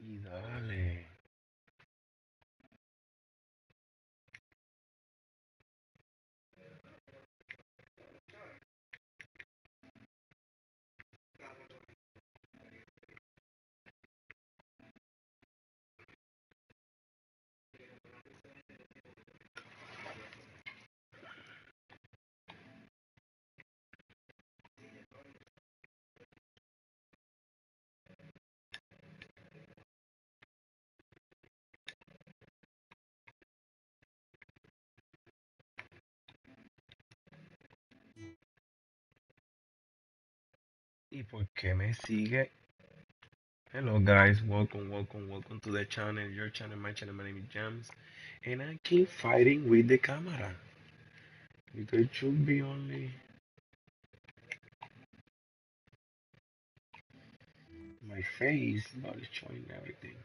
Y dale. ¿Y por qué me sigue? Hello guys, welcome to the channel, your channel, my channel, my name is James. And I keep fighting with the camera. Because it should be only my face, but it's showing everything.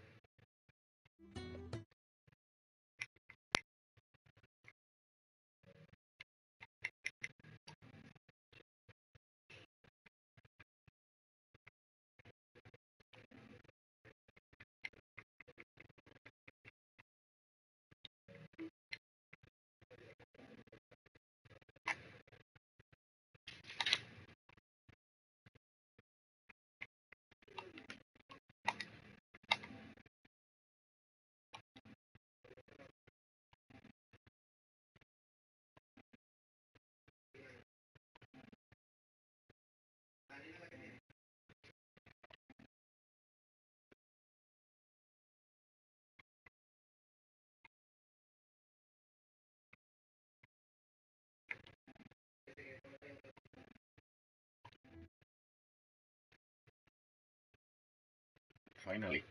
finally.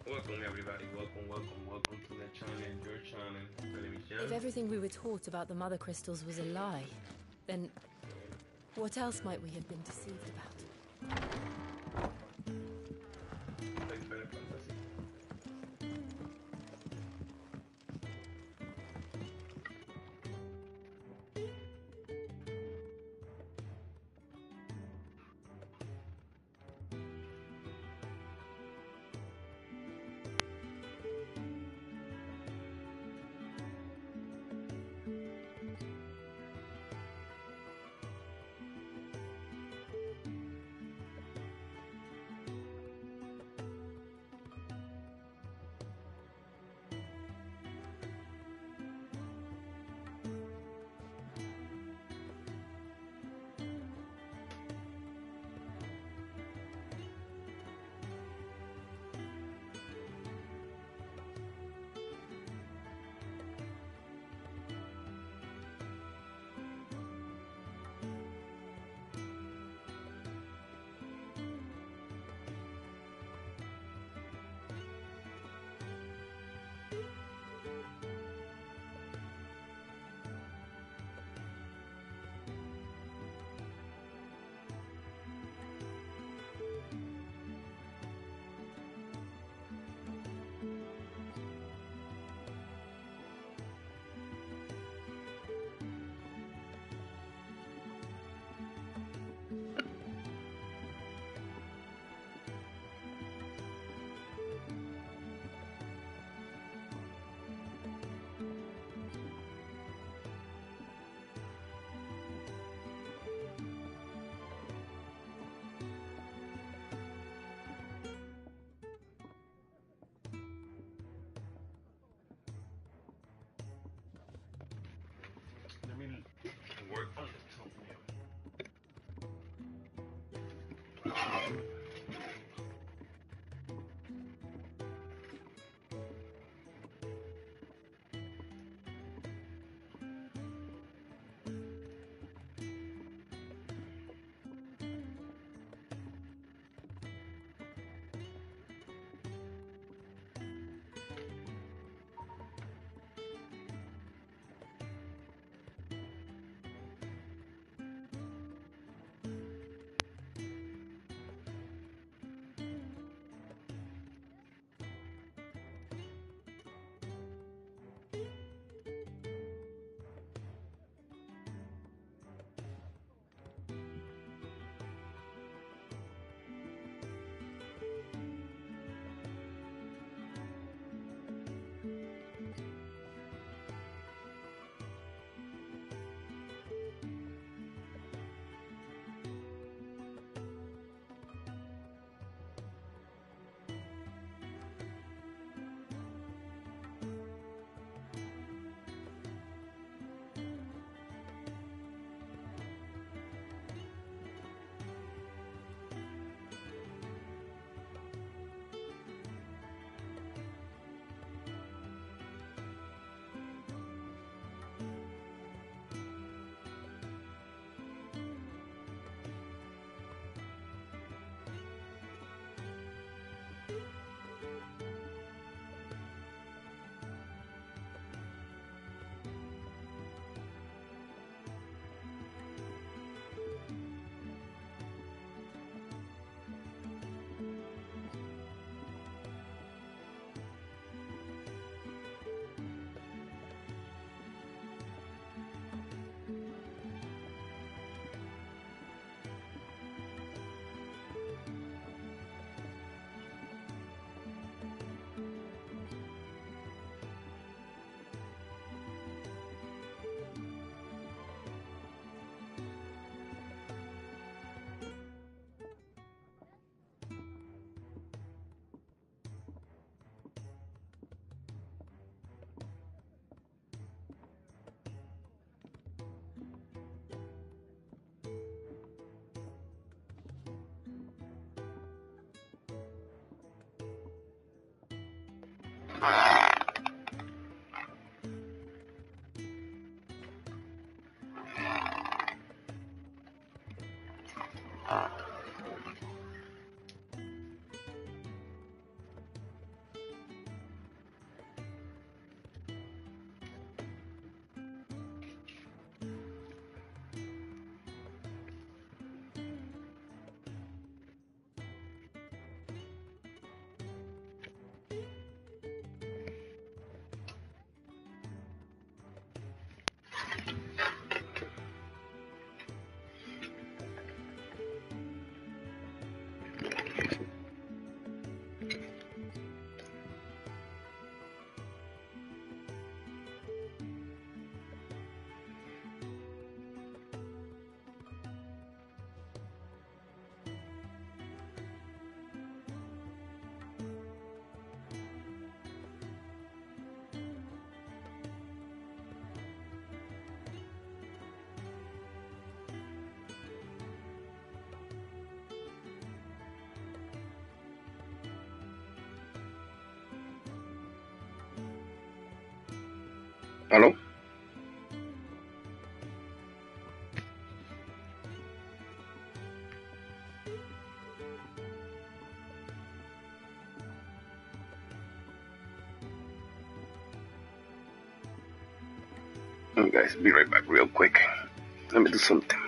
Welcome everybody, welcome to the channel, your channel. My name is If Jan. everything we were taught about the mother crystals was a lie, then what else might we have been deceived about? Like Final Fantasy. Let me work on the thumbnail. Hello? You guys, be right back real quick. Let me do something.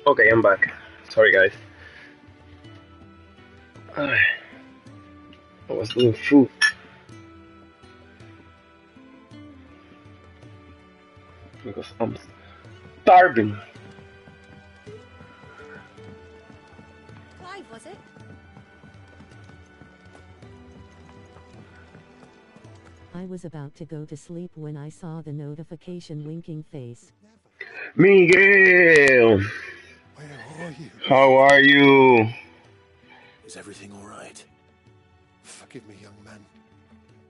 Okay, I'm back. Sorry, guys. I was doing food because I'm starving. Clive, was it? I was about to go to sleep when I saw the notification winking face. Miguel, Where are you? how are you? Is everything all right? Forgive me, young man.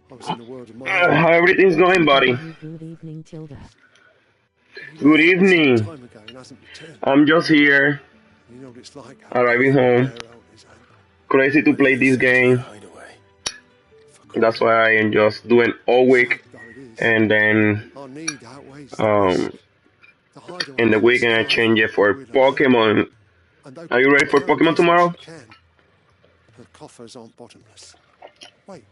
I was in a world of my own. How everything's going, buddy? Good evening, Tilda. He Good left some evening. time ago and hasn't returned. I'm just here, You know what it's like. arriving home. Crazy to play this game. That's why I am just doing all week, and then Our need outweighs the um risk. The hideaway in the costs weekend I change it for we'll alert. Pokemon. And though Are you ready for Karen Pokemon does what tomorrow? she can, her coffers aren't bottomless. Wait.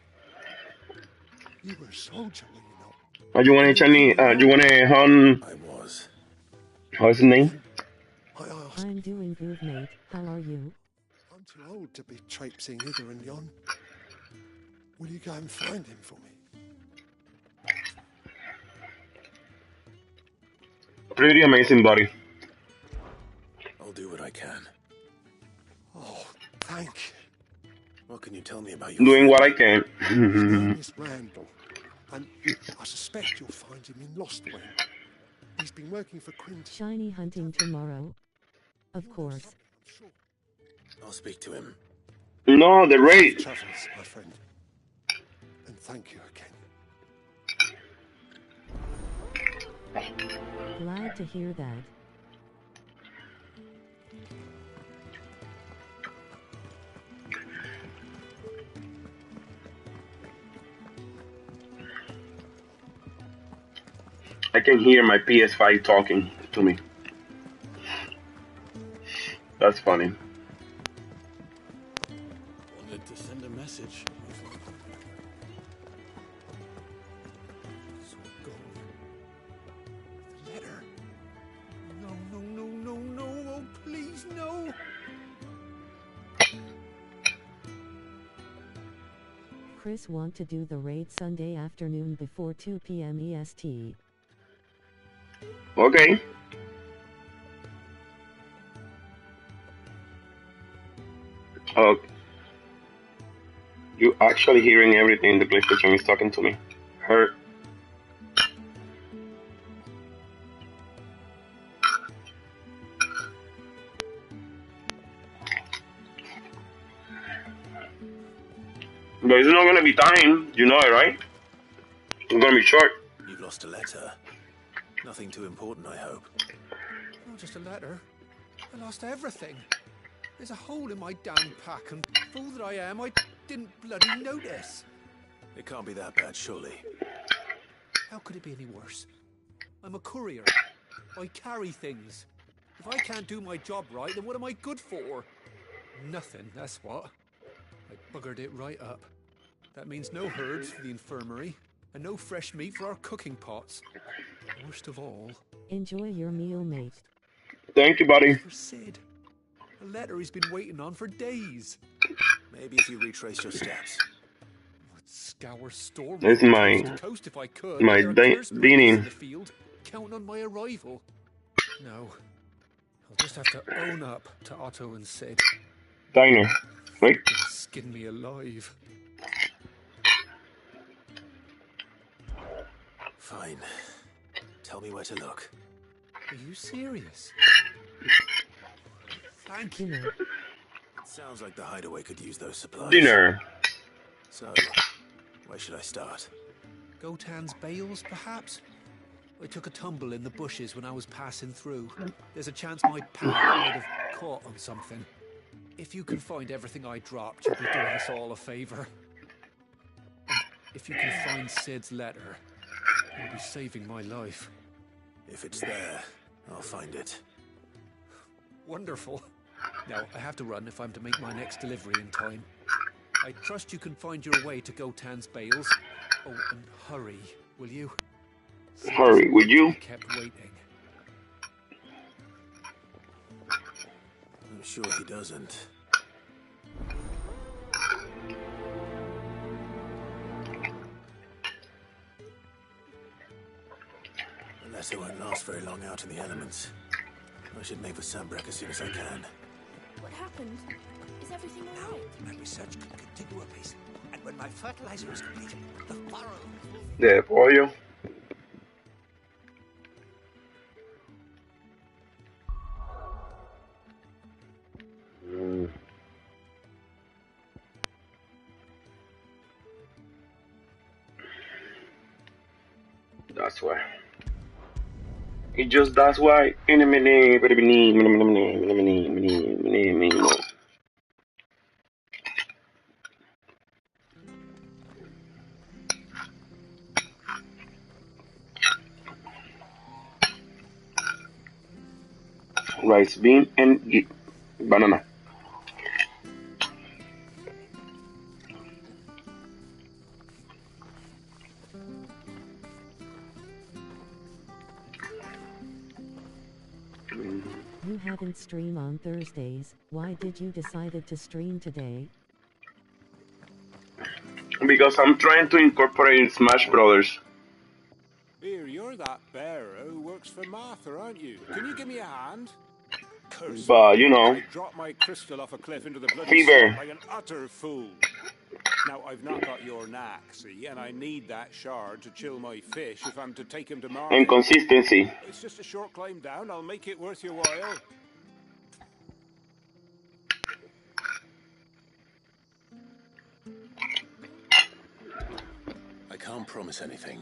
You were a soldier, were you not? You want to you want to hunt? I was. How's his name? I asked. I'm doing good, mate. How are you? I'm too old to be traipsing hither and yon. Will you go and find him for me? Pretty amazing, buddy. I'll do what I can. Oh, thank you. What can you tell me about your Doing friend? what I can. His name is Randall, and I suspect you'll find him in Lostwing. He's been working for Quint. Shiny hunting tomorrow. Of course. I'll speak to him. No, the raid. Travels, my friend. And thank you again. Glad to hear that. I can hear my PS5 talking to me. That's funny. Wanted to send a message. So gone. Letter. No. Oh, please, no. Chris want to do the raid Sunday afternoon before 2 p.m. EST. Okay. You actually hearing everything the PlayStation is talking to me. Her. But it's not gonna be time. You know it, right? It's gonna be short. You've lost a letter. Nothing too important, I hope. Not just a letter. I lost everything. There's a hole in my damn pack, and fool that I am, I didn't bloody notice. It can't be that bad, surely. How could it be any worse? I'm a courier. I carry things. If I can't do my job right, then what am I good for? Nothing, that's what. I buggered it right up. That means no herds for the infirmary, and no fresh meat for our cooking pots. Worst of all... Enjoy your meal, mate. Thank you, buddy. for Sid. A letter he's been waiting on for days. Maybe if you retrace your steps. I'd scour storm It's my- coast to coast if I could. my There are di- curse breeders dining. in the field, counting on my arrival. No, I'll just have to own up to Otto and Sid. Diner, right? Gonna skin me alive. Fine. Tell me where to look. Are you serious? Thank you. Dinner. Sounds like the hideaway could use those supplies. Dinner. So, where should I start? Gotan's bales, perhaps? I took a tumble in the bushes when I was passing through. There's a chance my pack might have caught on something. If you can find everything I dropped, you'll be doing us all a favor. And if you can find Sid's letter, you'll be saving my life. If it's there, I'll find it. Wonderful. Now, I have to run if I'm to make my next delivery in time. I trust you can find your way to Gotan's bales. Oh, and hurry, will you? Hurry, would you? I kept waiting. I'm sure he doesn't. The letter won't last very long out in the elements. I should make for Sambrek as soon as I can. What happened? Is everything all right? My research can continue apace, and when my fertilizer is completed, the furrow... De pollo. That's why. It just that's why. In a minute, rice, bean, and banana. You hadn't stream on Thursdays. Why did you decided to stream today? Because I'm trying to incorporate Smash Brothers. Here, you're that bearer who works for Martha, aren't you? Can you give me a hand? Curse But, me. you know, I dropped my crystal off a cliff into the bloody Fever. sea like an utter fool. Now, I've not got your knack, see, and I need that shard to chill my fish if I'm to take him to market. and consistency. It's just a short climb down. I'll make it worth your while. I can't promise anything.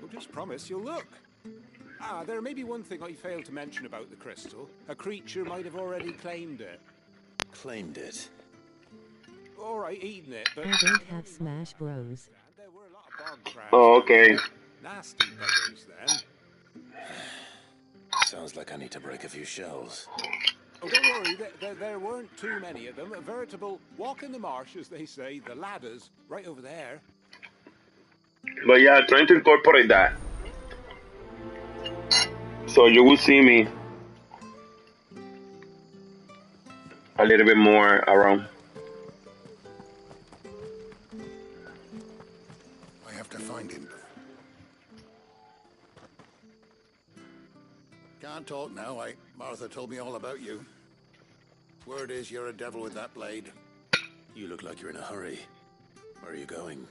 Well, just promise you'll look. Ah, there may be one thing I failed to mention about the crystal. A creature might have already claimed it. Claimed it. All right, eaten it, but... I don't have Smash Bros. There were a lot of bog crabs. Oh, okay. Nasty buggers, then. Sounds like I need to break a few shells. Oh, don't worry, there weren't too many of them. A veritable walk in the marsh, as they say, the ladders, right over there. But yeah, trying to incorporate that. So you will see me a little bit more around. I have to find him. Can't talk now. Martha told me all about you. Word is you're a devil with that blade. You look like you're in a hurry. Where are you going?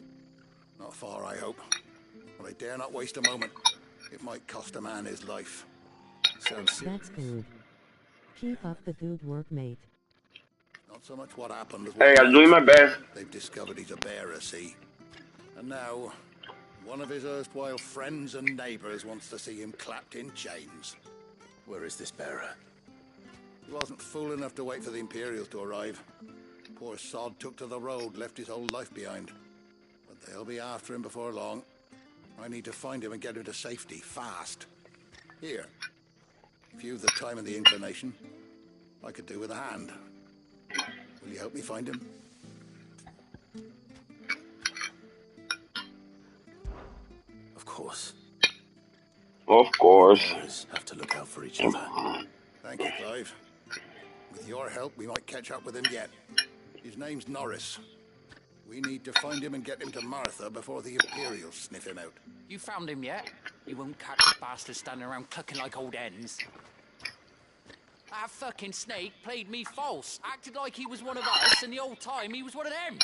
Not far, I hope. But I dare not waste a moment. It might cost a man his life. Sounds... That's good. Keep up the good work, mate. Not Not so much what happened as Hey, what I'm doing my best. they've discovered he's a bearer, see? And now, one of his erstwhile friends and neighbors wants to see him clapped in chains. Where is this bearer? He wasn't fool enough to wait for the Imperials to arrive. Poor sod took to the road, left his whole life behind. But they'll be after him before long. I need to find him and get him to safety, fast. Here, if you've the time and the inclination, I could do with a hand. Will you help me find him? Of course. Of course. Bearers have to look out for each other. Thank you, Clive. With your help, we might catch up with him yet. His name's Norris. We need to find him and get him to Martha before the Imperials sniff him out. You found him yet? You won't catch a bastard standing around clucking like old hens. That fucking snake played me false, acted like he was one of us, and the whole time he was one of them.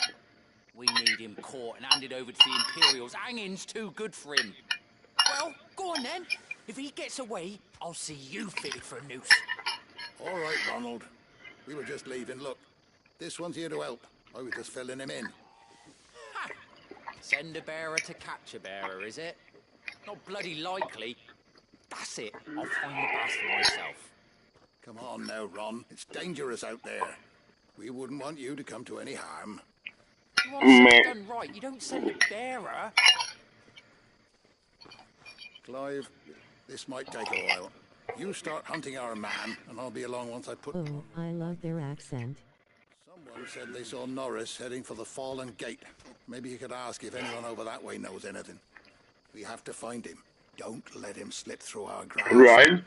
We need him caught and handed over to the Imperials. Hanging's too good for him. Well, go on then. If he gets away, I'll see you fitted for a noose. All right, Ronald. We were just leaving. Look, this one's here to help. I was just filling him in. Ha! Send a bearer to catch a bearer, is it? Not bloody likely. That's it. I'll find the bastard myself. Come on now, Ron. It's dangerous out there. We wouldn't want you to come to any harm. You want something done right, you don't send a bearer. Clive, this might take a while. You start hunting our man, and I'll be along once I put... Oh, I love their accent. Someone said they saw Norris heading for the Fallen Gate. Maybe you could ask if anyone over that way knows anything. We have to find him. Don't let him slip through our grasp. Right.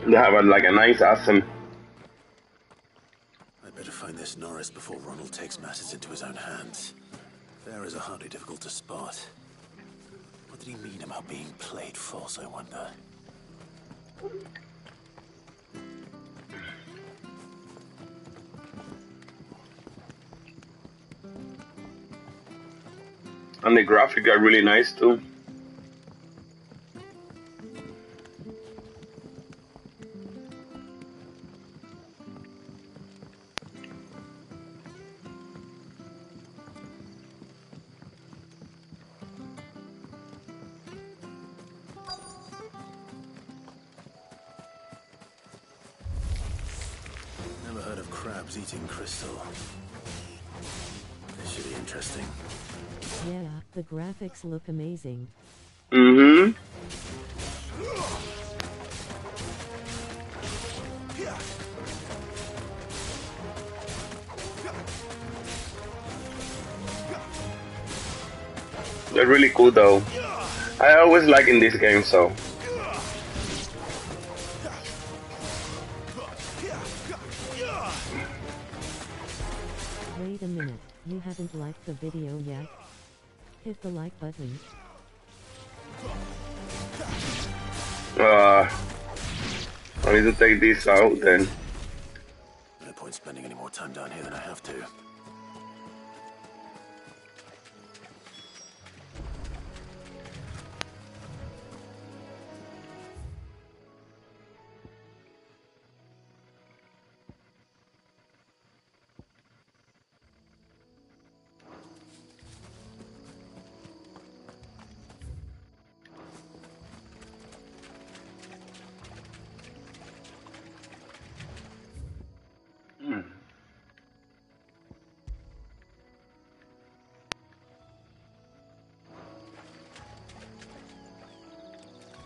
They have like a nice accent. I'd better find this Norris before Ronald takes matters into his own hands. Bearers are hardly difficult to spot. What did he mean about being played false, I wonder? And the graphics are really nice too. Never heard of crabs eating crystal. This should be interesting. Yeah, the graphics look amazing. Mm-hmm. They're really cool though. I always like in this game, so. Wait a minute, you haven't liked the video yet? Hit the like button. I need to take this out then. No point spending any more time down here than I have to.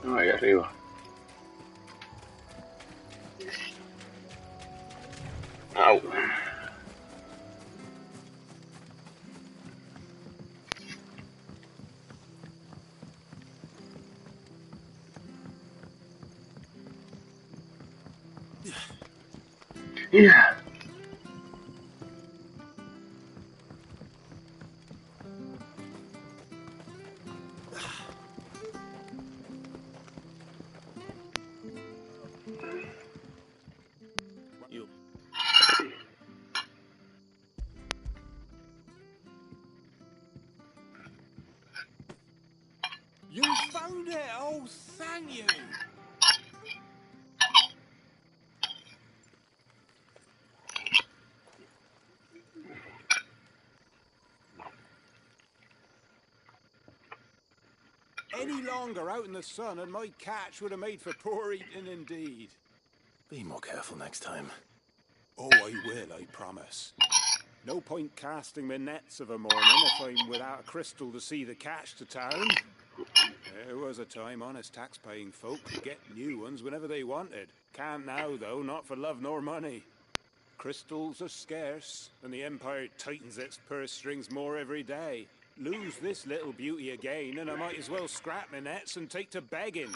Ahí arriba. Au. Yeah. You found it! Oh, thank you! any longer out in the sun, and my catch would have made for poor eating indeed. Be more careful next time. Oh, I will, I promise. No point casting my nets of a morning if I'm without a crystal to see the catch to town. There was a time honest tax-paying folk could get new ones whenever they wanted. Can't now, though, not for love nor money. Crystals are scarce, and the Empire tightens its purse strings more every day. Lose this little beauty again, and I might as well scrap my nets and take to begging.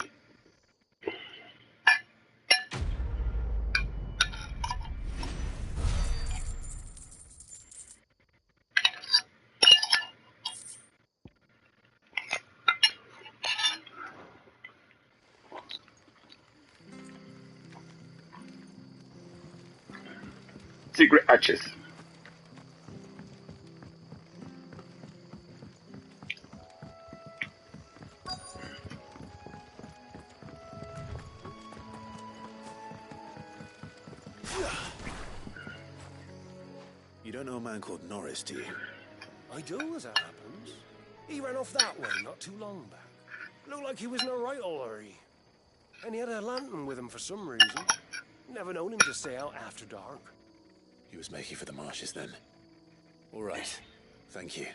Secret hatches. You don't know a man called Norris, do you? I do, as it happens. He ran off that way not too long back. Looked like he was in a right old hurry. And he had a lantern with him for some reason. Never known him to stay out after dark. He was making for the marshes then. All right. Thank you.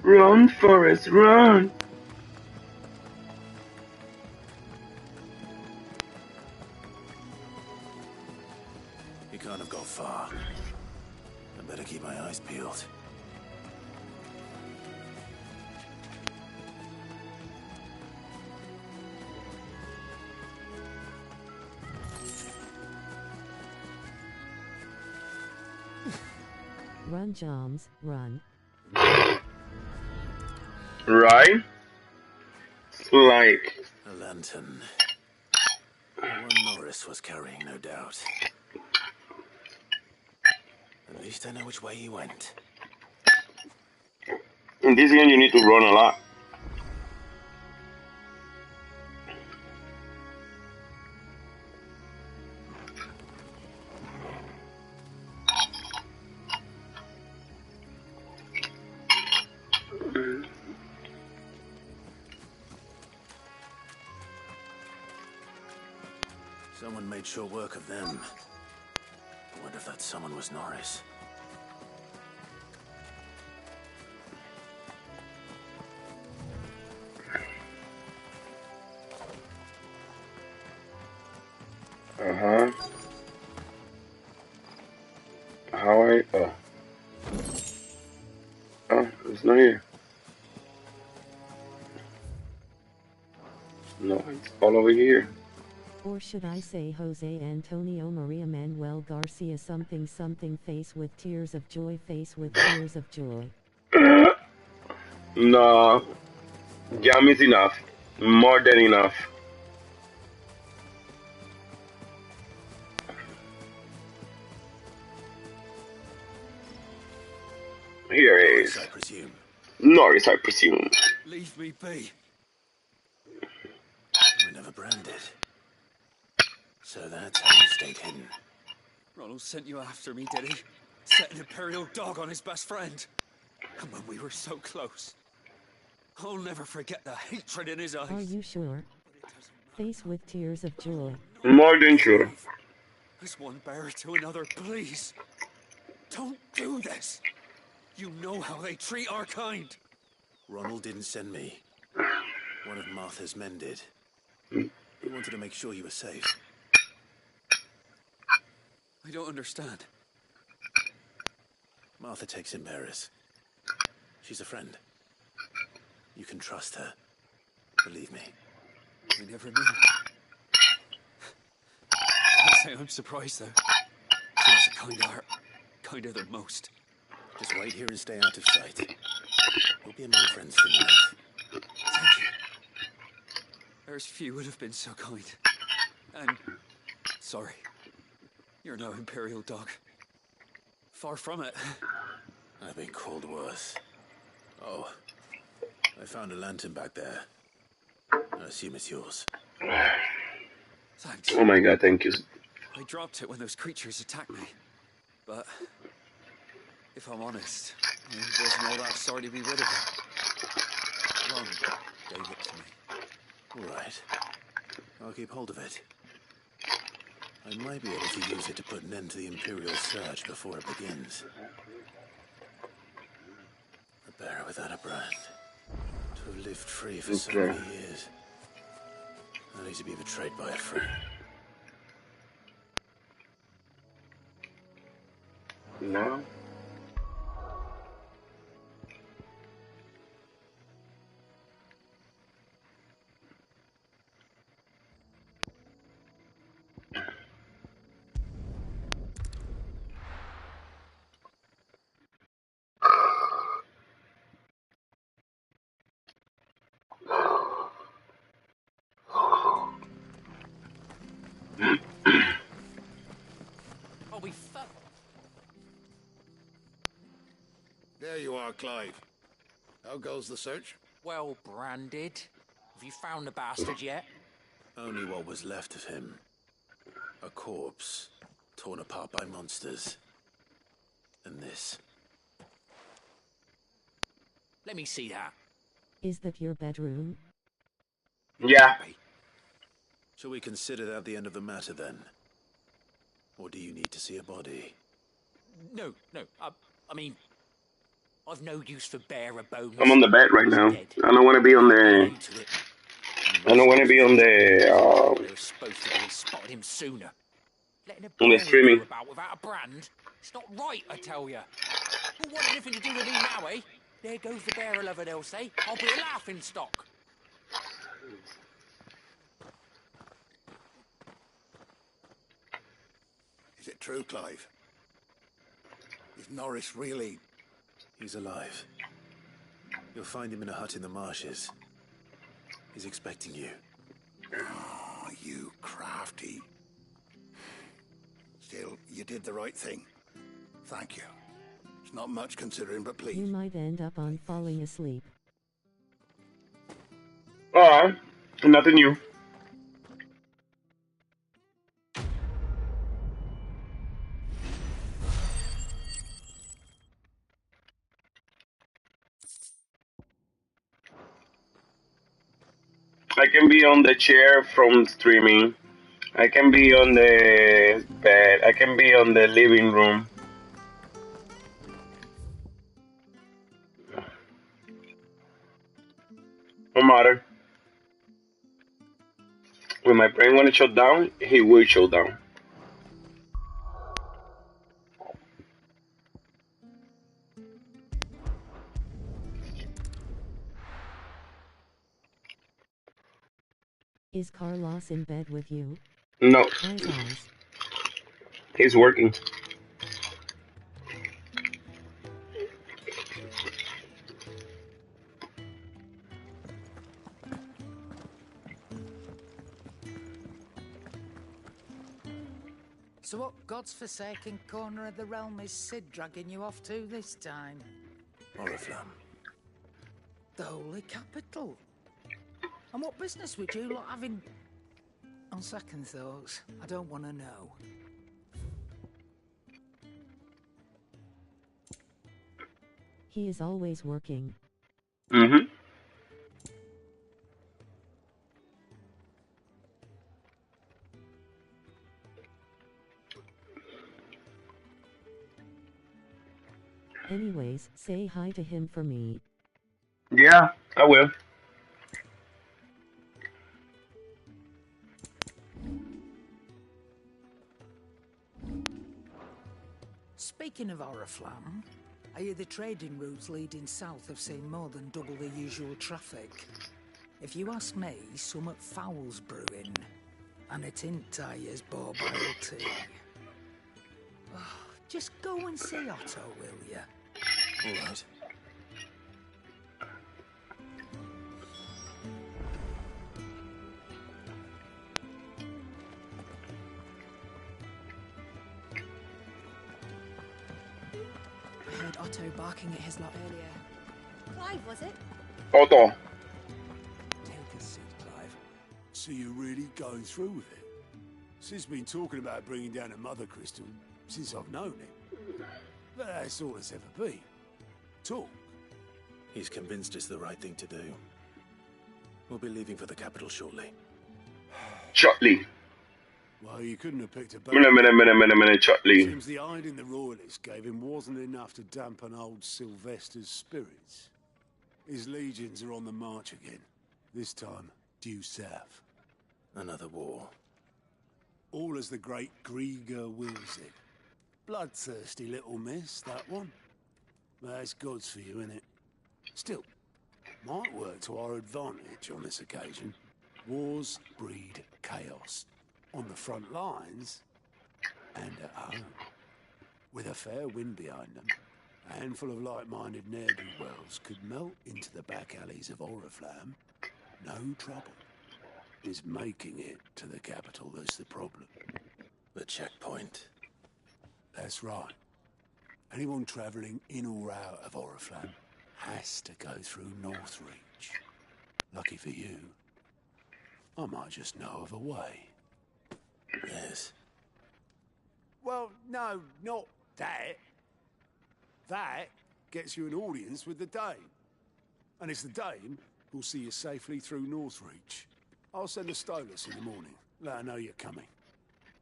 Run, Forrest, run! He can't have got far. I better keep my eyes peeled. Run, Joms, run. Right? It's like... A lantern. The one Norris was carrying, no doubt. At least I know which way he went. In this game you need to run a lot. Someone made short work of them. I wonder if that someone was Norris. Uh-huh. How I... Oh. Oh, it's not here. No, it's all over here. Or should I say Jose Antonio Maria Manuel Garcia something something face with tears of joy face with tears of joy. No. Jam is enough. More than enough. Here is Norris, I presume. Norris, I presume. Leave me be. You were never branded. So that's how you stayed hidden. Ronald sent you after me, did he? Set an Imperial dog on his best friend. And when we were so close. I'll never forget the hatred in his eyes. Are you sure? Face with tears of joy. More than sure. As one bearer to another, please. Don't do this. You know how they treat our kind. Ronald didn't send me. One of Martha's men did. He wanted to make sure you were safe. I don't understand. Martha takes in bearers. She's a friend. You can trust her. Believe me. I never knew. Can't say I'm surprised, though. She has a kind heart. Kinder than most. Just wait here and stay out of sight. We'll be among friends soon enough. Thank you. There's few would have been so kind. And sorry. You're no Imperial dog. Far from it. I've been called worse. Oh, I found a lantern back there. I assume it's yours. Thanks. Oh my god, thank you. I dropped it when those creatures attacked me. But, if I'm honest, it wasn't all that sorry to be rid of it. Ron gave it to me. All right. I'll keep hold of it. I might be able to use it to put an end to the Imperial surge before it begins. A bearer without a brand. To have lived free for so many years. Only to be betrayed by a friend. No. Oh, we fuck. There you are, Clive. How goes the search? Well branded. Have you found the bastard yet? Only what was left of him. A corpse, torn apart by monsters. And this. Let me see that. Is that your bedroom? Yeah. Shall we consider that the end of the matter then? Or do you need to see a body? No. I mean, I've no use for bearer bones. I'm on the bed right now. Dead. I don't want to be on the. Into it. I don't want to be on the. They were supposed to be spotted him sooner. Letting a On the boy streaming. go about without a brand? It's not right, I tell you. Who want anything to do with me now, eh? There goes the bearer lover, they'll say. I'll be a laughing stock. Is it true, Clive? Is Norris really... He's alive. You'll find him in a hut in the marshes. He's expecting you. Oh, you crafty. Still, you did the right thing. Thank you. It's not much considering, but please. You might end up on falling asleep. Alright. Nothing new. I can be on the chair from streaming. I can be on the bed. I can be on the living room. No matter. When my brain wanna shut down, he will shut down. Is Carlos in bed with you? No, Eyes. he's working. So what God's forsaken corner of the realm is Sid dragging you off to this time? Oriflamme. The Holy Capital. And what business would you lot having... On second thoughts, I don't want to know. He is always working. Mm-hmm. Anyways, say hi to him for me. Yeah, I will. Speaking of Oriflamme, I hear the trading routes leading south have seen more than double the usual traffic. If you ask me, summat foul's brewing. And a tint tires borbile tea. Oh, just go and see Otto, will you? All right. heard Otto barking at his lot earlier. Clive, was it? Otto. Take a seat, Clive. So you're really going through with it? Sid's been talking about bringing down a Mother Crystal since I've known him. But that's all it's ever been. Talk. He's convinced it's the right thing to do. We'll be leaving for the capital shortly. Shortly. Well, you couldn't have picked a Minute, shortly. Seems the hiding the royalists gave him wasn't enough to dampen old Sylvester's spirits. His legions are on the march again. This time, due south. Another war. All as the great Grieger wills it. Bloodthirsty little miss, that one. That's God's for you, innit? Still, might work to our advantage on this occasion. Wars breed chaos. On the front lines, and at home. With a fair wind behind them, a handful of like-minded ne'er-do-wells could melt into the back alleys of Oriflamme. No trouble. Is making it to the capital that's the problem. The checkpoint. That's right. Anyone travelling in or out of Oriflamme has to go through Northreach. Lucky for you, I might just know of a way. Yes. Well, no, not that. That gets you an audience with the Dame. And it's the Dame who'll see you safely through Northreach. I'll send a Stolas in the morning. Let her know you're coming.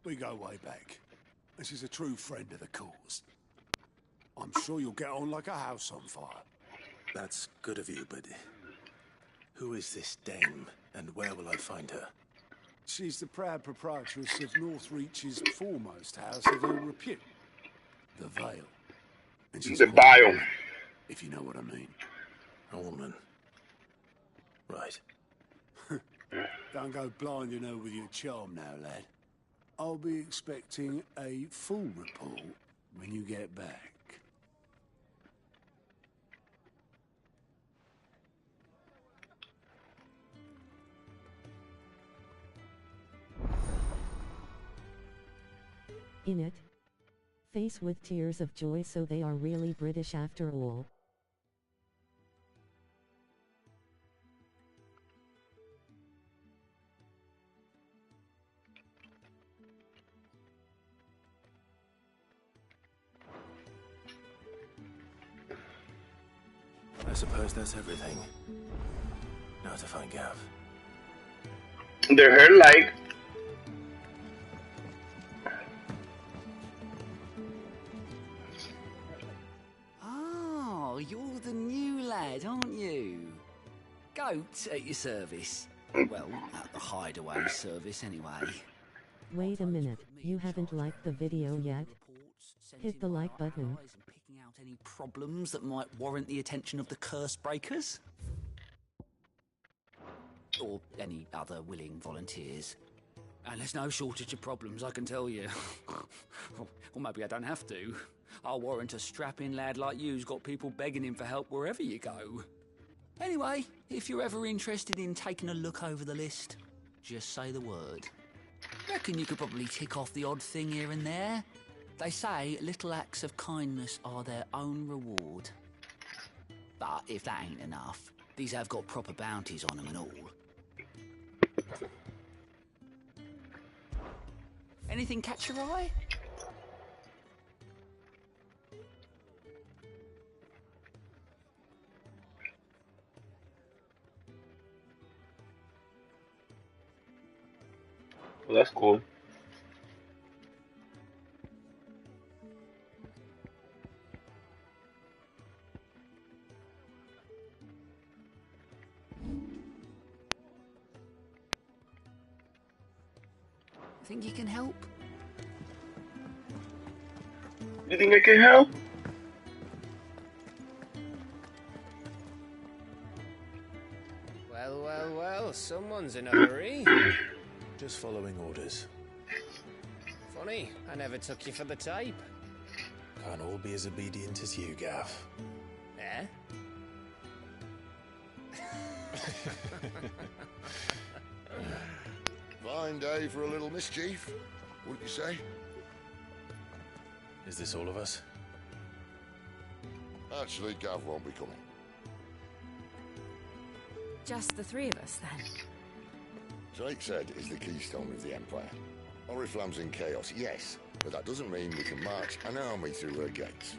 We go way back. And she's a true friend of the cause. I'm sure you'll get on like a house on fire. That's good of you, but who is this Dame, and where will I find her? She's the proud proprietress of Northreach's foremost house of ill repute, the Vale. And she's The Vale, if you know what I mean. A woman. Right. Don't go blinding her with your charm now, lad. I'll be expecting a full report when you get back. In it. Face with tears of joy, so they are really British after all. I suppose that's everything. Now to find Gav. they're her like. Oh, you're the new lad, aren't you? Goat at your service. Well, at the hideaway service anyway. Wait a minute, you haven't liked the video yet? Hit the like button. Picking out any problems that might warrant the attention of the curse breakers? Or any other willing volunteers. And there's no shortage of problems, I can tell you. Or maybe I don't have to. I'll warrant a strapping lad like you's got people begging him for help wherever you go. Anyway, if you're ever interested in taking a look over the list, just say the word. Reckon you could probably tick off the odd thing here and there. They say little acts of kindness are their own reward. But if that ain't enough, these have got proper bounties on them and all. Anything catch your eye? Well, that's cool. Think you can help? You think I can help? Well, well, well, someone's in a hurry. Just following orders. Funny, I never took you for the type. Can't all be as obedient as you, Gav. Eh? Fine day for a little mischief, wouldn't you say? Is this all of us? Actually, Gav won't be coming. Just the three of us, then? Drakeshead is the keystone of the Empire. Oriflamme's in chaos, yes, but that doesn't mean we can march an army through her gates.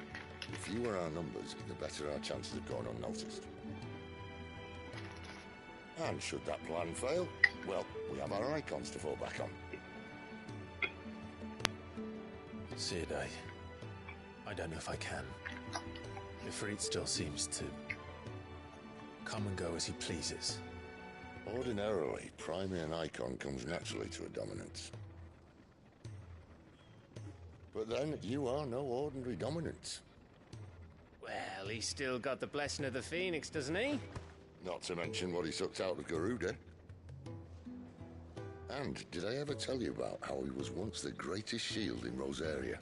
The fewer our numbers, the better our chances of going unnoticed. And should that plan fail, well, we have our icons to fall back on. Sid, I don't know if I can. Ifrit still seems to come and go as he pleases. Ordinarily, priming an icon comes naturally to a dominance. But then, you are no ordinary dominance. Well, he's still got the blessing of the Phoenix, doesn't he? Not to mention what he sucked out of Garuda. And did I ever tell you about how he was once the greatest shield in Rosaria?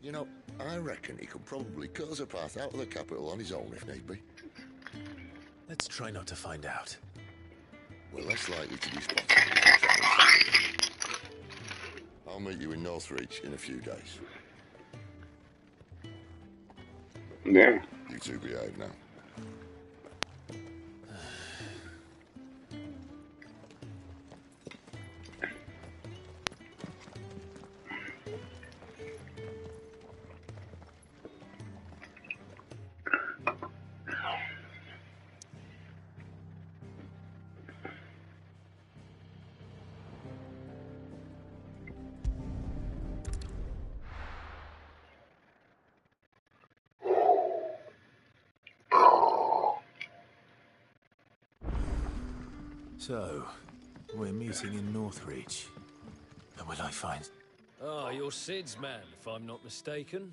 You know, I reckon he could probably cut us a path out of the capital on his own if need be. Let's try not to find out. We're less likely to be spotted if we travel. I'll meet you in Northreach in a few days. Yeah. You two behave now. So, we're meeting in Northreach. And will I find... Ah, you're Sid's man, if I'm not mistaken.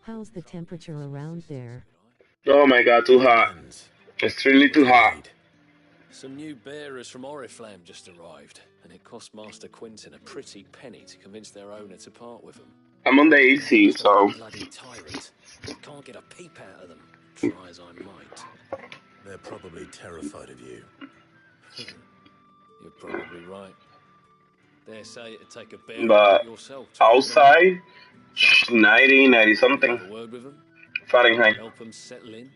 How's the temperature around there? Oh my god, too hot. It's really too hot. Some new bearers from Oriflamme just arrived, and it cost Master Quinton a pretty penny to convince their owner to part with them. I'm on the AC, so... Bloody tyrant. Can't get a peep out of them, try as I might. They're probably terrified of you. You're probably right. Dare say it'd take a bear But yourself to outside, 90 something have a word with them, Fahrenheit. help them settle in.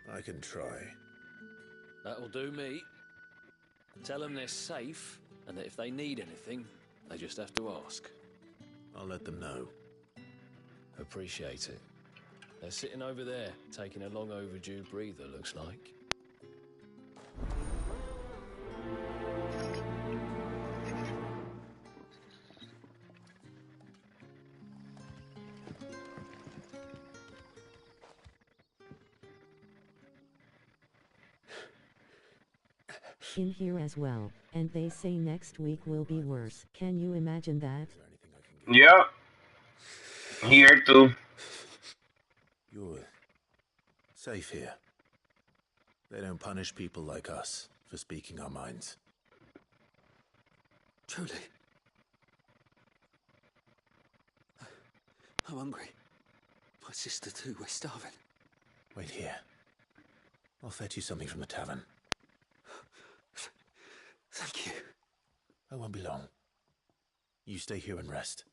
I can try. That'll do me. Tell them they're safe, and that if they need anything, they just have to ask. I'll let them know. Appreciate it. They're sitting over there, taking a long overdue breather, looks like. In here as well, and they say next week will be worse. Can you imagine that? Yeah. Here too. You're safe here. They don't punish people like us for speaking our minds. Truly. I'm hungry. My sister too, we're starving. Wait here. I'll fetch you something from the tavern. Thank you. I won't be long. You stay here and rest.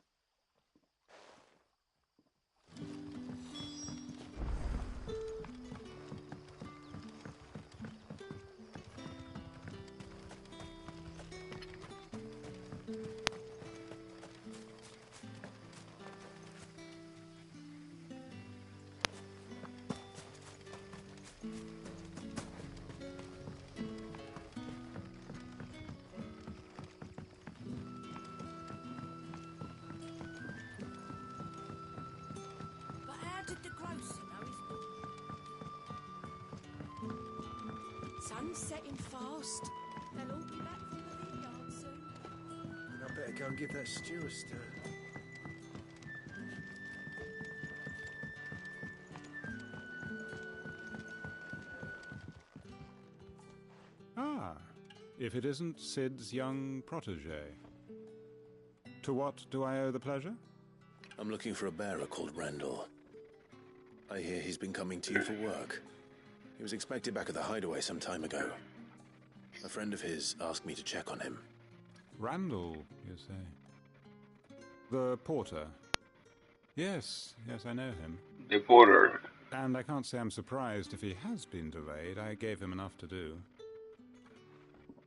Sun's setting fast. They'll all be back from the vineyard soon. I better go and give that stew a stir. Ah, if it isn't Sid's young protege. To what do I owe the pleasure? I'm looking for a bearer called Randall. I hear he's been coming to you for work. He was expected back at the hideaway some time ago. A friend of his asked me to check on him. Randall, you say? The porter. Yes, I know him. The porter. And I can't say I'm surprised if he has been delayed. I gave him enough to do.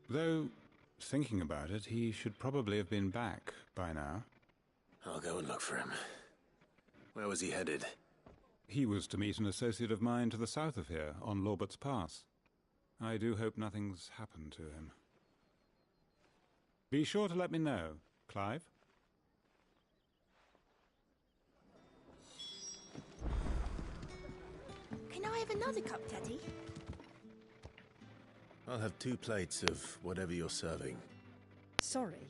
Though, thinking about it, he should probably have been back by now. I'll go and look for him. Where was he headed? He was to meet an associate of mine to the south of here, on Lorbert's Pass. I do hope nothing's happened to him. Be sure to let me know, Clive. Can I have another cup, Daddy? I'll have 2 plates of whatever you're serving. Sorry.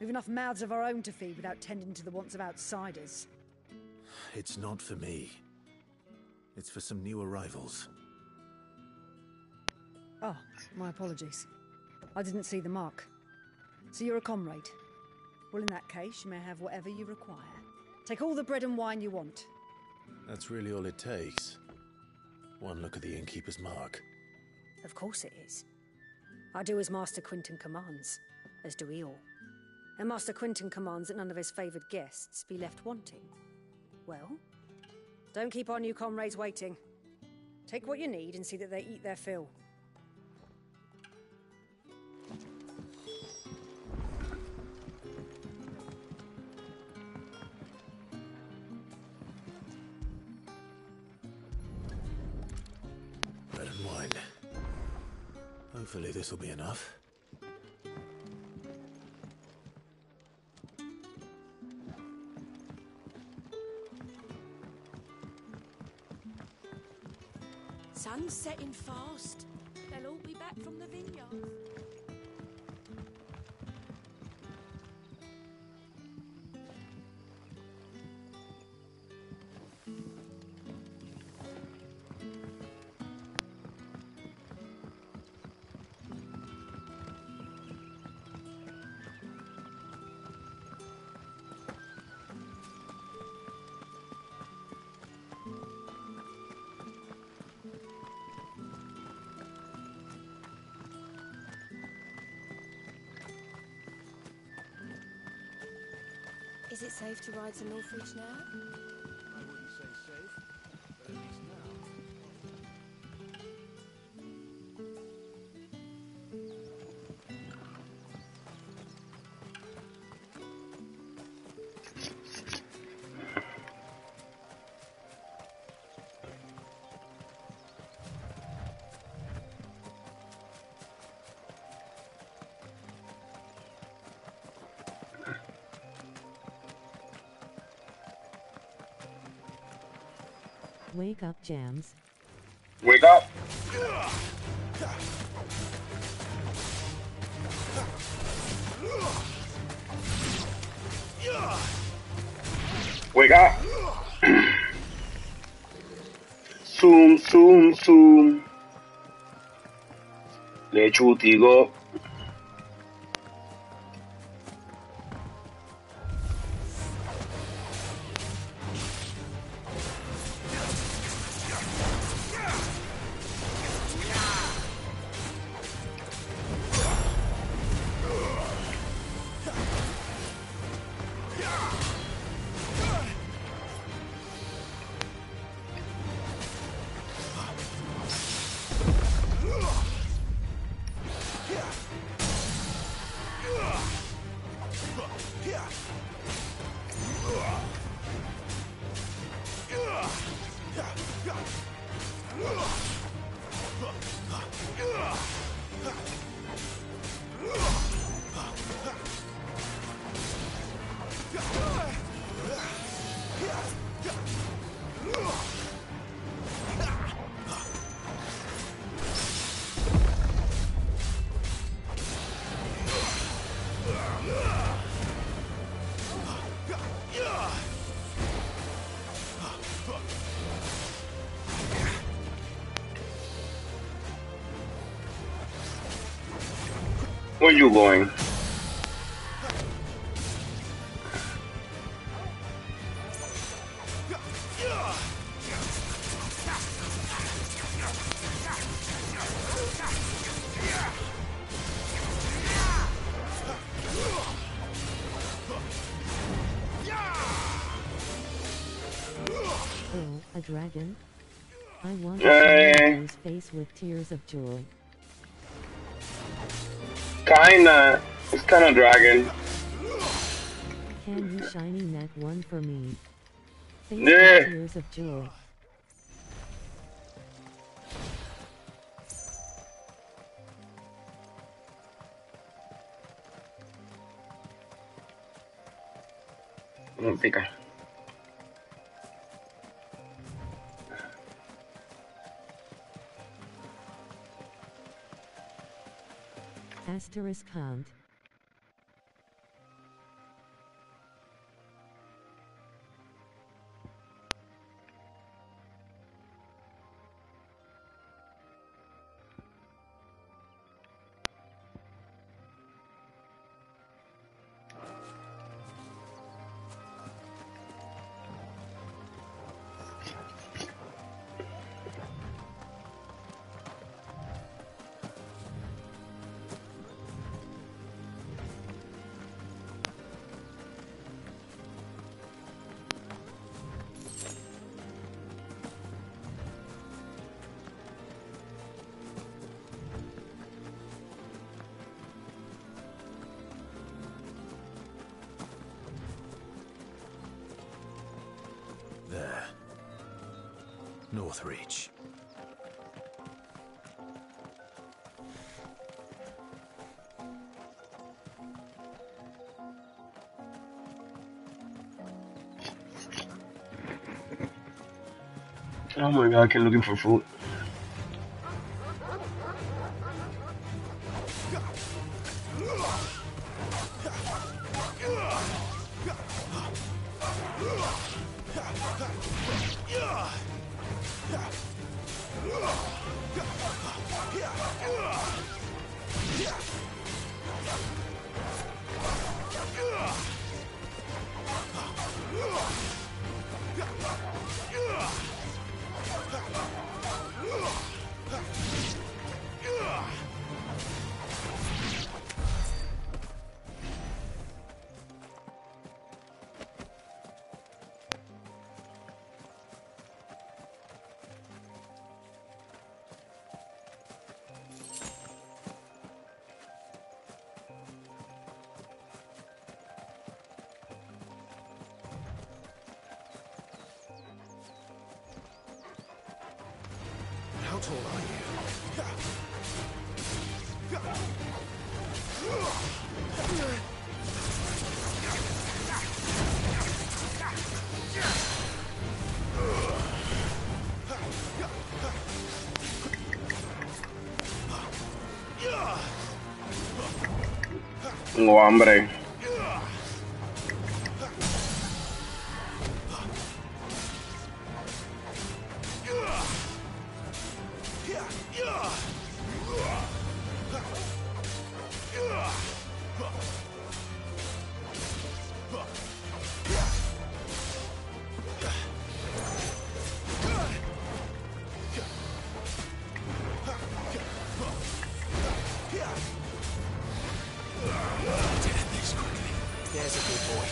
We've enough mouths of our own to feed without tending to the wants of outsiders. It's not for me. It's for some new arrivals. Oh, my apologies. I didn't see the mark. So you're a comrade. Well, in that case, you may have whatever you require. Take all the bread and wine you want. That's really all it takes. One look at the innkeeper's mark. Of course it is. I do as Master Quinton commands, as do we all. And Master Quinton commands that none of his favoured guests be left wanting. Well, don't keep our new comrades waiting. Take what you need and see that they eat their fill. Bread and wine. Hopefully this will be enough. Sun's setting fast. They'll all be back from the vineyard. Is it safe to ride to Northridge now? I wouldn't say safe, but at least now. Wake up, Jams. Wake up! Wake up! Zoom, zoom, zoom. Lechutigo. Where you going? A dragon? I want to shine Joe's face with tears of joy. Kinda. It's kinda dragon. Can you shiny that one for me? Face Yeah. with tears of joy. Pica. Asterisk count. There. Northreach. Oh my god, I keep looking for food. How tall are you? Tengo hambre. There's a big boy.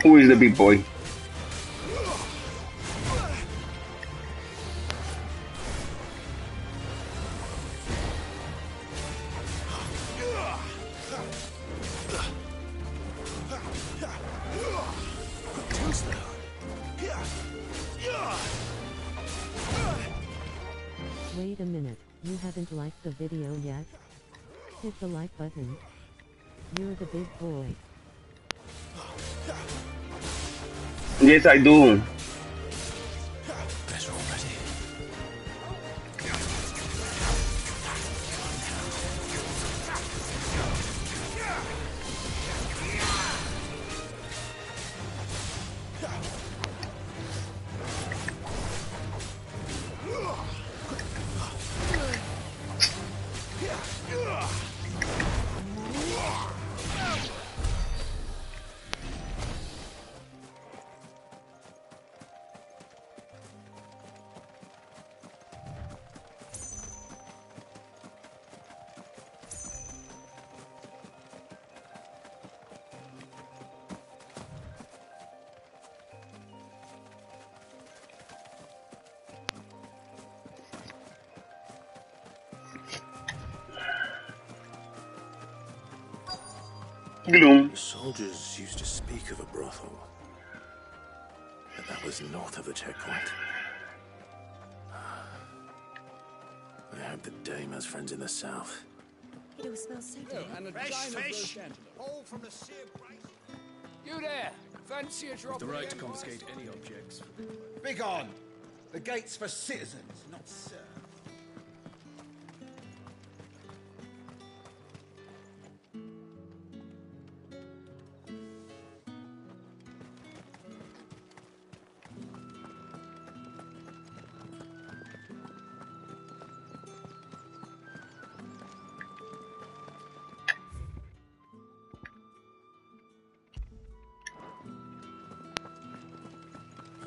Who is the big boy? Too slow. Wait a minute, you haven't liked the video yet? Hit the like button. You're the big boy. Yes, I do. Better already. The soldiers used to speak of a brothel, but that was north of the checkpoint. I hope the dame has friends in the south. It all smells so good. And a Fresh giant of fish, those all from the sea of grace. You there! Fancy a drop The of right to Empire? confiscate any objects. Begone! The gate's for citizens, not serfs.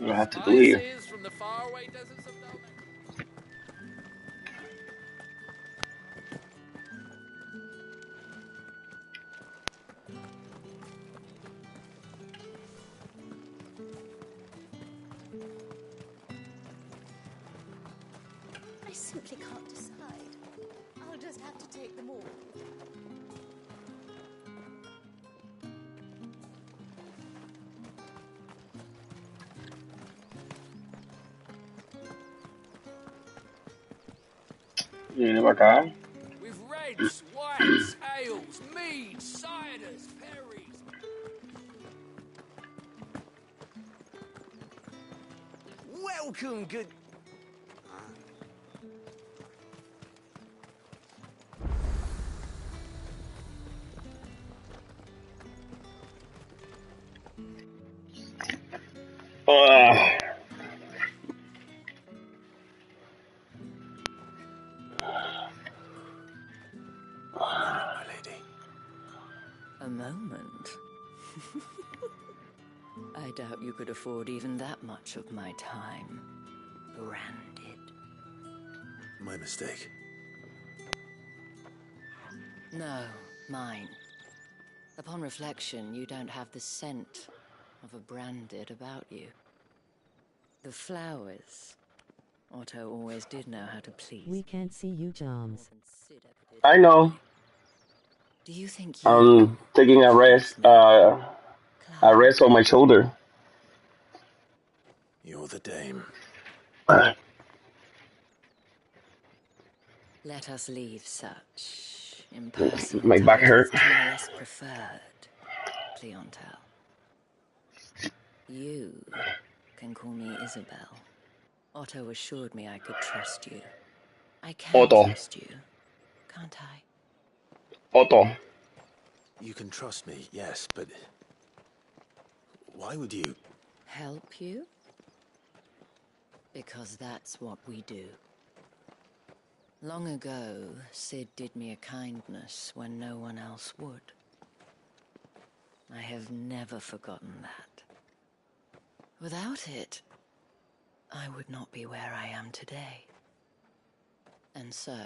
I have to do here. Spices from the faraway deserts of Dalmatia. I simply can't decide. I'll just have to take them all. Viene para acá. With reds, whites, ales, meads, ciders, perries. Welcome, good. My lady. A moment. I doubt you could afford even that much of my time. Branded. My mistake. No, mine. Upon reflection, you don't have the scent of a branded about you. The flowers. Otto always did know how to please. We can't see you, Joms. I know. Do you think I'm taking a rest on my shoulder. You're the dame. Let us leave such impersonal My back hurt. titles to my less preferred clientele. You can call me Isabel. Otto assured me I could trust you. I can Otto. trust you, can't I? Otto. You can trust me, yes, but why would you? Help you? Because that's what we do. Long ago, Sid did me a kindness when no one else would. I have never forgotten that. Without it, I would not be where I am today. And so,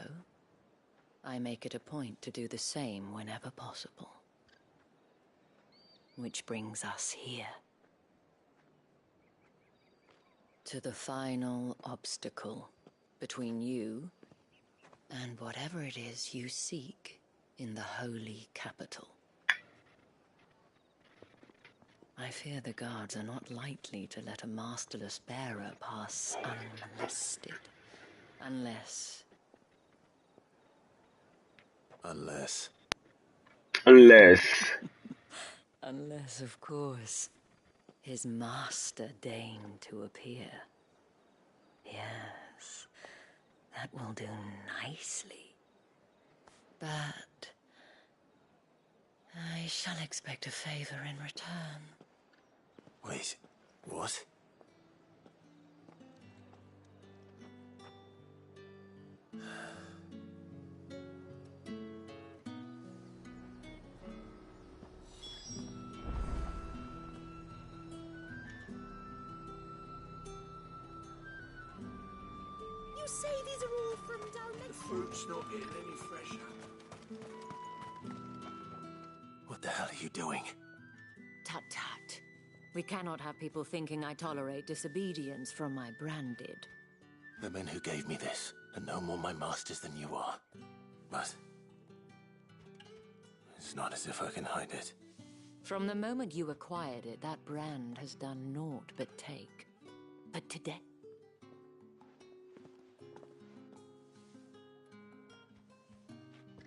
I make it a point to do the same whenever possible. Which brings us here. To the final obstacle between you and whatever it is you seek in the holy capital. I fear the guards are not likely to let a masterless bearer pass unmolested. Unless... Unless, of course, his master deigned to appear. Yes, that will do nicely. But I shall expect a favor in return. Wait, what? You say these are all from Dalmatia? Fruit's not getting any fresher. What the hell are you doing? Tut tut. We cannot have people thinking I tolerate disobedience from my branded. The men who gave me this are no more my masters than you are. But it's not as if I can hide it. From the moment you acquired it, that brand has done naught but take. But today...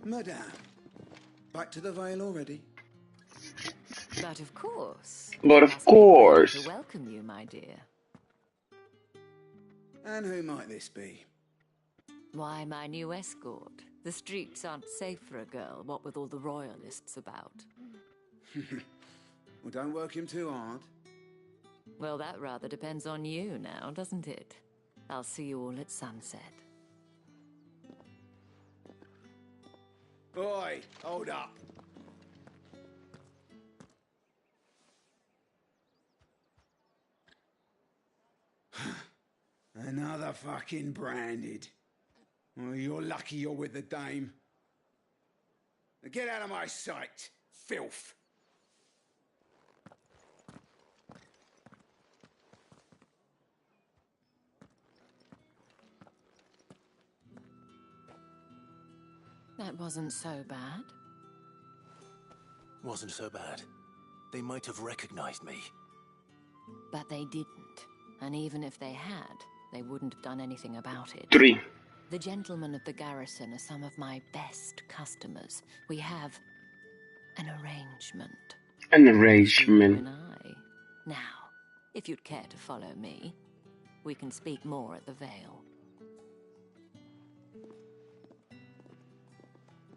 Madame, back to the Vale already? But of course. But of Must be ready course. to welcome you, my dear. And who might this be? Why, my new escort. The streets aren't safe for a girl, what with all the royalists about. Well, don't work him too hard. Well, that rather depends on you now, doesn't it? I'll see you all at sunset. Oi, hold up. Another fucking branded. Well, you're lucky you're with the dame. Now get out of my sight, filth. That wasn't so bad. Wasn't so bad. They might have recognized me. But they didn't. And even if they had, they wouldn't have done anything about it. 3. The gentlemen of the garrison are some of my best customers. We have an arrangement. An You arrangement. and I. Now, if you'd care to follow me, we can speak more at the Vale.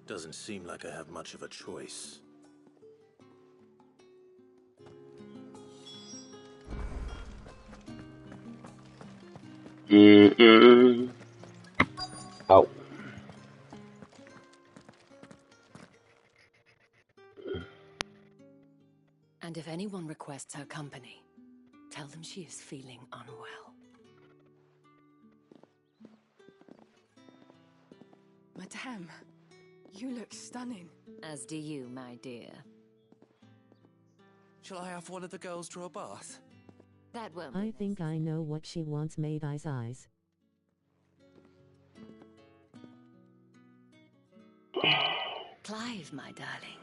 Doesn't seem like I have much of a choice. Oh. And if anyone requests her company, tell them she is feeling unwell. Madame, you look stunning. As do you, my dear. Shall I have one of the girls draw a bath? That won't. I think I know what she wants made eyes. Clive, my darling.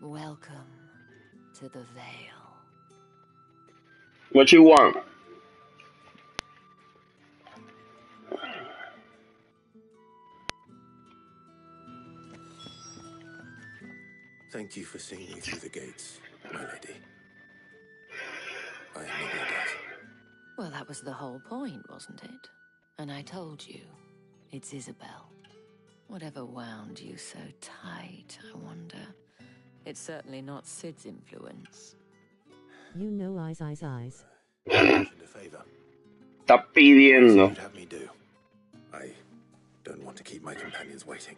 Welcome to the Vale. What you want? Thank you for seeing me through the gates, my lady. I am in your debt. Well, that was the whole point, wasn't it? And I told you, it's Isabel. Whatever wound you so tight, I wonder. It's certainly not Sid's influence. You know eyes. Mentioned a favor. Está pidiendo. You'd have me do. I don't want to keep my companions waiting.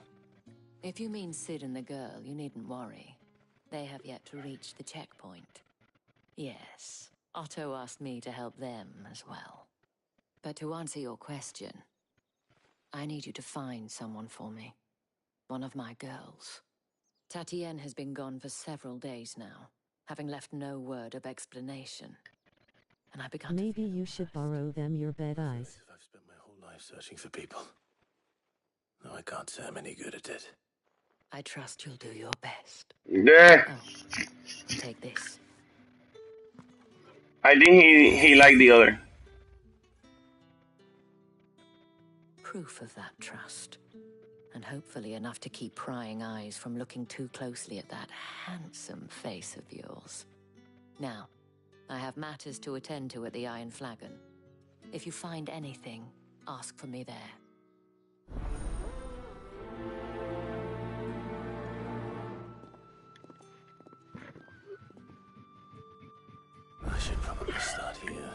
If you mean Sid and the girl, you needn't worry. They have yet to reach the checkpoint. Yes, Otto asked me to help them as well. But to answer your question, I need you to find someone for me. One of my girls. Tatienne has been gone for several days now, having left no word of explanation. And I began to Maybe you should borrow them your bed eyes. I've spent my whole life searching for people. No, I can't say I'm any good at it. I trust you'll do your best. Yeah. Oh, take this. I think he liked the other. Proof of that trust. And hopefully enough to keep prying eyes from looking too closely at that handsome face of yours. Now, I have matters to attend to at the Iron Flagon. If you find anything, ask for me there. I should probably start here.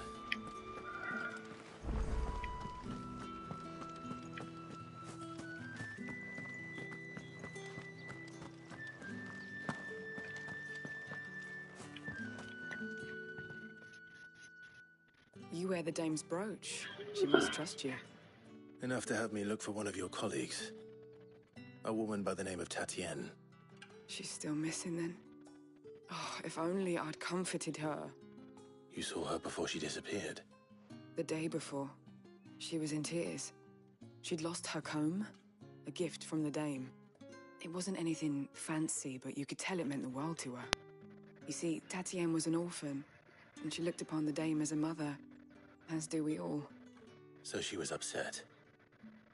You wear the dame's brooch. She must trust you. Enough to have me look for one of your colleagues. A woman by the name of Tatienne. She's still missing then. Oh, if only I'd comforted her. You saw her before she disappeared. The day before, she was in tears. She'd lost her comb, a gift from the dame. It wasn't anything fancy, but you could tell it meant the world to her. You see, Tatienne was an orphan, and she looked upon the dame as a mother, as do we all. So she was upset.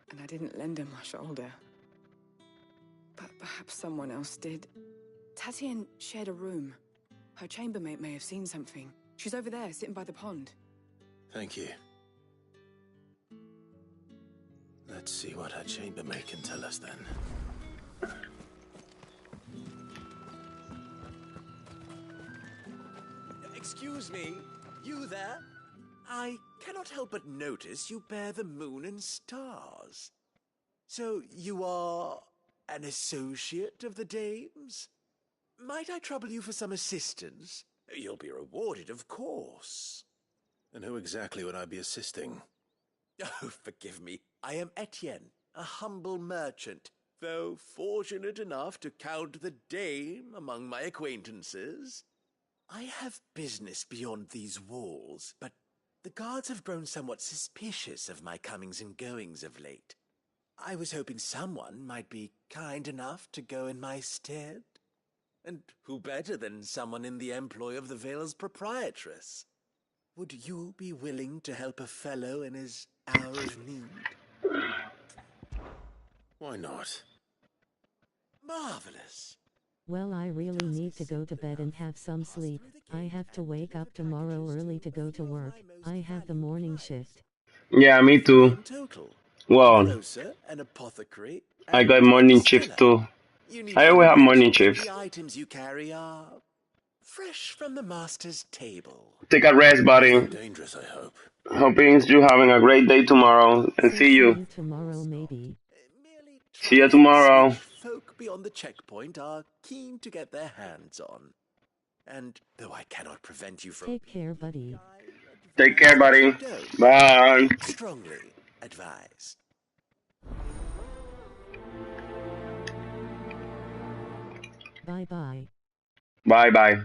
And I didn't lend her my shoulder. But perhaps someone else did. Tatienne shared a room. Her chambermaid may have seen something. She's over there, sitting by the pond. Thank you. Let's see what her chambermaid can tell us then. Excuse me, you there? I cannot help but notice you bear the moon and stars. So you are an associate of the dame's? Might I trouble you for some assistance? You'll be rewarded, of course. And who exactly would I be assisting? Oh, forgive me. I am Etienne, a humble merchant, though fortunate enough to count the dame among my acquaintances. I have business beyond these walls, but the guards have grown somewhat suspicious of my comings and goings of late. I was hoping someone might be kind enough to go in my stead. And who better than someone in the employ of the Vale's proprietress? Would you be willing to help a fellow in his hour of need? Why not? Marvelous. Well, I really need to go to bed and have some sleep. I have to wake up tomorrow early to go to work. I have the morning shift. Yeah, me too. Well, Grocer, an apothecary, I got and morning a shift seller. too. You need I only always have morning mention that shifts. the items you carry are fresh from the master's table. Take a rest, buddy. Dangerous, I hope. Hoping you having a great day tomorrow, and So see you. tomorrow, maybe. See you tomorrow. Which folk beyond the checkpoint are keen to get their hands on. And though I cannot prevent you from Take care, buddy. Take care, buddy. Bye. strongly advise. Bye-bye. Bye.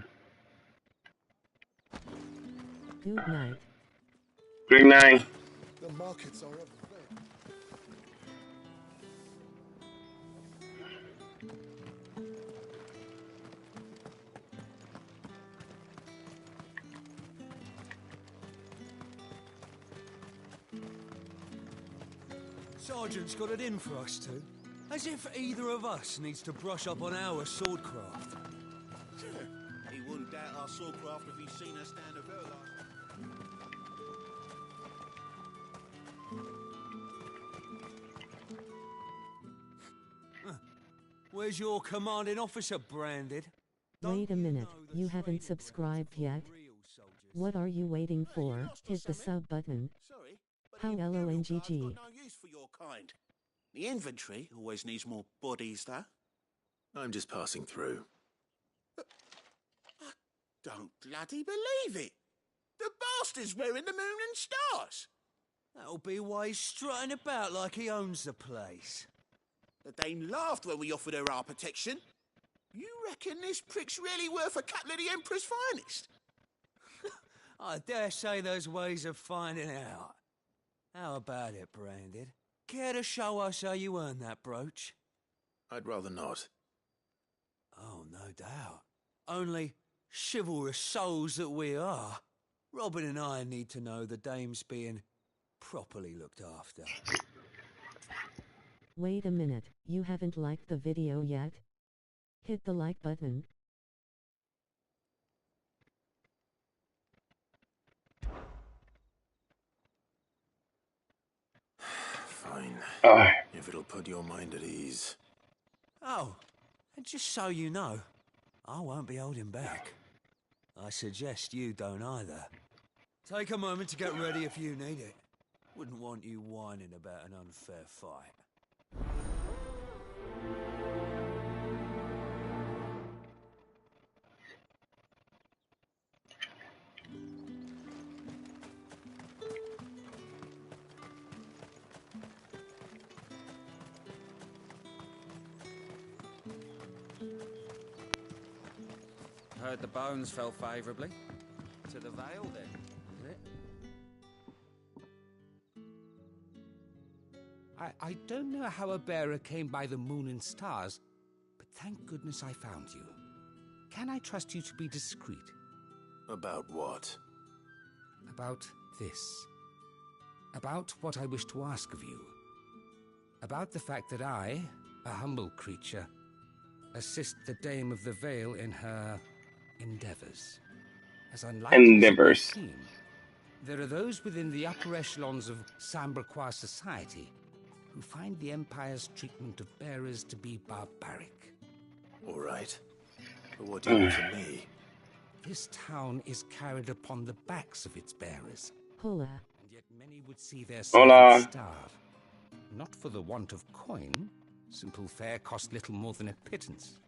Good night. Good night. The markets are up. Sergeant's got it in for us two. As if either of us needs to brush up on our swordcraft. He wouldn't doubt our swordcraft if he'd seen us stand a bell last. Where's your commanding officer branded? Wait a minute, you haven't subscribed yet? What are you waiting for? Hit the sub button. How LONGG. No use for your kind. The inventory always needs more bodies, though. I'm just passing through. I don't bloody believe it. The bastard's wearing the moon and stars. That'll be why he's strutting about like he owns the place. The dame laughed when we offered her our protection. You reckon this prick's really worth a couple of the Emperor's finest? I dare say there's ways of finding out. How about it, Branded? Care to show us how you earned that brooch? I'd rather not. Oh, no doubt. Only chivalrous souls that we are. Robin and I need to know the dame's being properly looked after. Wait a minute, you haven't liked the video yet? Hit the like button. Fine. If it'll put your mind at ease. Oh, and just so you know, I won't be holding back. I suggest you don't either. Take a moment to get ready if you need it. Wouldn't want you whining about an unfair fight. Heard the bones fell favourably. To the Vale, then, is it? I don't know how a bearer came by the moon and stars, but thank goodness I found you. can I trust you to be discreet? About what? About this. About what I wish to ask of you. About the fact that I, a humble creature, assist the Dame of the Vale in her endeavors. As unlikely as it may seem, there are those within the upper echelons of Samberquois society who find the Empire's treatment of bearers to be barbaric. All right. But what do you want from me? This town is carried upon the backs of its bearers. Hola. And yet many would see their Hola. servants starve. Not for the want of coin. Simple fare cost little more than a pittance.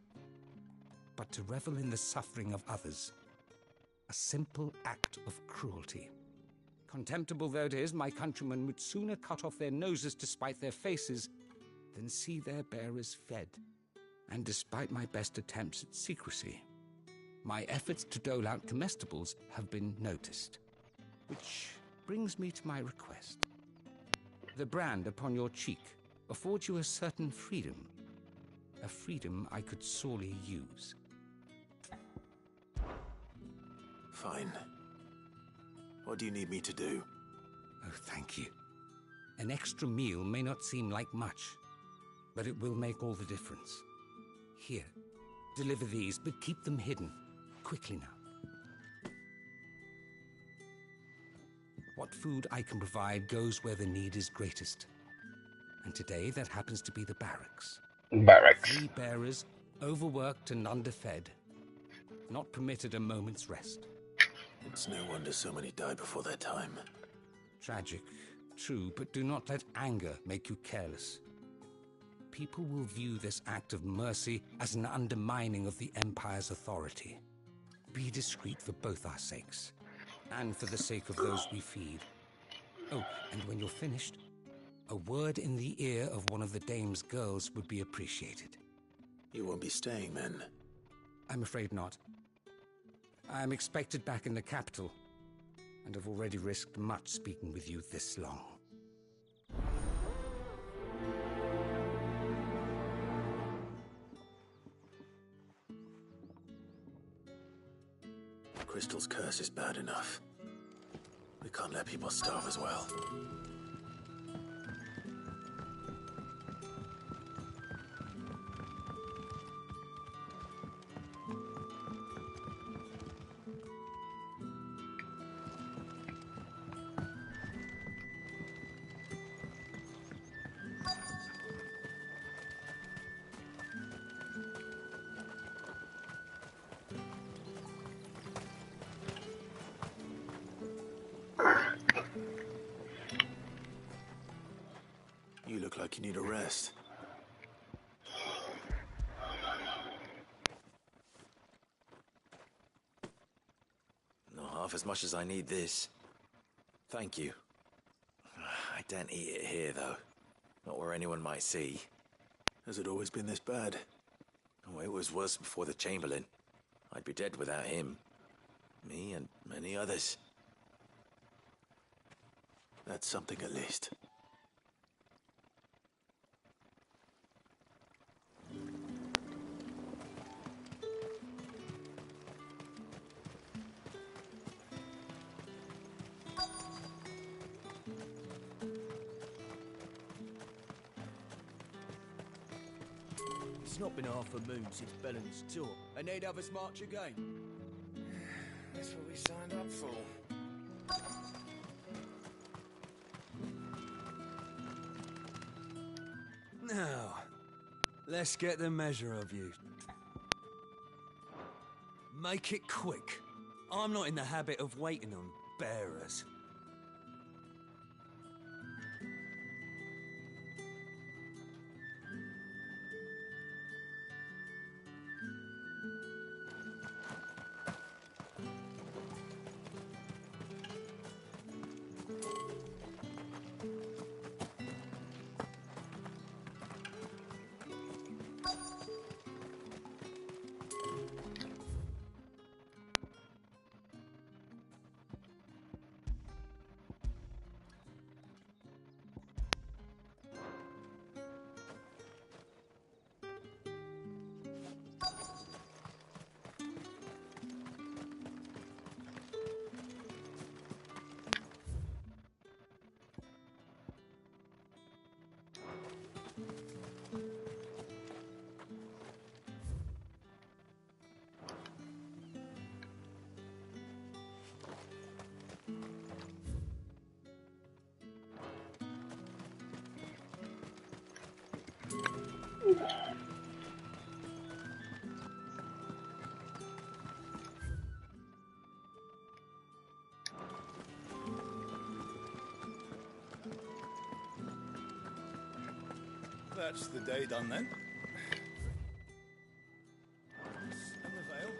But to revel in the suffering of others. A simple act of cruelty. Contemptible though it is, my countrymen would sooner cut off their noses to spite their faces than see their bearers fed. And despite my best attempts at secrecy, my efforts to dole out comestibles have been noticed. Which brings me to my request. The brand upon your cheek affords you a certain freedom. A freedom I could sorely use. Fine. What do you need me to do? Oh, thank you. An extra meal may not seem like much, but it will make all the difference. Here, deliver these, but keep them hidden. Quickly now. What food I can provide goes where the need is greatest. And today that happens to be the barracks. Barracks. 3 bearers, overworked and underfed, not permitted a moment's rest. It's no wonder so many die before their time. Tragic, true, but do not let anger make you careless. People will view this act of mercy as an undermining of the Empire's authority. Be discreet for both our sakes, and for the sake of those we feed. Oh, and when you're finished, a word in the ear of one of the Dame's girls would be appreciated. You won't be staying then? I'm afraid not. I am expected back in the capital, and have already risked much speaking with you this long. Crystal's curse is bad enough. We can't let people starve as well. You look like you need a rest. Not half as much as I need this. Thank you. I don't eat it here, though. Not where anyone might see. Has it always been this bad? Oh, it was worse before the Chamberlain. I'd be dead without him. Me and many others. That's something at least. It's not been half a moon since Bellen's tour, and they'd have us march again. That's what we signed up for. Now, let's get the measure of you. Make it quick. I'm not in the habit of waiting on bearers. That's the day done then. And the veil.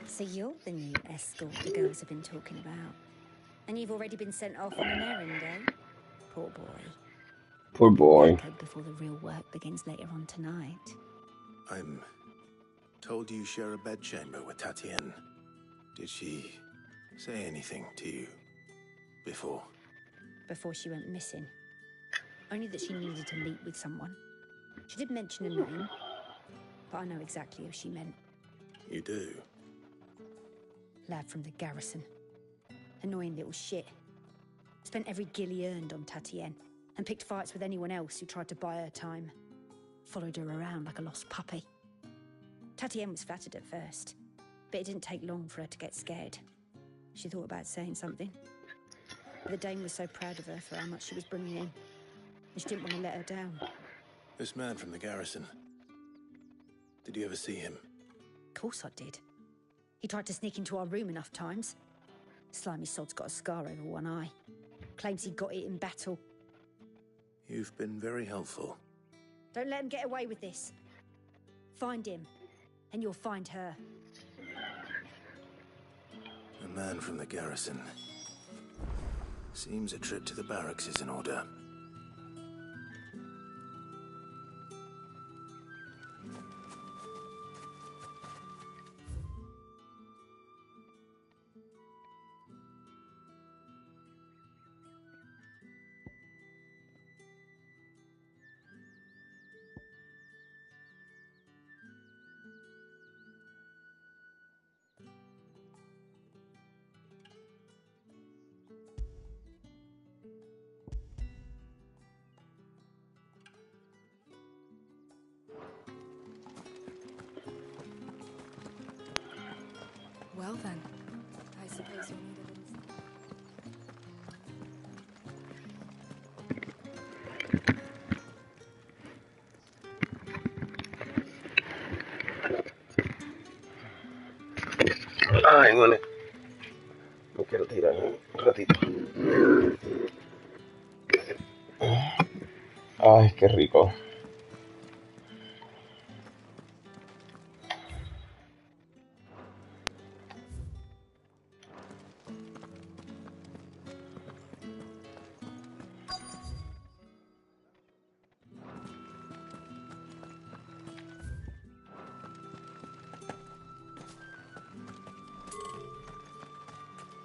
So you're the new escort the girls have been talking about. And you've already been sent off on an errand, eh? Poor boy. Poor boy. Cope before the real work begins later on tonight. I'm told you share a bedchamber with Tatienne. Did she say anything to you before? Before she went missing. Only that she needed to meet with someone. She did mention a name, but I know exactly who she meant. You do? Lad from the garrison. Annoying little shit. Spent every guil he earned on Tatienne, and picked fights with anyone else who tried to buy her time. Followed her around like a lost puppy. Tatienne was flattered at first, but it didn't take long for her to get scared. She thought about saying something. But the Dame was so proud of her for how much she was bringing in, and she didn't want to let her down. This man from the garrison. Did you ever see him? Of course I did. He tried to sneak into our room enough times. Slimy sod's got a scar over one eye. Claims he got it in battle. You've been very helpful. Don't let him get away with this. Find him, and you'll find her. A man from the garrison. Seems a trip to the barracks is in order. Well then, I suppose you'll need a little... Ay, duele. Me quiero tirar un ratito. Ay, qué rico.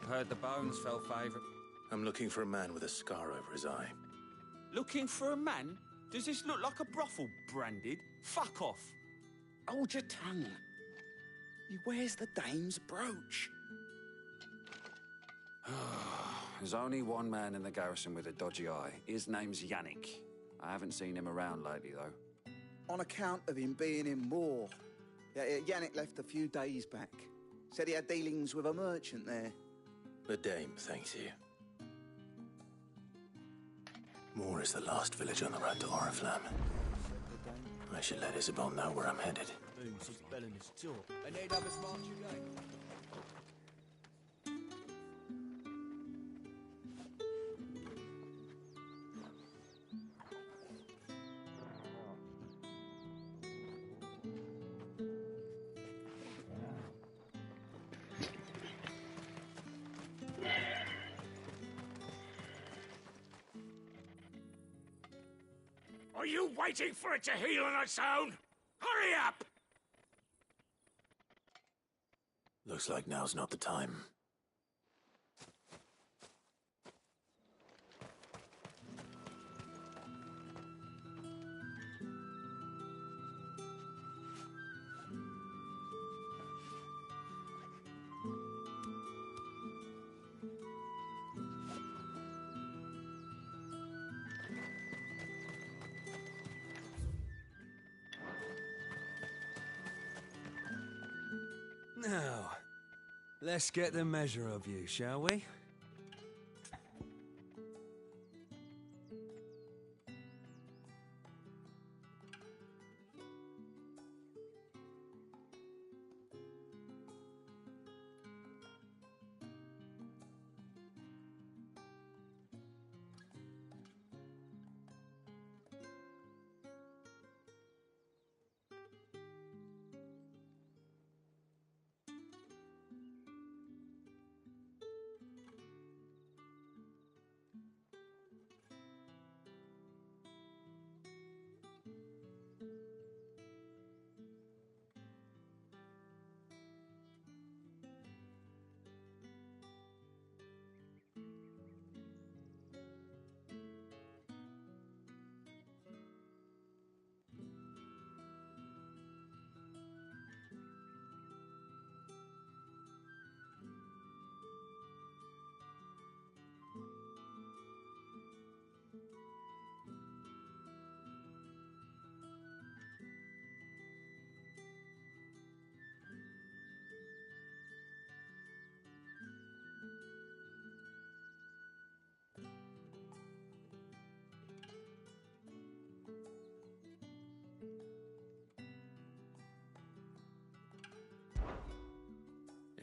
Heard the bones fell favourite. I'm looking for a man with a scar over his eye. Looking for a man? Does this look like a brothel, Branded? Fuck off. Hold your tongue. He wears the Dame's brooch. There's only one man in the garrison with a dodgy eye. His name's Yannick. I haven't seen him around lately, though. On account of him being in war. Yannick left a few days back. Said he had dealings with a merchant there. The Dame thanks you. Moore is the last village on the road to Oriflamme. I should let Isabel know where I'm headed. Moons is belling his jaw, and they'd have us march again. Are you waiting for it to heal on its own? Hurry up! Looks like now's not the time. Now, let's get the measure of you, shall we?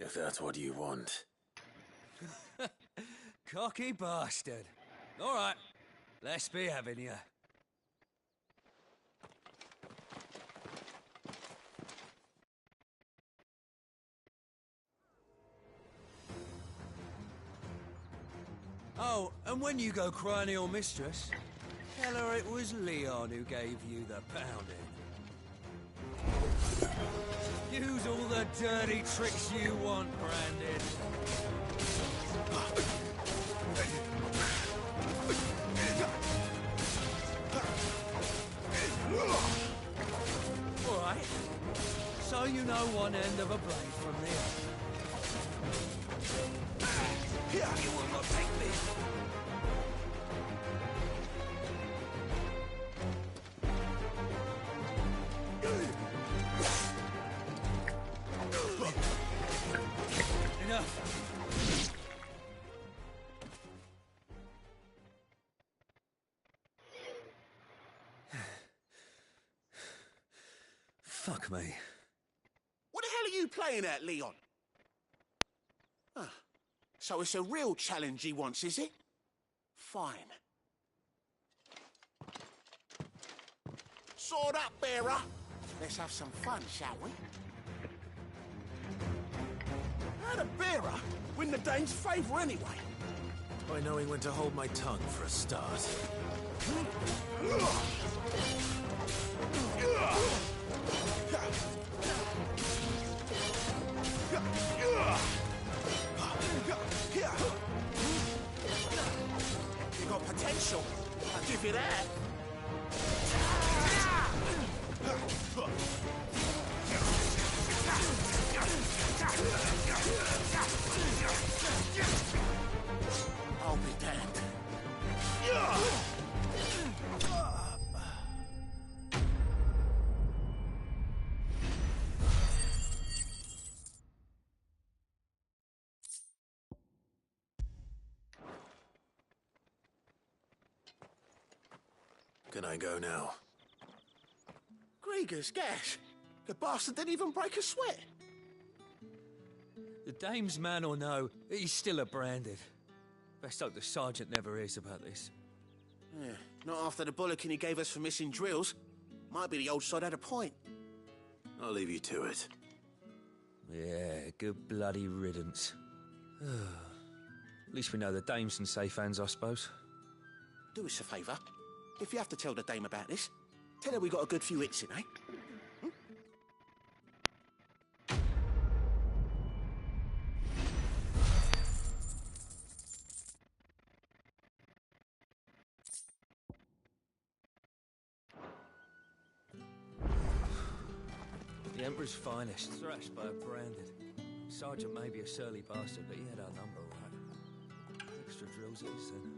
If that's what you want. Cocky bastard. All right, let's be having you. Oh, and when you go crying to your mistress, tell her it was Leon who gave you the pounding. Use all the dirty tricks you want, Brandon. All right. So you know one end of a blade from the other. Here, you will not take me. Fuck me. What the hell are you playing at, Leon? Ah, so it's a real challenge he wants, is it? Fine. Sword up, bearer. Let's have some fun, shall we? How'd a bearer win the Dane's favour anyway? By knowing when to hold my tongue for a start. You got potential. I'll give you that. I'll be damned. Can I go now? Grieger's gas. The bastard didn't even break a sweat. The dame's man or no, he's still a Branded. Best hope the sergeant never hears about this. Yeah, not after the bullocking he gave us for missing drills. Might be the old sod had a point. I'll leave you to it. Yeah, good bloody riddance. At least we know the dame's in safe hands, I suppose. Do us a favour. If you have to tell the dame about this, tell her we got a good few hits in, eh? The Emperor's finest, thrashed by a branded. Sergeant may be a surly bastard, but he had our number right. Extra drills at his then.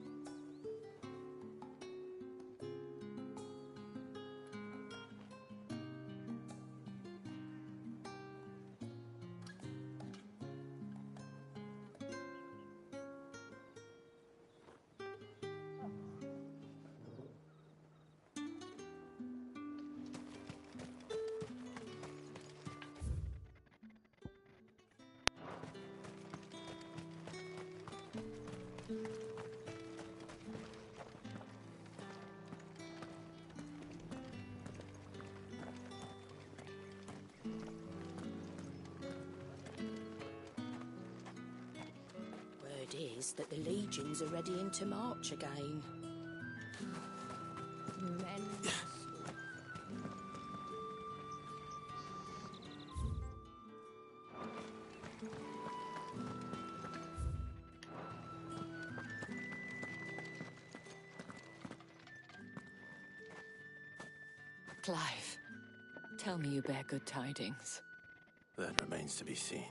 Is that the legions are readying to march again. Men. Clive, tell me you bear good tidings. That remains to be seen.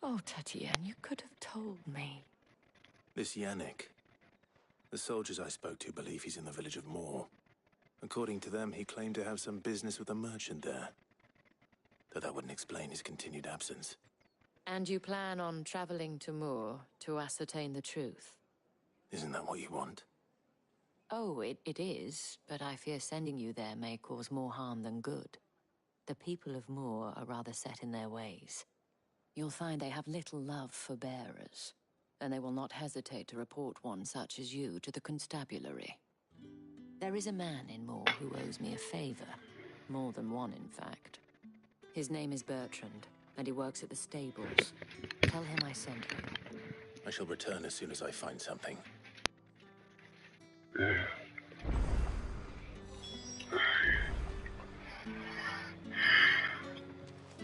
Oh, Tatienne, you could have told me. This Yannick. The soldiers I spoke to believe he's in the village of Moor. According to them, he claimed to have some business with a merchant there. Though that wouldn't explain his continued absence. And you plan on traveling to Moor to ascertain the truth? Isn't that what you want? Oh, it is, but I fear sending you there may cause more harm than good. The people of Moor are rather set in their ways. You'll find they have little love for bearers, and they will not hesitate to report one such as you to the constabulary. There is a man in Moor who owes me a favor. More than one, in fact. His name is Bertrand, and he works at the stables. Tell him I sent him. I shall return as soon as I find something.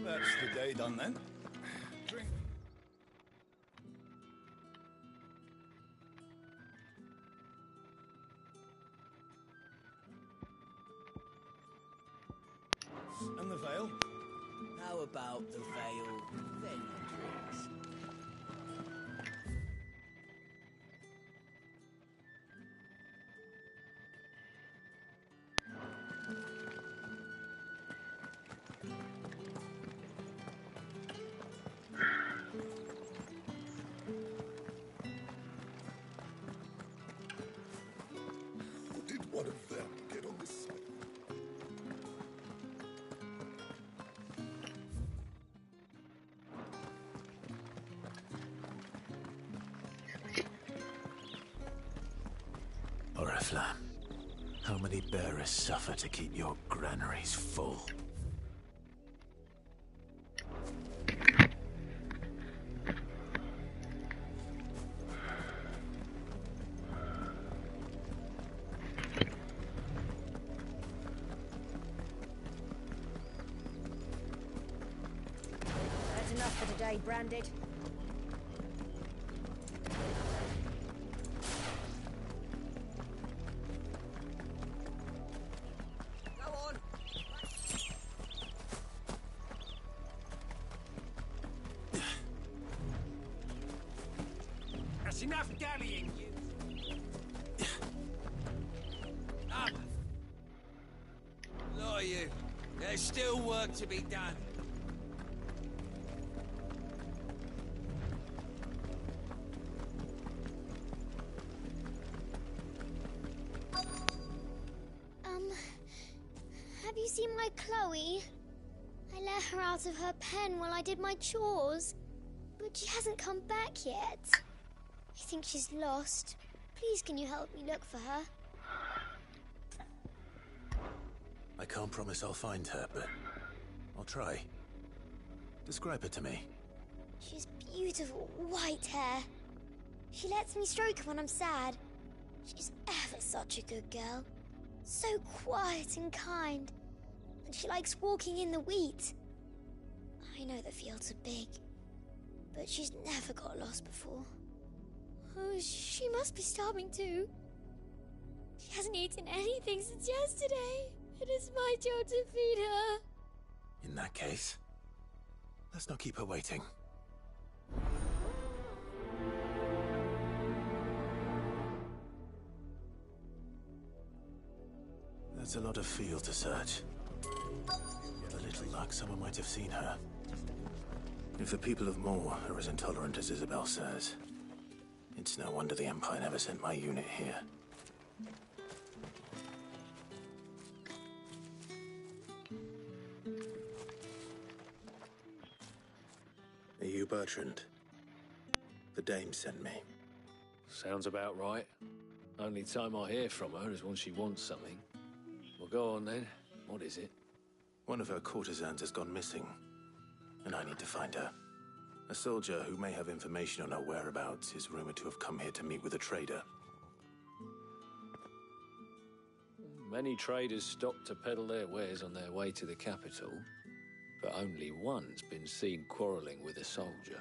That's the day done then. Drink. And the veil? How about the veil, then the drinks? Did one of them get on this side? Oriflamme, how many bearers suffer to keep your granaries full? That's enough for today, Branded. Go on! That's enough dallying, you. Up! Lot of you. There's still work to be done. Have you seen my Chloe? I let her out of her pen while I did my chores, but she hasn't come back yet. I think she's lost. Please, can you help me look for her? I can't promise I'll find her, but I'll try. Describe her to me. She's beautiful white hair. She lets me stroke her when I'm sad. She's ever such a good girl. So quiet and kind. And she likes walking in the wheat. I know the fields are big, but she's never got lost before. Oh, she must be starving too. She hasn't eaten anything since yesterday. It is my job to feed her. In that case, let's not keep her waiting. That's a lot of field to search. With a little luck, someone might have seen her. If the people of Moor are as intolerant as Isabel says, it's no wonder the Empire never sent my unit here. Are you Bertrand? The dame sent me. Sounds about right. Only time I hear from her is when she wants something. Well, go on then. What is it? One of her courtesans has gone missing, and I need to find her. A soldier who may have information on her whereabouts is rumored to have come here to meet with a trader. Many traders stop to peddle their wares on their way to the capital, but only one's been seen quarrelling with a soldier.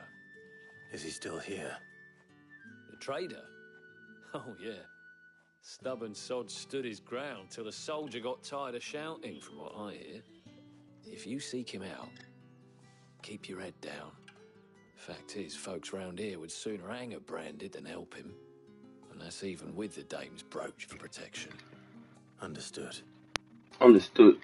Is he still here? The trader? Oh, yeah. Stubborn sod stood his ground till the soldier got tired of shouting, from what I hear. If you seek him out, keep your head down. Fact is, folks round here would sooner hang a Branded than help him. And that's even with the dame's brooch for protection. Understood. Understood.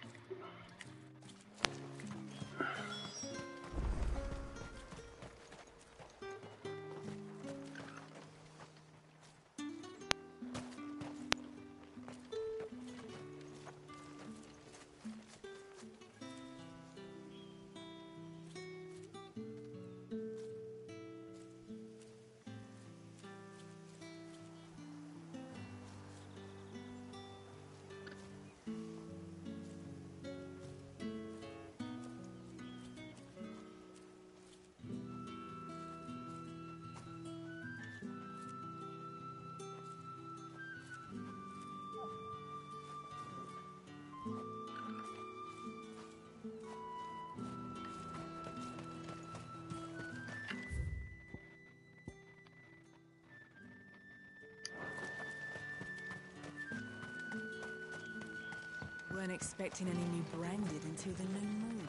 Weren't expecting any new Branded until the new moon.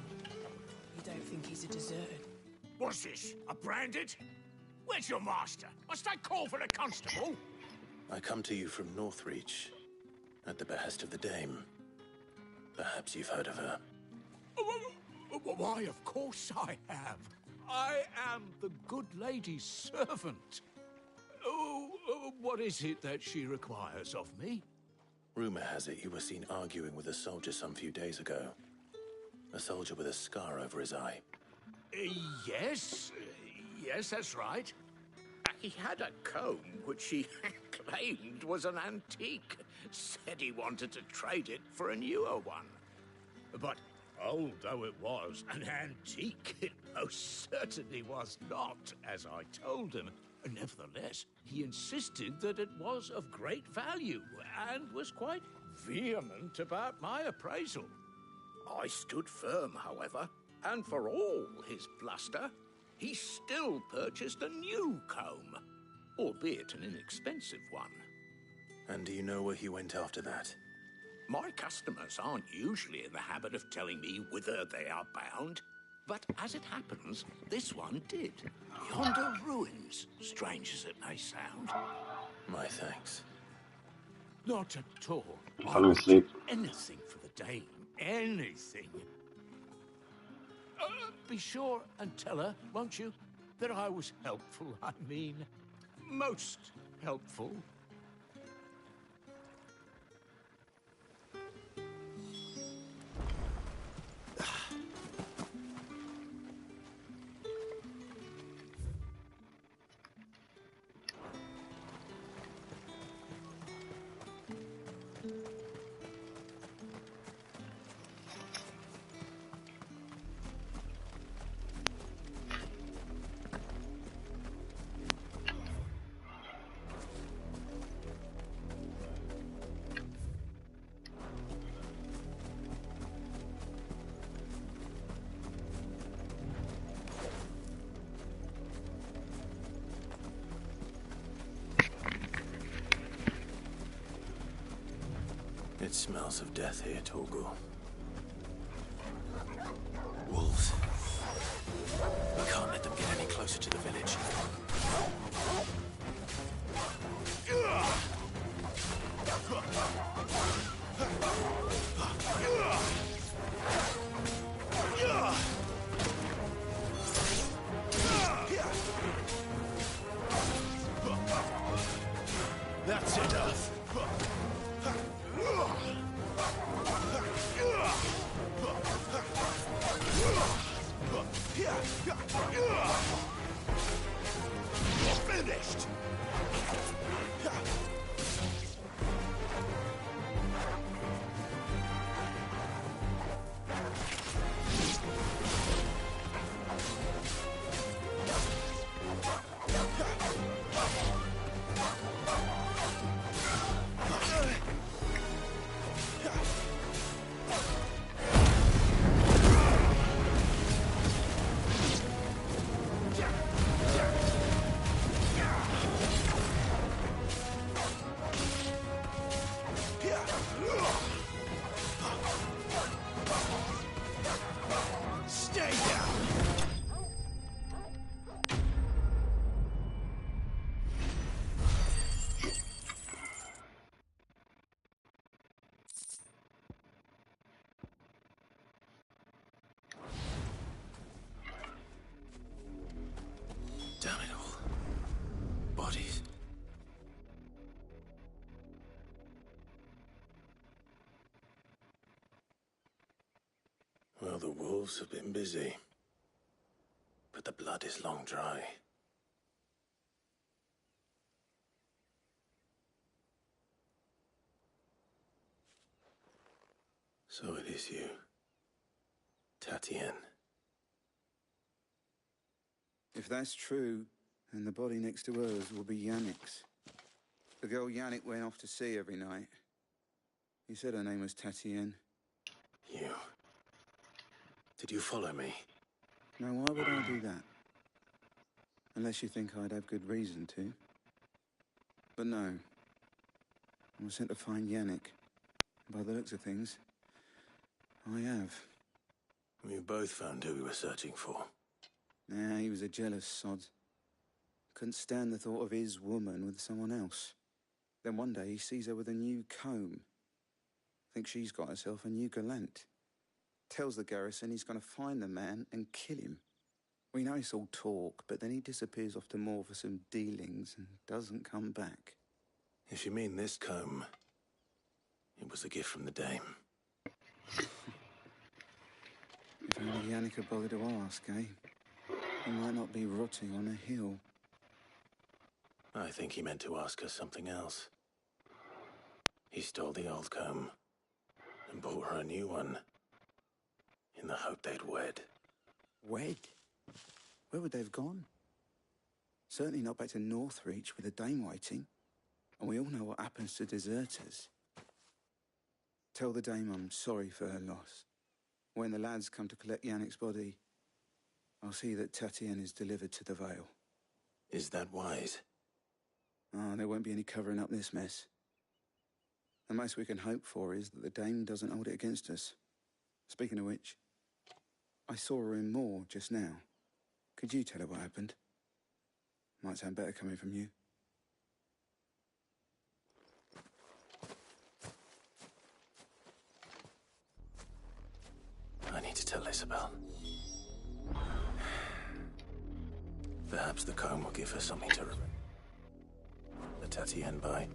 You don't think he's a deserter? What's this? A Branded? Where's your master? Must I call for the constable? I come to you from Northreach, at the behest of the dame. Perhaps you've heard of her. Why, of course I have. I am the good lady's servant. What is it that she requires of me? Rumor has it you were seen arguing with a soldier some few days ago. A soldier with a scar over his eye. Yes, that's right. He had a comb which he claimed was an antique. Said he wanted to trade it for a newer one. But old though it was, an antique it most certainly was not, as I told him. Nevertheless, he insisted that it was of great value and was quite vehement about my appraisal. I stood firm, however, and for all his bluster, he still purchased a new comb, albeit an inexpensive one. And do you know where he went after that? My customers aren't usually in the habit of telling me whither they are bound, but as it happens, this one did. Yonder ruins, strange as it may sound. My thanks. Not at all. Falling asleep. Anything for the dame. Anything. Be sure and tell her, won't you, that I was helpful. I mean, most helpful. It smells of death here, Torgal. Wolves. We can't let them get any closer to the village. That's enough. Finished. Stay down. Damn it all. Bodies. Well, the wolves have been busy. But the blood is long dry. So it is you, Tatien. If that's true, then the body next to hers will be Yannick's. The girl Yannick went off to sea every night. He said her name was Tatien. You. Did you follow me? Now, why would I do that? Unless you think I'd have good reason to. But no. I was sent to find Yannick. By the looks of things, I have. We both found who we were searching for. Nah, he was a jealous sod. Couldn't stand the thought of his woman with someone else. Then one day he sees her with a new comb. Thinks she's got herself a new gallant. Tells the garrison he's going to find the man and kill him. We know it's all talk, but then he disappears off to Moor for some dealings and doesn't come back. If you mean this comb, it was a gift from the dame. If only Yannick had bothered to ask, eh? He might not be rotting on a hill. I think he meant to ask her something else. He stole the old comb and bought her a new one in the hope they'd wed. Wed? Where would they have gone? Certainly not back to Northreach with a dame waiting. And we all know what happens to deserters. Tell the dame I'm sorry for her loss. When the lads come to collect Yannick's body, I'll see that Tatien is delivered to the Vale. Is that wise? Ah, there won't be any covering up this mess. The most we can hope for is that the dame doesn't hold it against us. Speaking of which, I saw her in Moor just now. Could you tell her what happened? Might sound better coming from you. I need to tell Isabel. Perhaps the comb will give her something to remember. The Tatien by.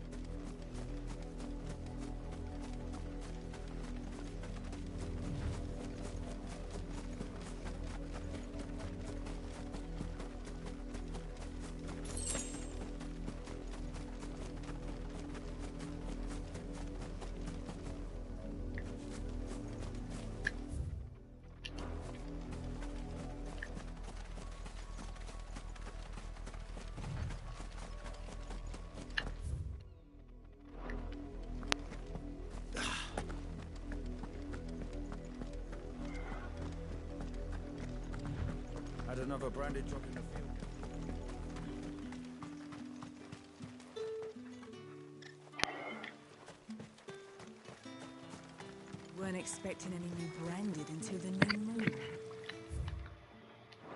Had another branded drop in the field. Weren't expecting any new branded until the new moon.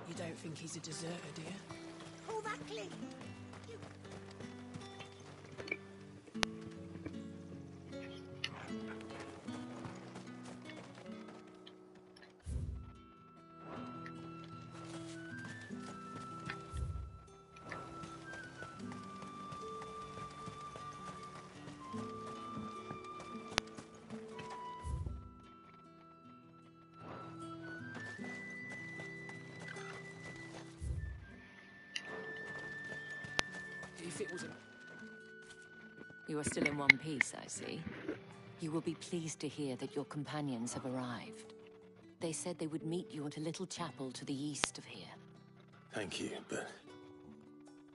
You don't think he's a deserter, do you? Pull that clip! If it was a... You are still in one piece, I see. You will be pleased to hear that your companions have arrived. They said they would meet you at a little chapel to the east of here. Thank you, but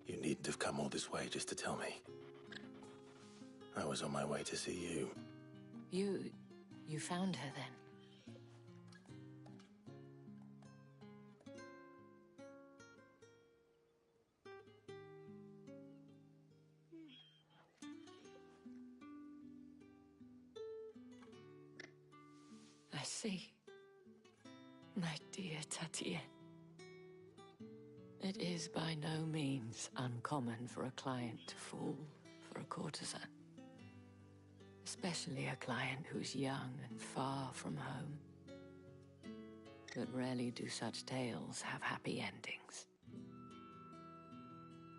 you needn't have come all this way just to tell me. I was on my way to see you. You found her then? I see. My dear Tatien. It is by no means uncommon for a client to fall for a courtesan. Especially a client who's young and far from home. But rarely do such tales have happy endings.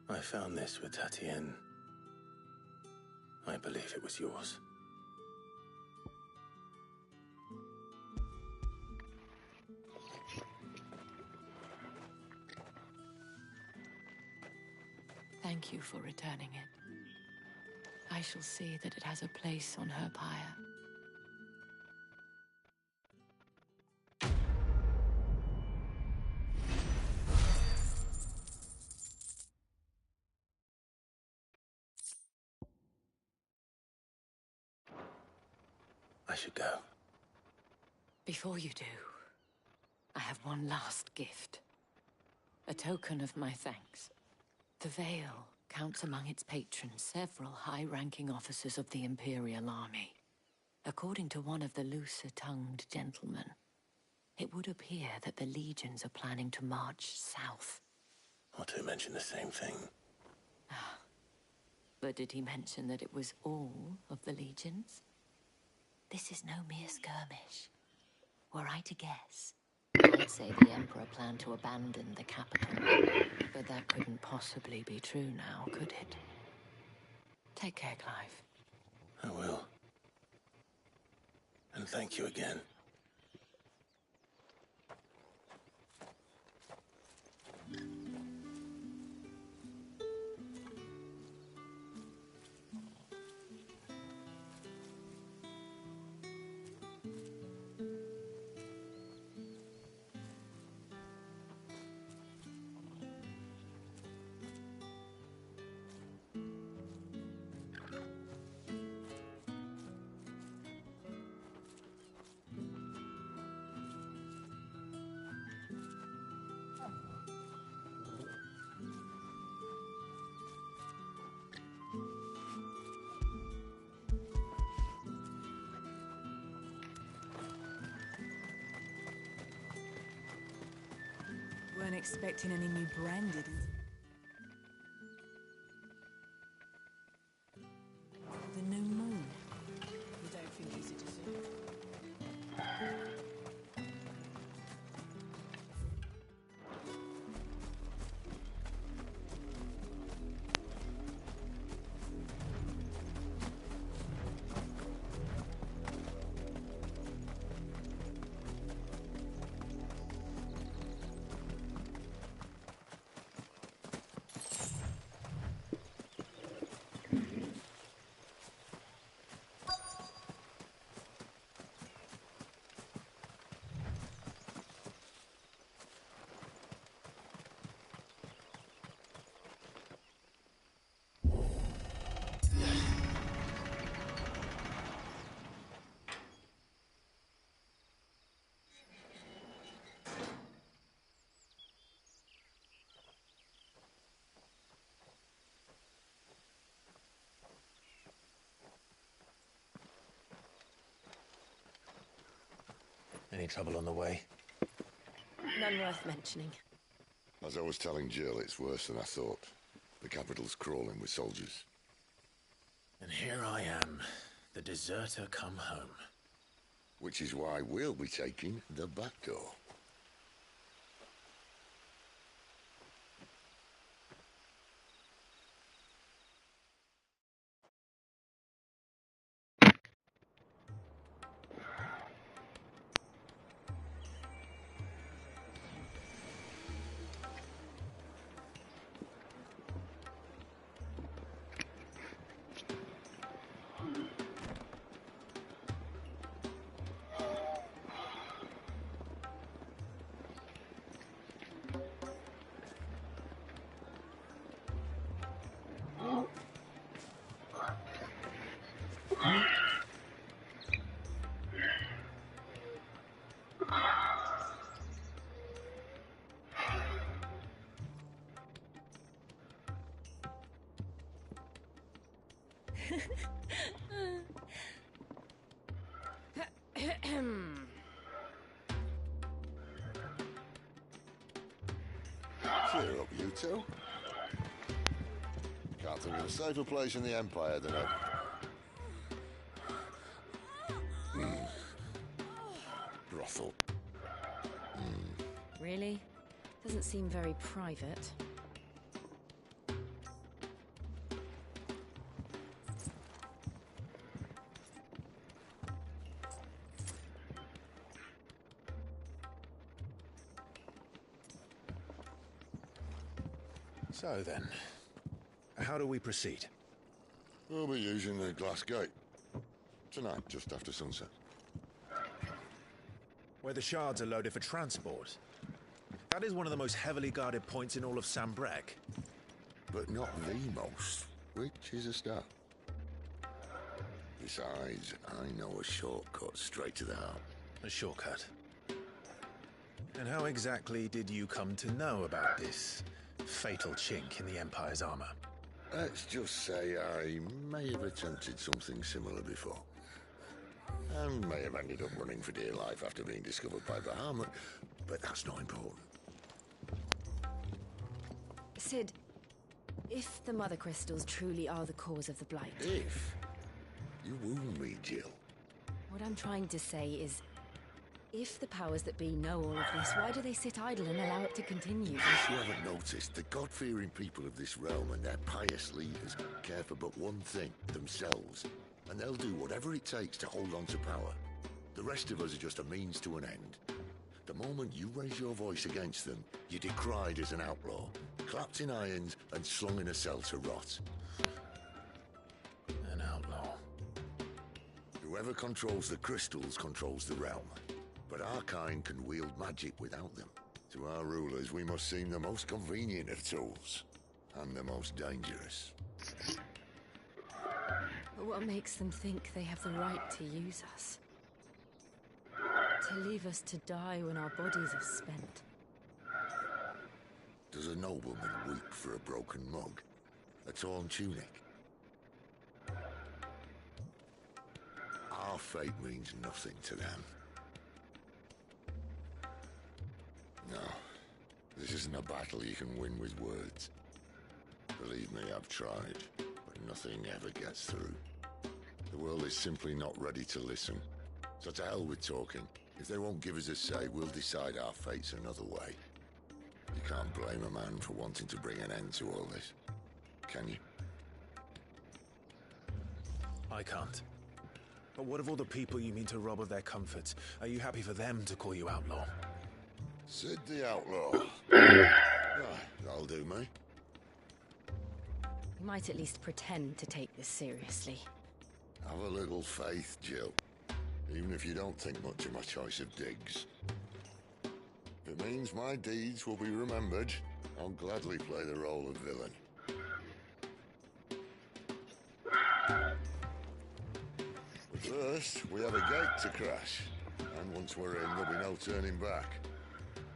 I found this with Tatien. I believe it was yours. Thank you for returning it. I shall see that it has a place on her pyre. I should go. Before you do, I have one last gift. A token of my thanks. The Vale counts among its patrons several high-ranking officers of the Imperial Army. According to one of the looser-tongued gentlemen, it would appear that the legions are planning to march south. Not to mention the same thing. But did he mention that it was all of the legions? This is no mere skirmish. Were I to guess, I'd say the Emperor planned to abandon the capital. But that couldn't possibly be true now, could it? Take care, Clive. I will. And thank you again. Weren't expecting any new branded. The new moon. You don't think he's a deserter? Any trouble on the way? None worth mentioning. As I was telling Jill, it's worse than I thought. The capital's crawling with soldiers. And here I am, the deserter come home. Which is why we'll be taking the back door. Cheer up, you two. Can't think of a safer place in the Empire than a... brothel. Really? Doesn't seem very private. So then, how do we proceed? We'll be using the glass gate. Tonight, just after sunset. Where the shards are loaded for transport. That is one of the most heavily guarded points in all of Sambrec. But not the most, which is a start. Besides, I know a shortcut straight to the heart. A shortcut? And how exactly did you come to know about this fatal chink in the Empire's armor? Let's just say I may have attempted something similar before. And may have ended up running for dear life after being discovered by Bahamut, but that's not important. Sid, if the Mother Crystals truly are the cause of the Blight... If? You wound me, Jill. What I'm trying to say is, if the powers that be know all of this, why do they sit idle and allow it to continue? If you haven't noticed, the God-fearing people of this realm and their pious leaders care for but one thing, themselves. And they'll do whatever it takes to hold on to power. The rest of us are just a means to an end. The moment you raise your voice against them, you're decried as an outlaw, clapped in irons and slung in a cell to rot. An outlaw. Whoever controls the crystals controls the realm. But our kind can wield magic without them. To our rulers, we must seem the most convenient of tools. And the most dangerous. But what makes them think they have the right to use us? To leave us to die when our bodies are spent? Does a nobleman weep for a broken mug? A torn tunic? Our fate means nothing to them. No, this isn't a battle you can win with words. Believe me, I've tried, but nothing ever gets through. The world is simply not ready to listen. So to hell with talking. If they won't give us a say, we'll decide our fates another way. You can't blame a man for wanting to bring an end to all this, can you? I can't. But what of all the people you mean to rob of their comforts? Are you happy for them to call you outlaw? Sid the Outlaw. Right, that'll do me. You might at least pretend to take this seriously. Have a little faith, Jill. Even if you don't think much of my choice of digs. If it means my deeds will be remembered, I'll gladly play the role of villain. But first, we have a gate to crash. And once we're in, there'll be no turning back.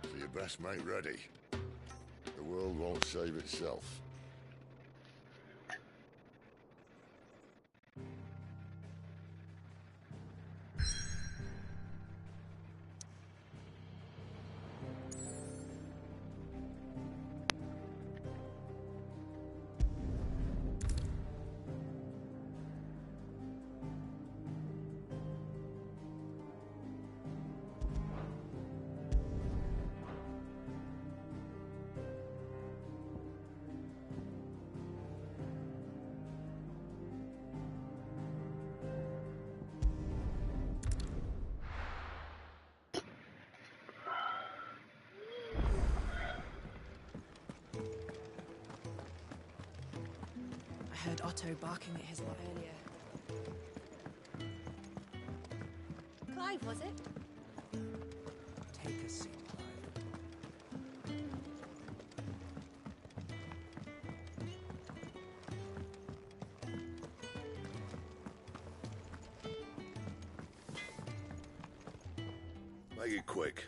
So you best make ready. The world won't save itself. heard Otto barking at his lot earlier. Clive, was it? Take a seat, Make it quick.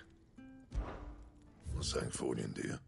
Not saying Fordian, do you?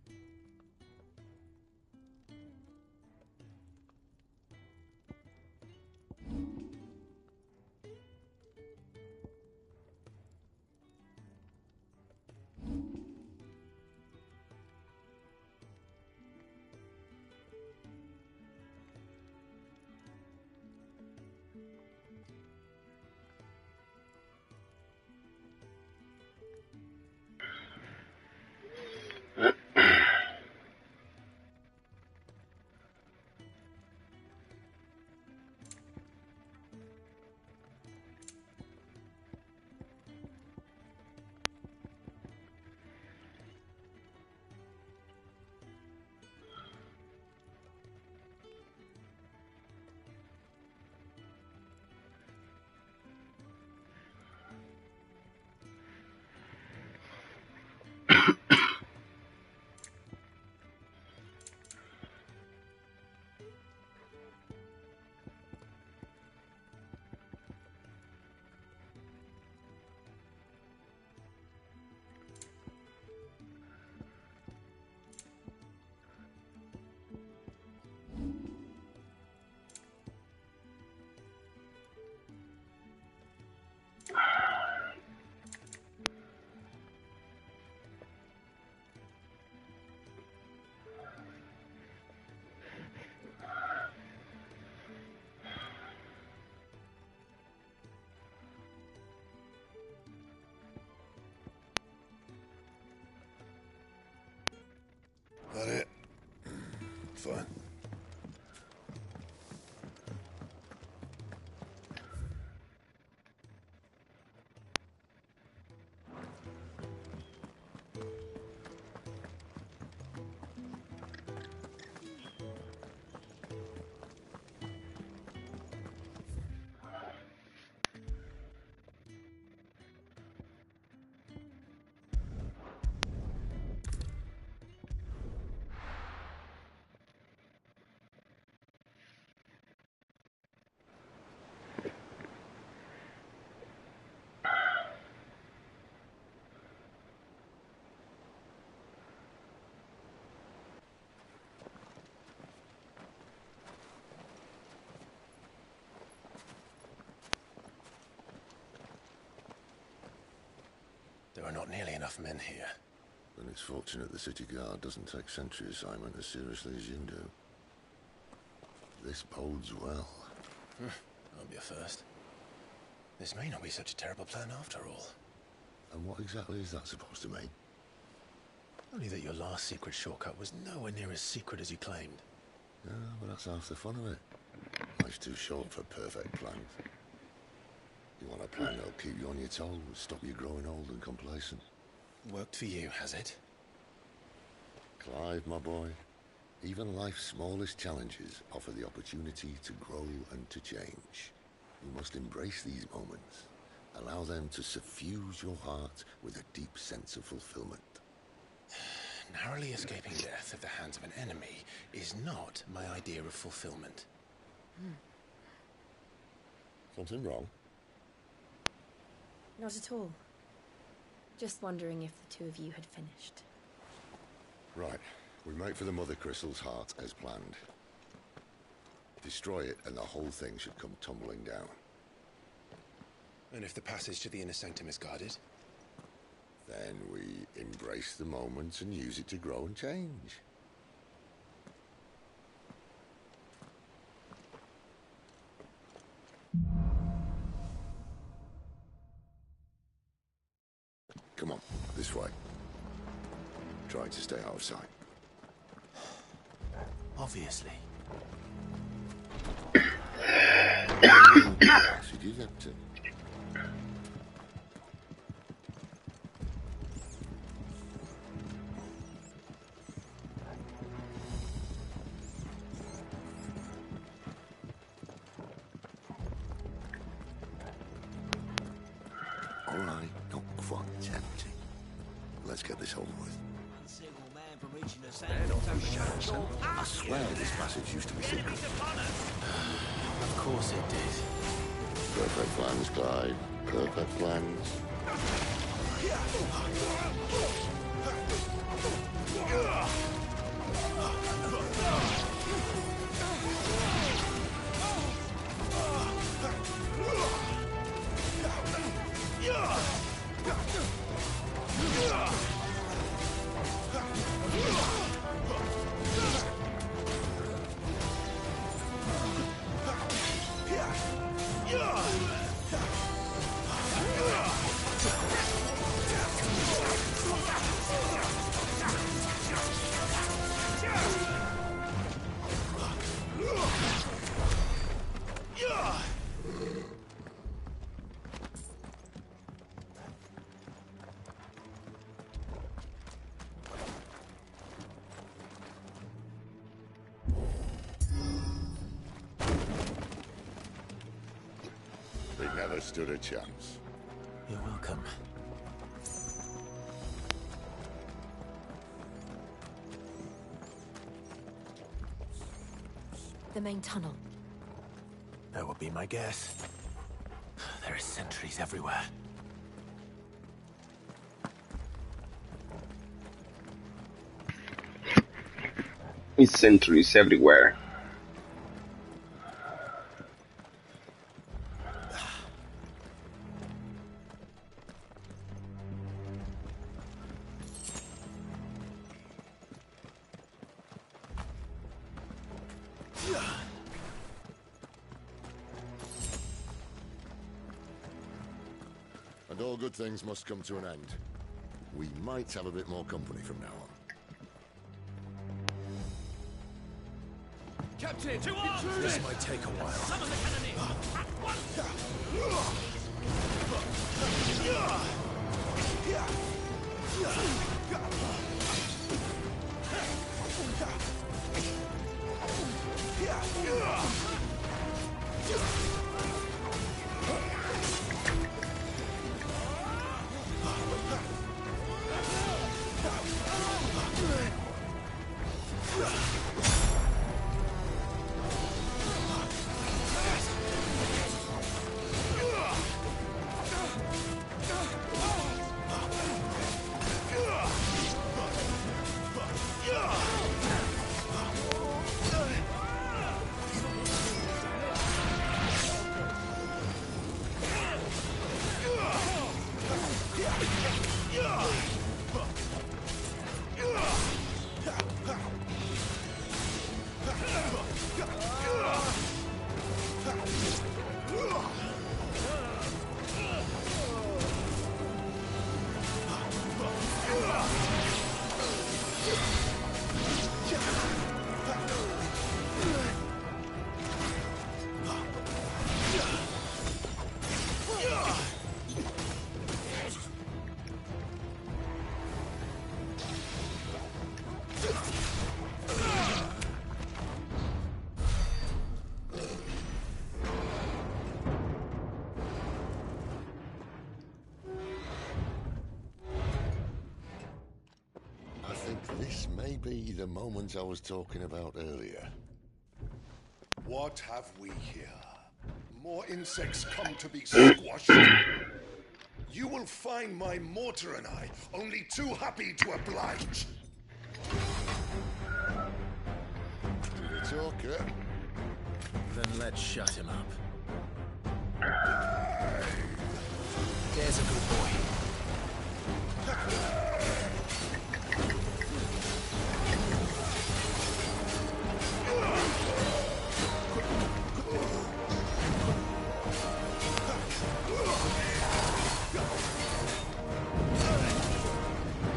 That it? Fine. There are not nearly enough men here. Then it's fortunate the city guard doesn't take sentry assignment as seriously as you do. This bodes well. I'll be a first. This may not be such a terrible plan after all. And what exactly is that supposed to mean? Only that your last secret shortcut was nowhere near as secret as you claimed. Yeah, but that's half the fun of it. Life's too short for perfect plans. You want a plan that'll keep you on your toes, stop you growing old and complacent. Worked for you, has it? Clive, my boy, even life's smallest challenges offer the opportunity to grow and to change. You must embrace these moments. Allow them to suffuse your heart with a deep sense of fulfillment. Narrowly escaping death at the hands of an enemy is not my idea of fulfillment. Something wrong? Not at all. Just wondering if the two of you had finished. Right. We make for the Mother Crystal's heart as planned. Destroy it and the whole thing should come tumbling down. And if the passage to the inner sanctum is guarded? Then we embrace the moment and use it to grow and change. Come on, this way. Try to stay out of sight. Obviously. Passage is empty. All right, not quite tempting. Let's get this over with. I swear this passage used to be secret. Of course it did. Perfect plans, Clive. Perfect plans. They never stood a chance. You're welcome. The main tunnel. That would be my guess. There are sentries everywhere. It's sentries everywhere. And all good things must come to an end. We might have a bit more company from now on. Captain, to arms! This might take a while. Summon the cannoneer! At This may be the moment I was talking about earlier. What have we here? More insects come to be squashed? You will find my mortar and I only too happy to oblige. To the talker. Then let's shut him up. There's a good boy.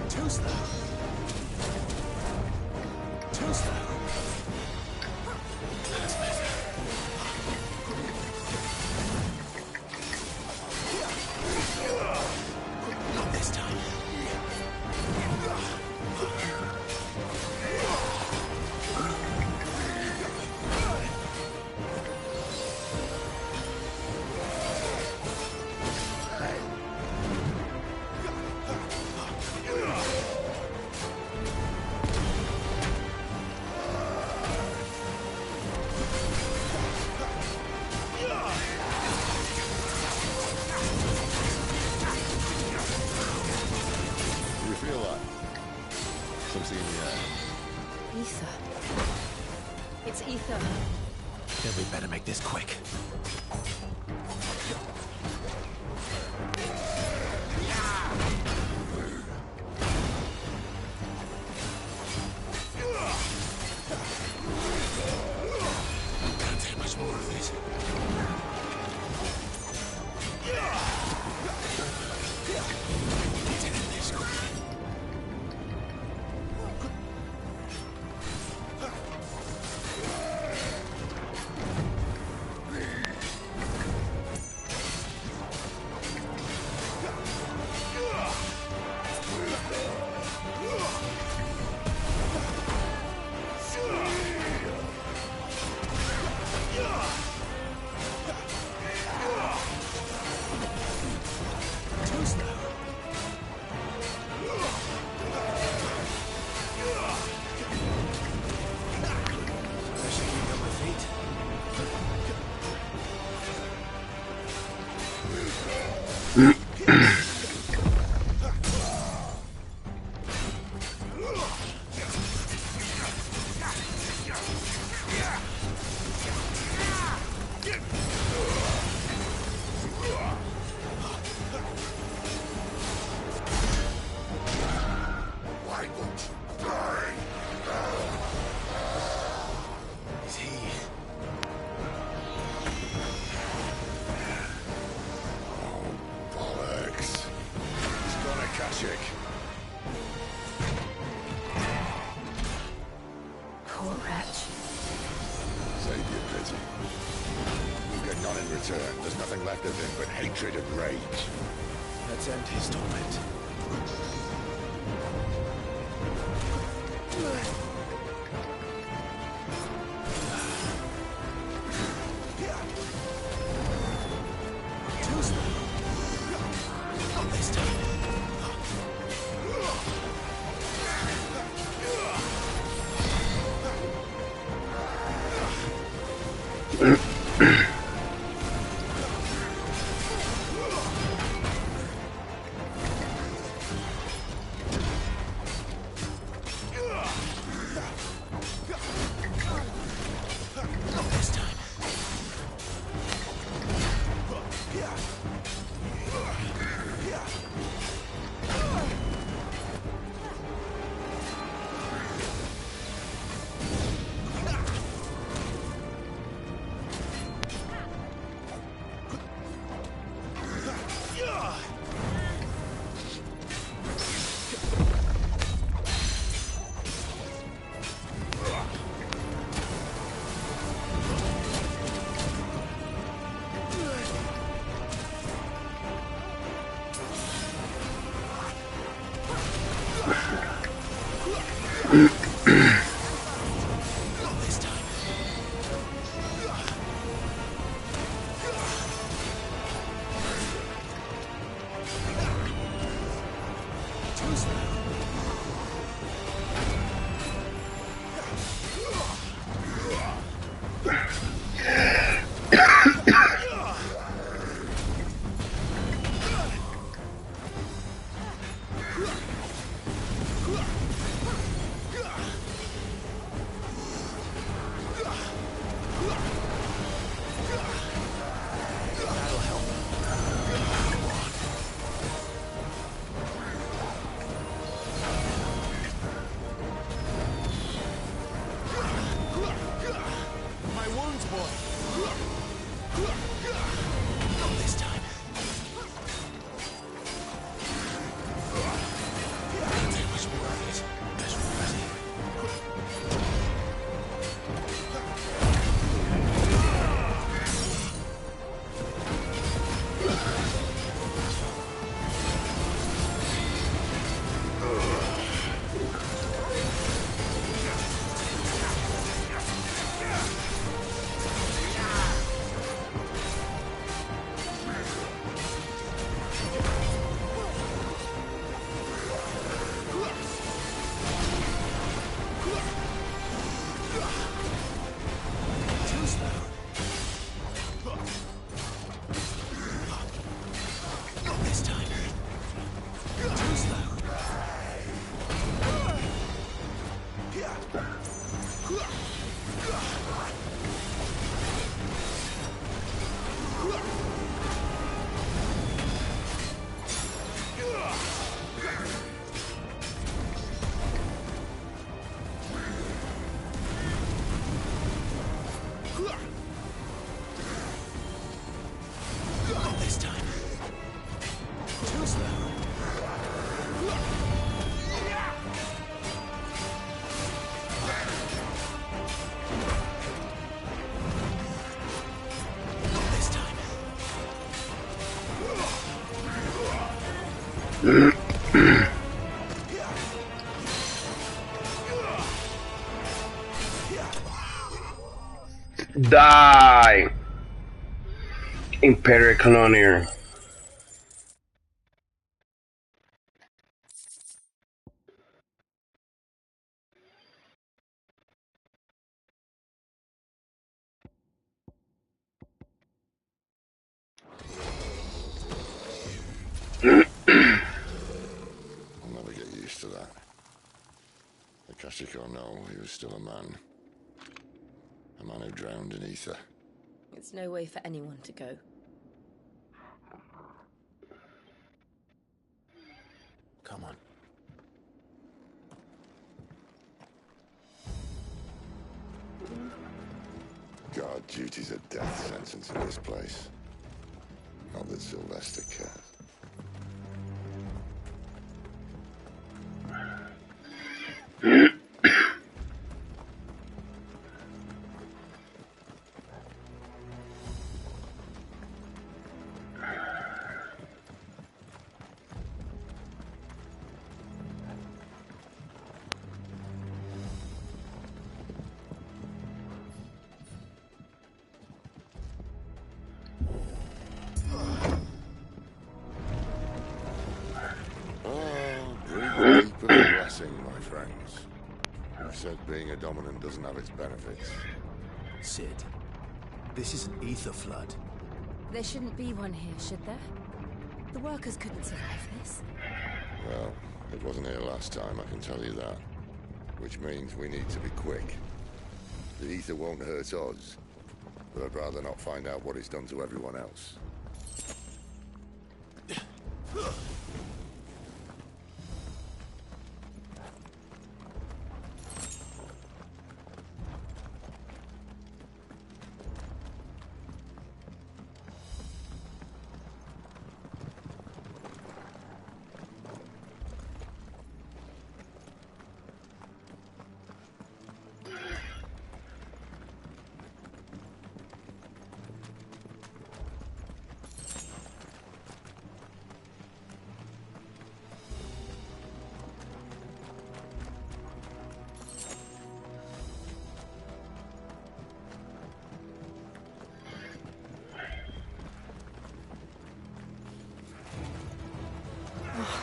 Too slow. Too slow. That's better. It's ether. Then we better make this quick. Can't take much more of this. Poor wretch. Save your pity. You get none in return. There's nothing left of him but hatred and rage. Let's end his torment. Not this time. Just there. Not this time. Die! Imperial Colonial. I'll never get used to that. Akashiko know he was still a man. A man who drowned in ether. It's no way for anyone to go. Come on. Guard duty's a death sentence in this place. Not that Sylvester cares. My friends. You've said being a dominant doesn't have its benefits. Sid, this is an ether flood. There shouldn't be one here, should there? The workers couldn't survive this. Well, it wasn't here last time, I can tell you that. Which means we need to be quick. The ether won't hurt us, but I'd rather not find out what it's done to everyone else.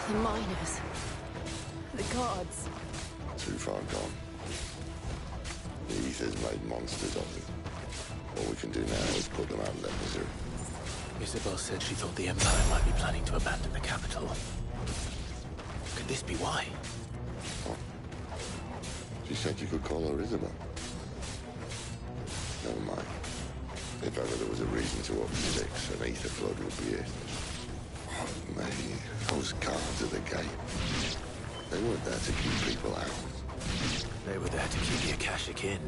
The miners. The guards. Too far gone. The ether's made monsters of them. All we can do now is put them out of their misery. Isabel said she thought the Empire might be planning to abandon the capital. Could this be why? What? She said you could call her Isabel. Never mind. If ever there was a reason to up sticks, an ether flood would be it. Oh, me, those guards at the gate. They weren't there to keep people out. They were there to keep the Akashic in.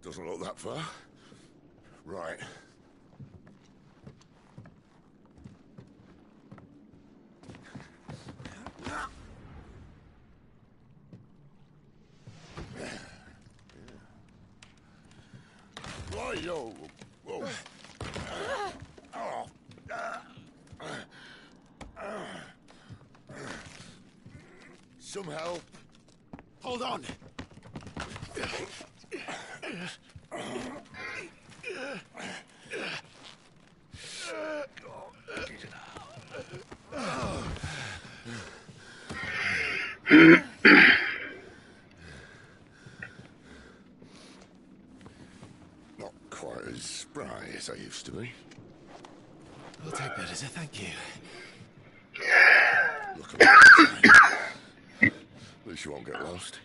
Doesn't look that far. Right. Right. yo. Whoa. Some help. Hold on. Not quite as spry as I used to be. I'll take that as a thank you. Look at that. At least you won't get lost.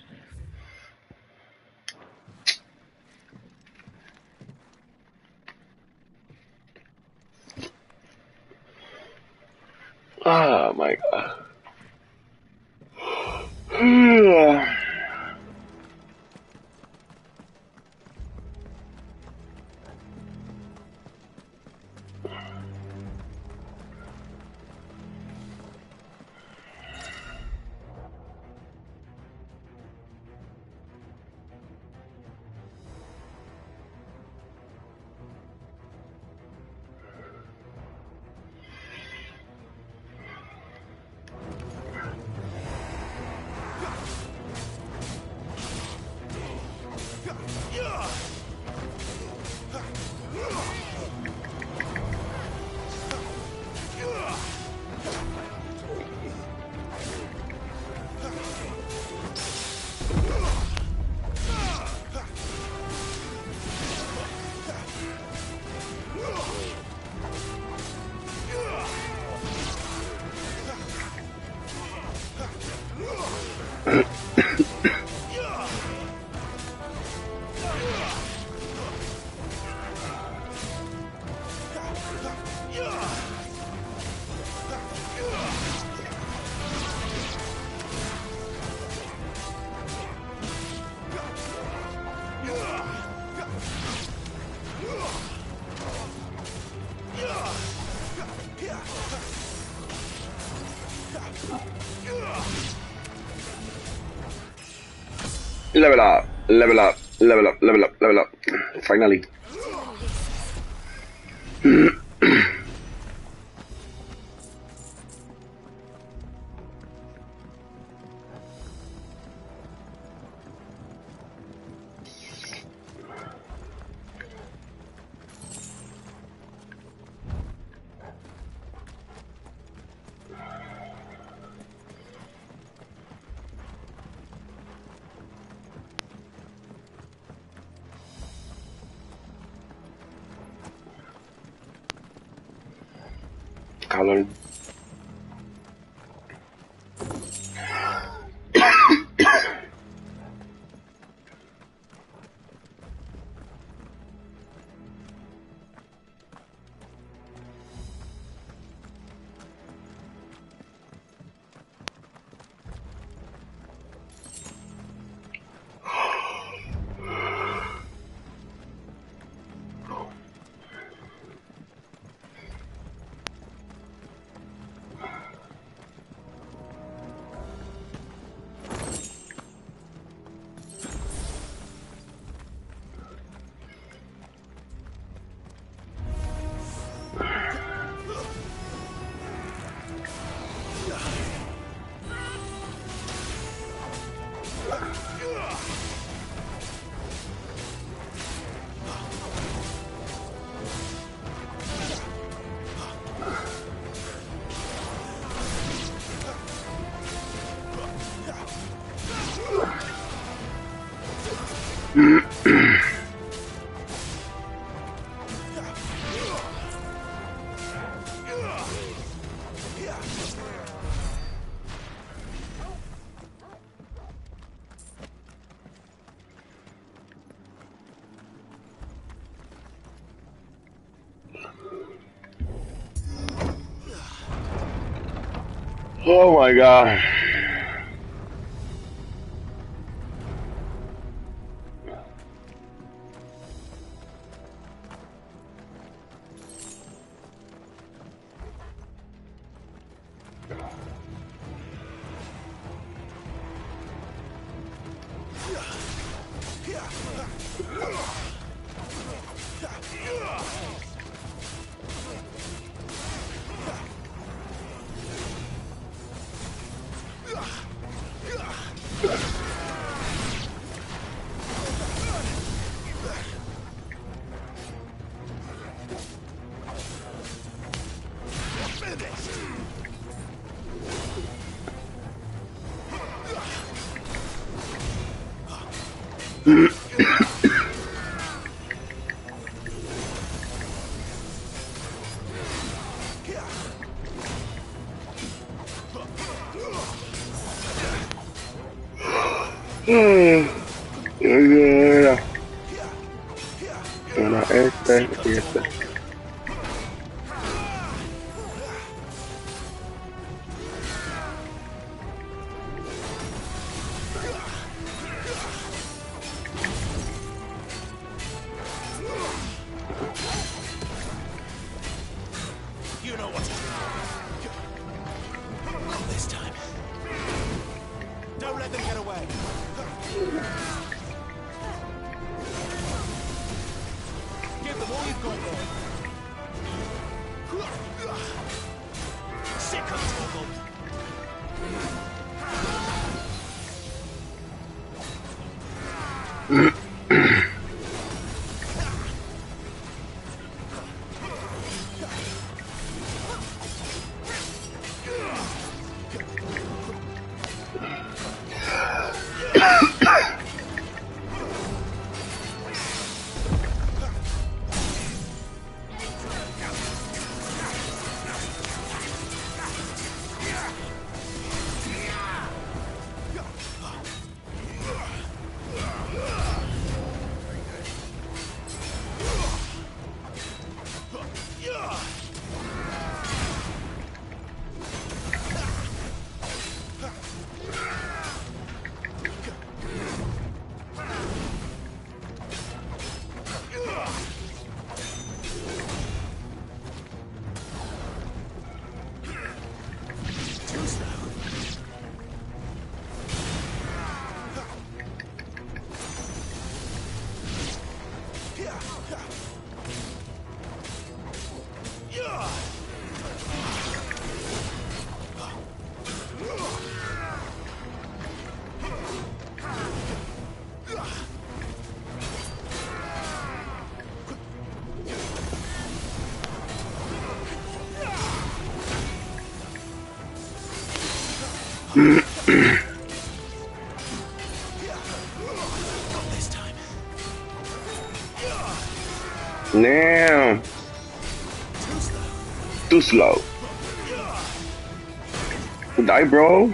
Oh my god. Level up, level up, level up, level up, level up. Finally. Color. Oh my god. Una este y este. You know what to do. Not this time. Don't let them get away. Give them all you've got, boy. Sick of Torgal. Damn. Too slow. Die, bro.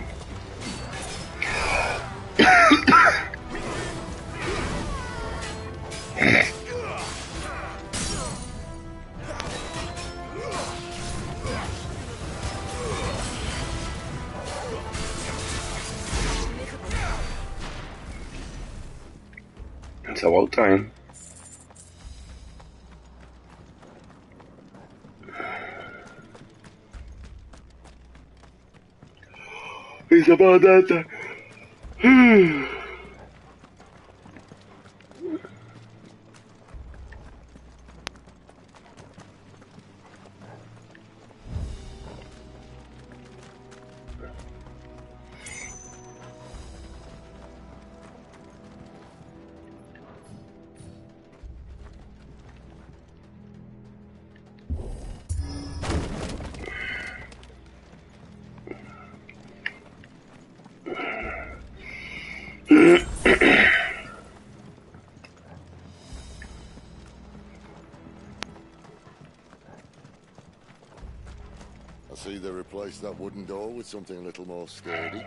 It's about time. It's about that time. I see they replaced that wooden door with something a little more sturdy.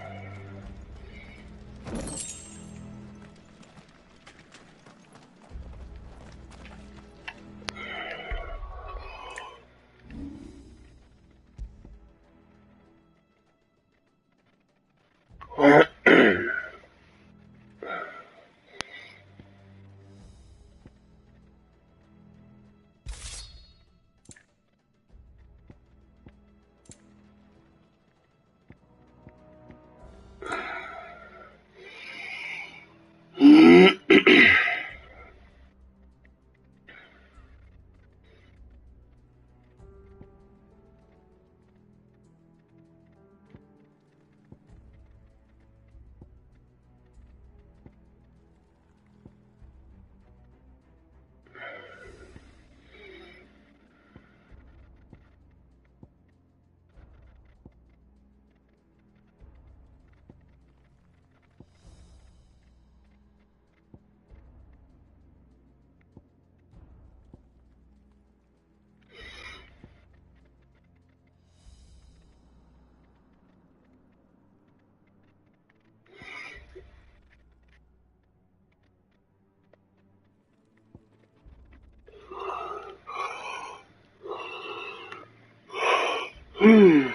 On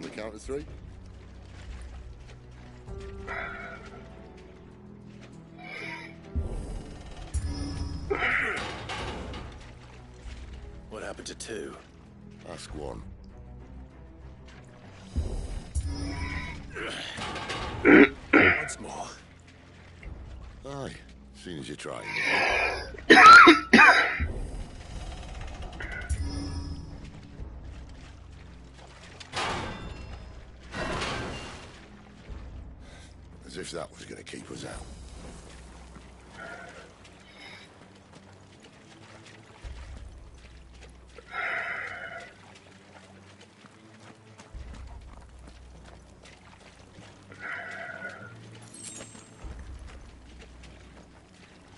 the count of three. What happened to two? Ask one. Once more. Aye, seen as you're trying. As if that was going to keep us out.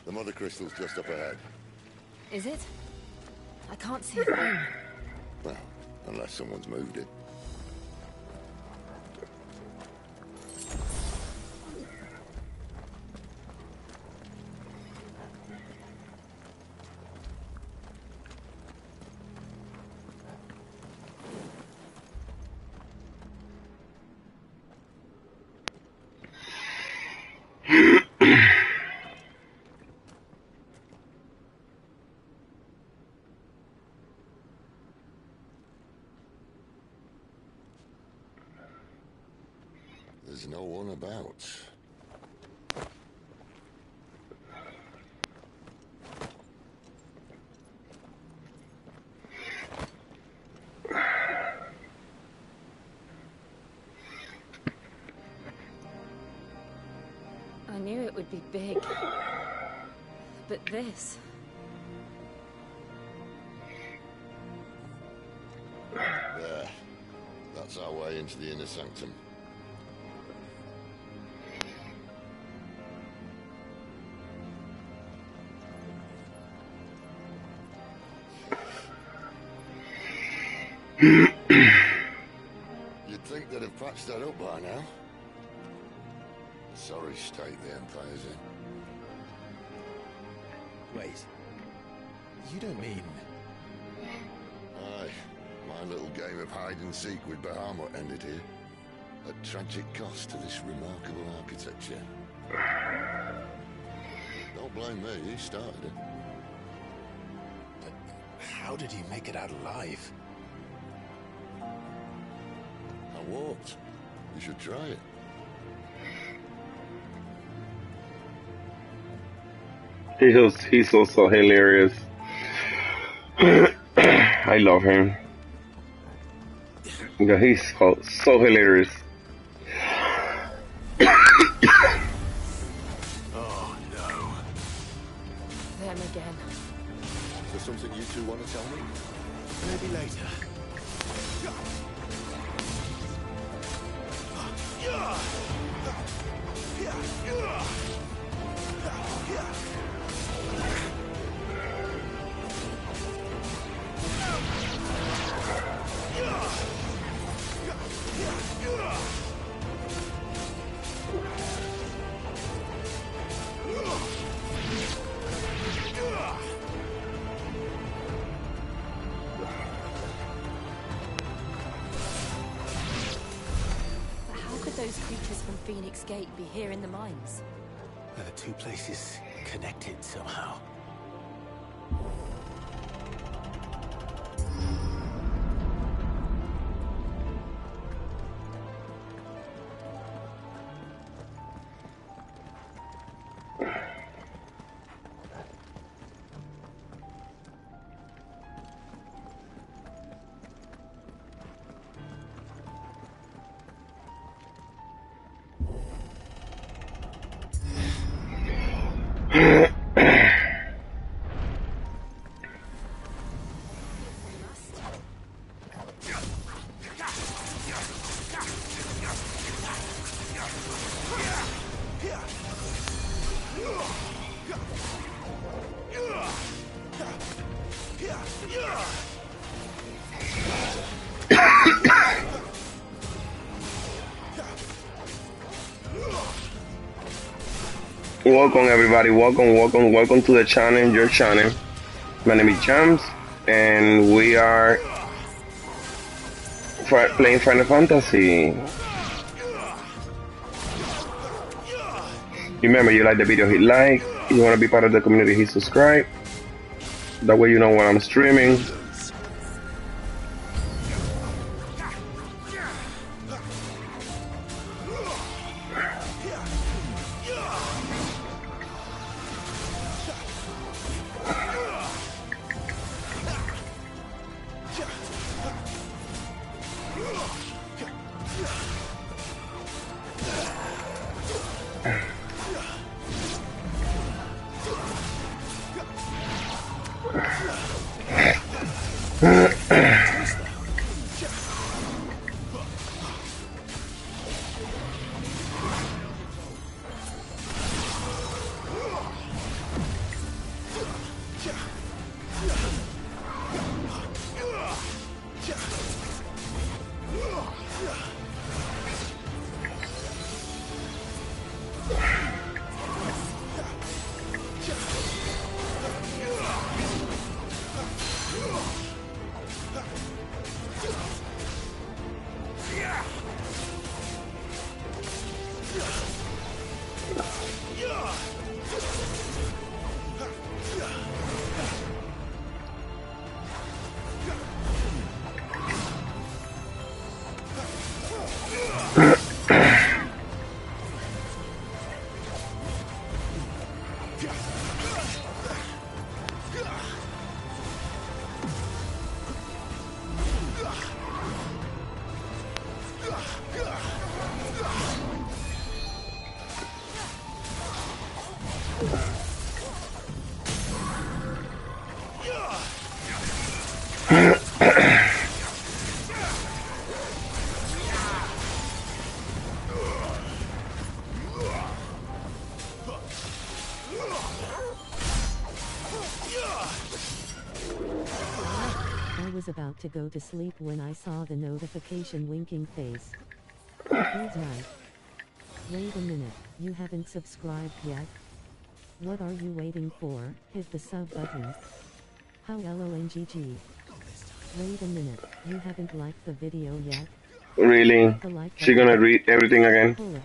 The mother crystal's just up ahead. Is it? I can't see a thing. Well, unless someone's moved it. There's no one about. I knew it would be big. But this... There. That's our way into the inner sanctum. You'd think they'd have patched that up by now. Sorry state the Empire's in. Wait. You don't mean... Aye. My little game of hide-and-seek with Bahamut ended here. At tragic cost to this remarkable architecture. Don't blame me, he started it. But how did he make it out alive? I walked. You should try it. He's also hilarious. I love him. Yeah, he's so hilarious. Oh no. Them again. Is there something you two want to tell me? Maybe later. those creatures from Phoenix Gate be here in the mines? Are the two places connected somehow? Welcome everybody, welcome to the channel, your channel. My name is James, and we are playing Final Fantasy. Remember, you like the video, hit like. You want to be part of the community, hit subscribe. That way you know when I'm streaming. I was about to go to sleep when I saw the notification winking face. Feels right. Wait a minute, you haven't subscribed yet? What are you waiting for? Hit the sub button. How LONGG. Wait a minute, you haven't liked the video yet? Really? She gonna read everything again?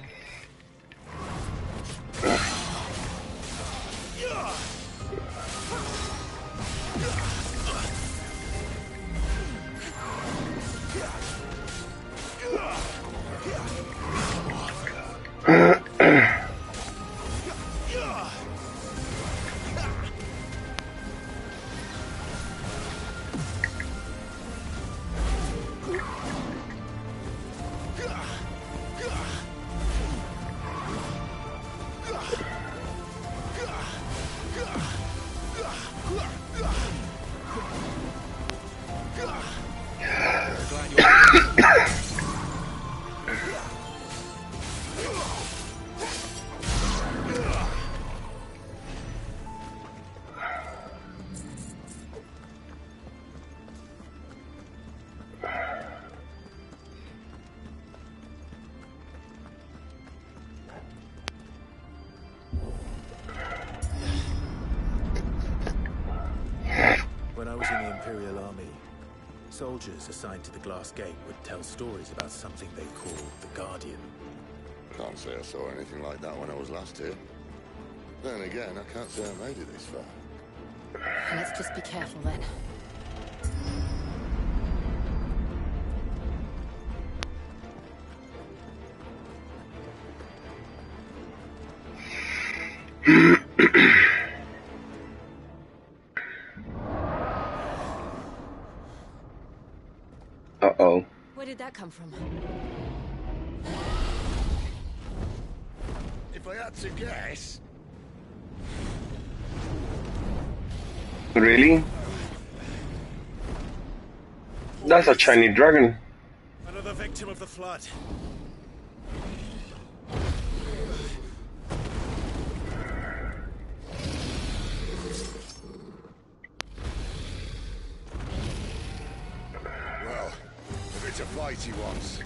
When I was in the Imperial Army, soldiers assigned to the Glass Gate would tell stories about something they called the Guardian. Can't say I saw anything like that when I was last here. Then again, I can't say I made it this far. Let's just be careful then. Uh-oh. Where did that come from? If I had to guess, Really? That's a Chinese dragon. Another victim of the flood. well, if it's a fight he wants,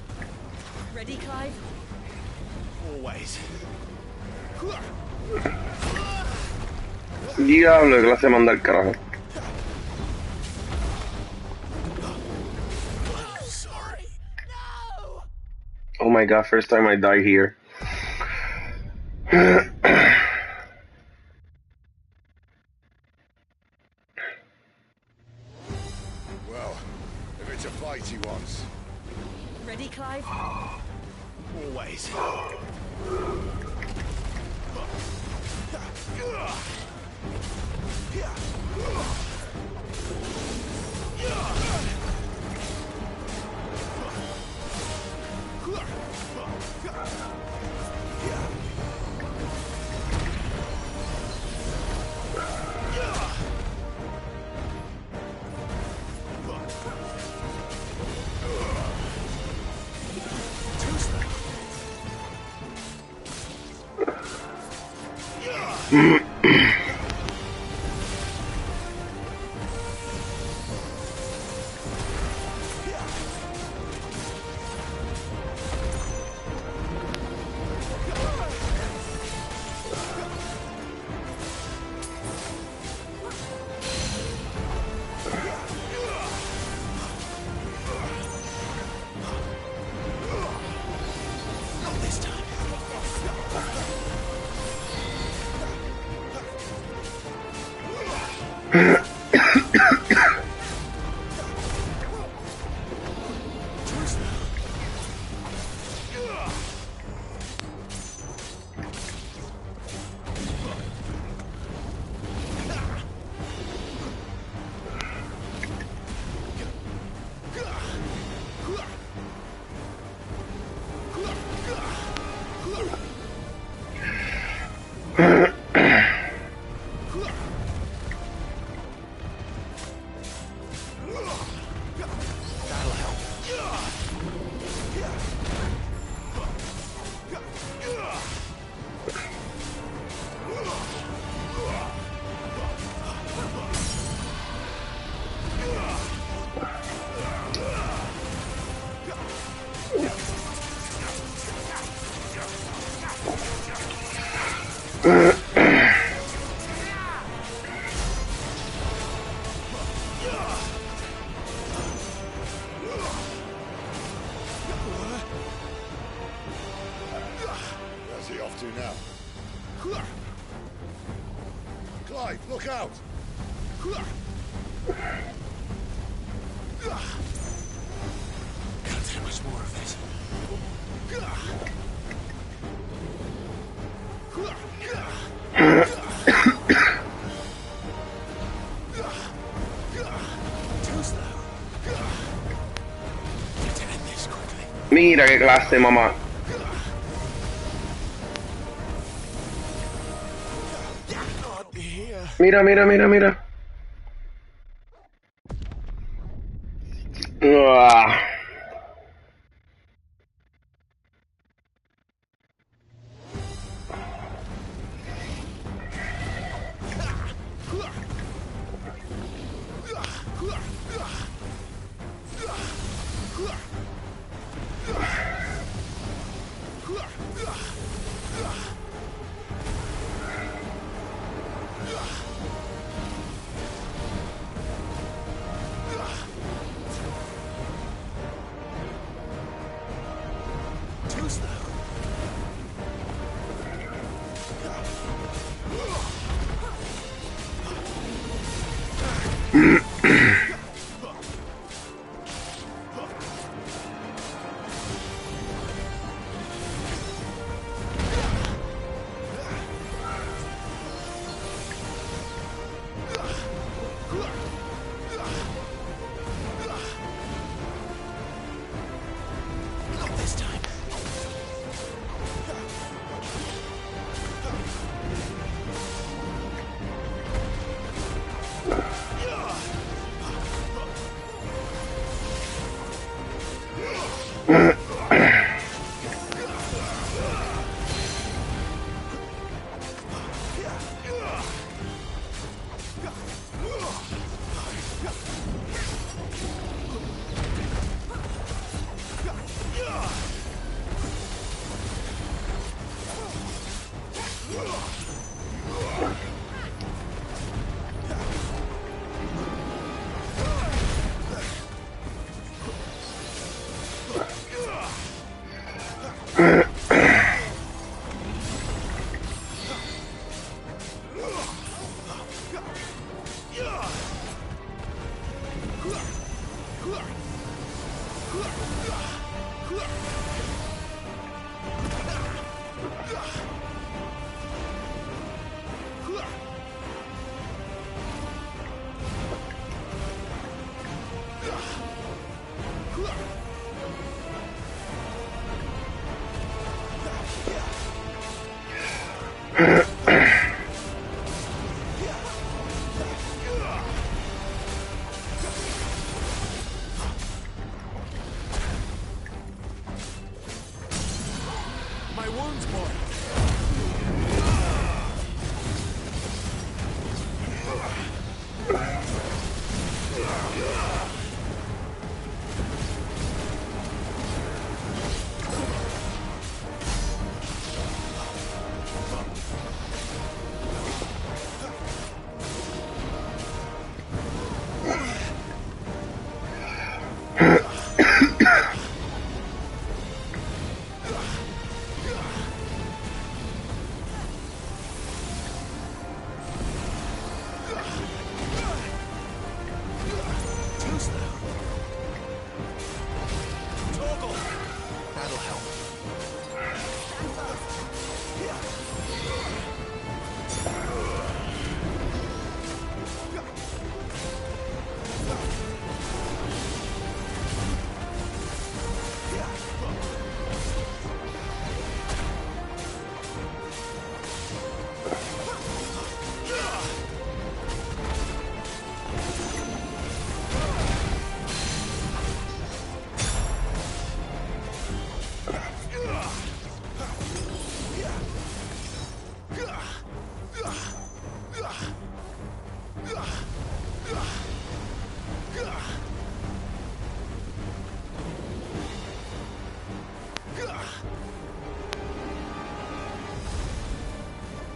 Ready, Clive? Always. Diablo, que la se manda al carajo. Sorry. Oh my god, first time I die here. well, if it's a fight he wants, Ready, Clive? Always. Not this time. where's he off to now? Clive, look out! Can't take much more of this. Too slow. Need to end this quickly. Mira qué clase, mamá. Mira, mira, mira, mira. Ah. Too slow. My wounds, boy.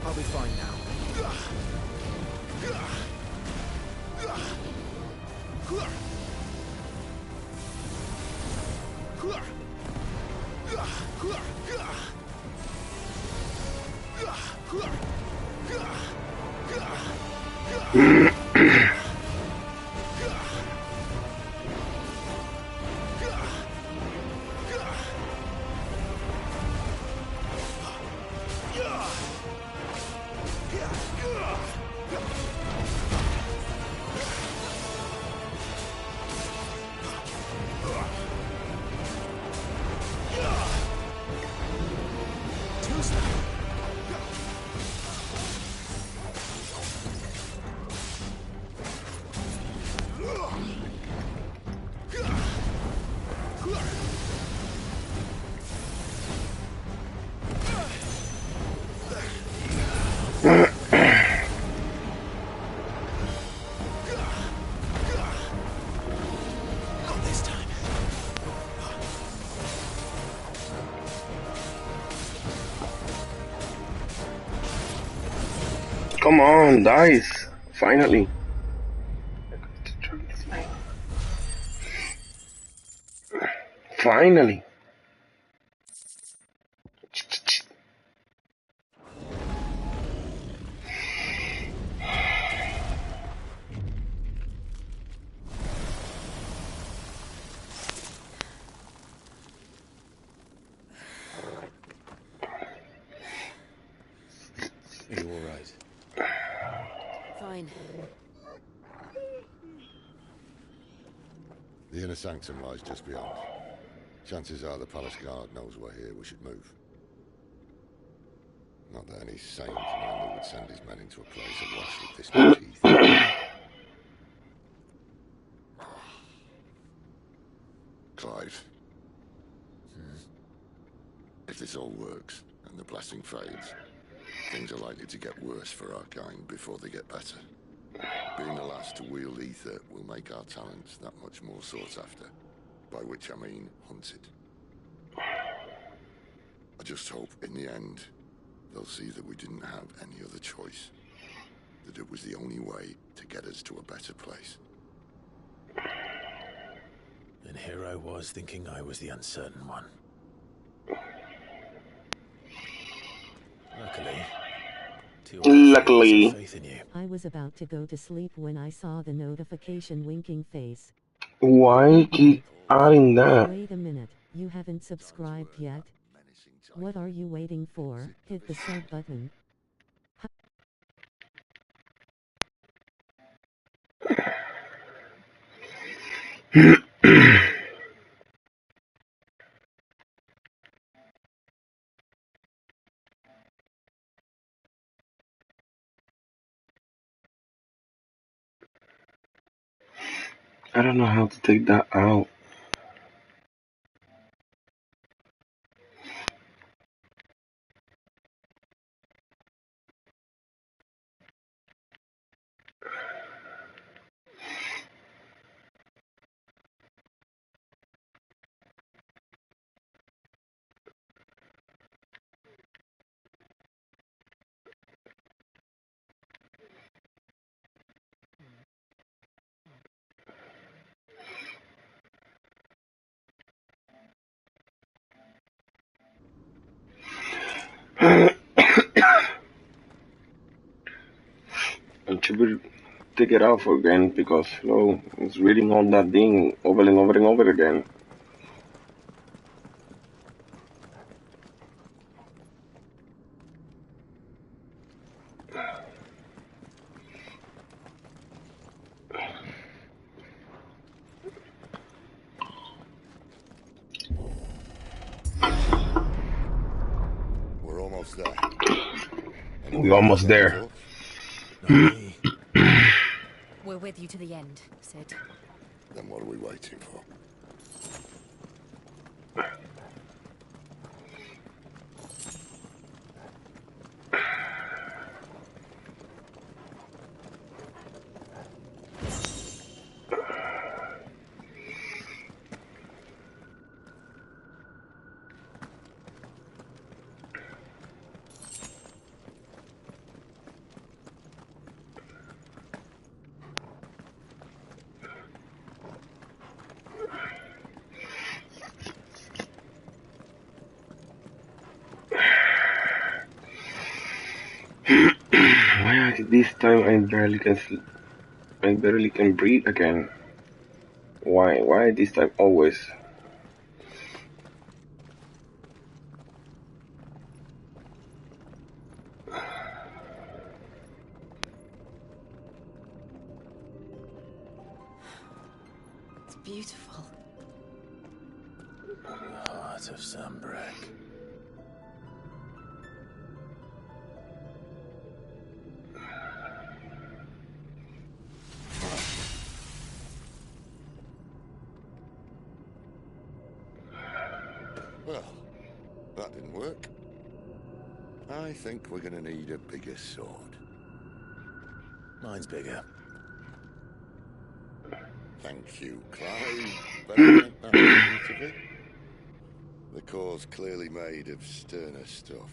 I'll be fine now. Come on, dice. Finally. Finally. Are you all right? Fine. The inner sanctum lies just beyond. Chances are the palace guard knows we're here. We should move. Not that any sane commander would send his men into a place awash with this much teeth. Clive, If this all works, and the blessing fades, things are likely to get worse for our kind before they get better. Being the last to wield ether will make our talents that much more sought after, by which I mean hunted. I just hope, in the end, they'll see that we didn't have any other choice. That it was the only way to get us to a better place. And here I was thinking I was the uncertain one. Luckily, faith in you. I was about to go to sleep when I saw the notification winking face. Why keep adding that? Wait a minute, you haven't subscribed yet? What are you waiting for? Hit the sub button. I don't know how to take that out. I should take it off again because it's reading all that thing over and over and over again. We're almost there. We're almost there. We're with you to the end, Sid. Then what are we waiting for? Why this time I barely can breathe again. Why this time always? It's beautiful. The heart of Sanbreque. Well, that didn't work. I think we're gonna need a bigger sword. Mine's bigger. Thank you, Clive. Better make that beautifully. The core's clearly made of sterner stuff.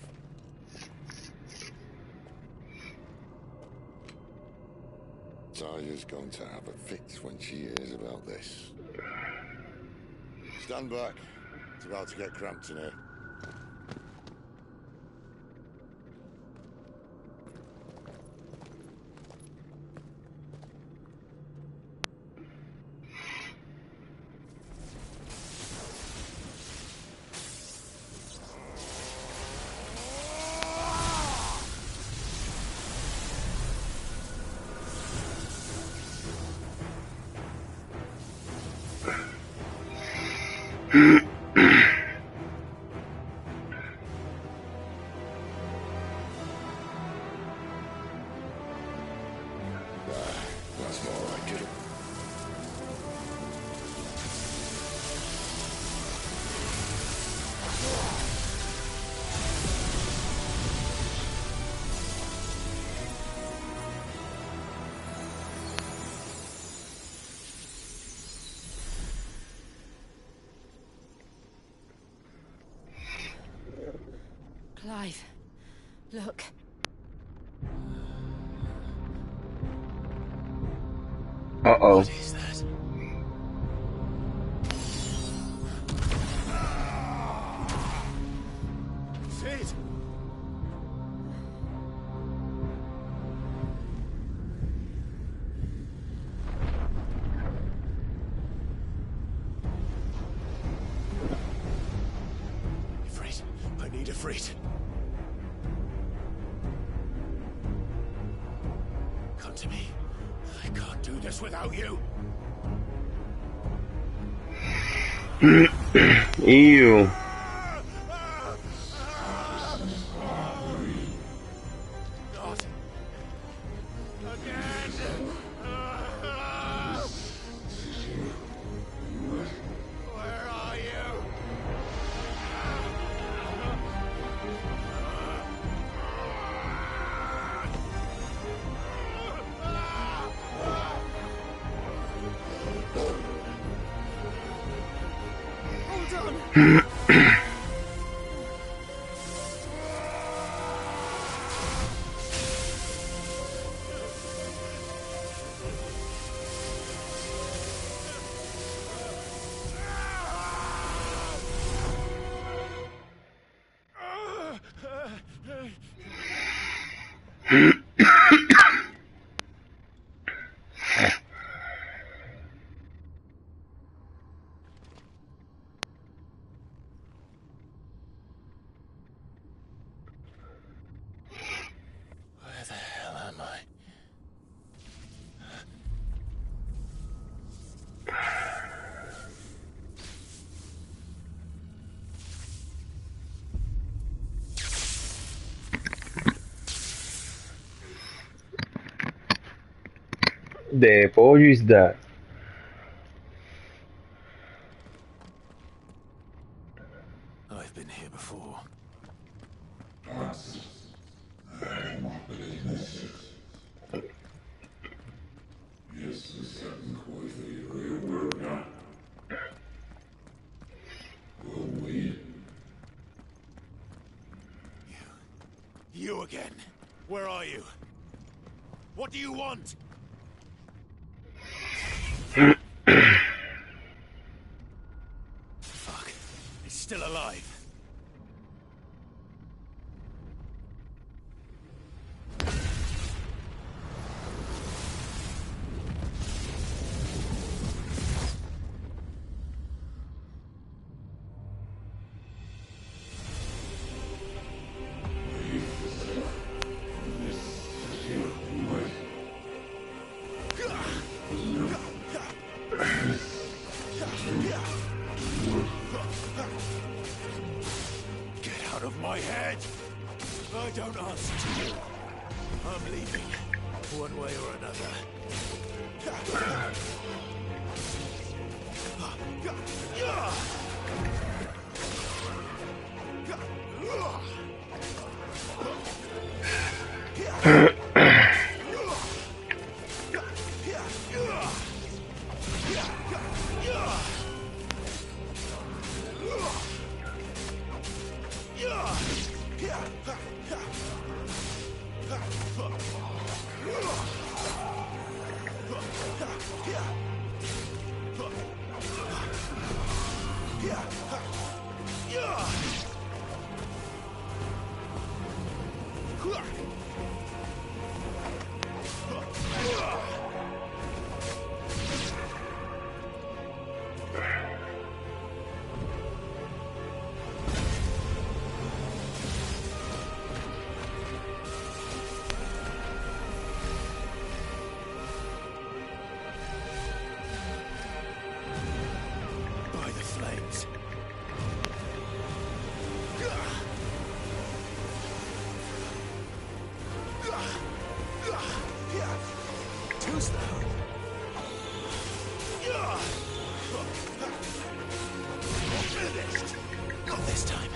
Taya's going to have a fit when she hears about this. Stand back. It's about to get cramped in here. That's more like it. alive. Look. Uh-oh. What is that? Sid! Ifrit, I need Ifrit. Come to me. I can't do this without you. Ew. Not again. Where are you? Hold on. Where the hell am I? The pollo is that. I've been here before. You again. Where are you? What do you want? Fuck. It's still alive. Get out of my head! I don't answer to you. I'm leaving, one way or another. By the flames. Too slow. Finished. Not this time.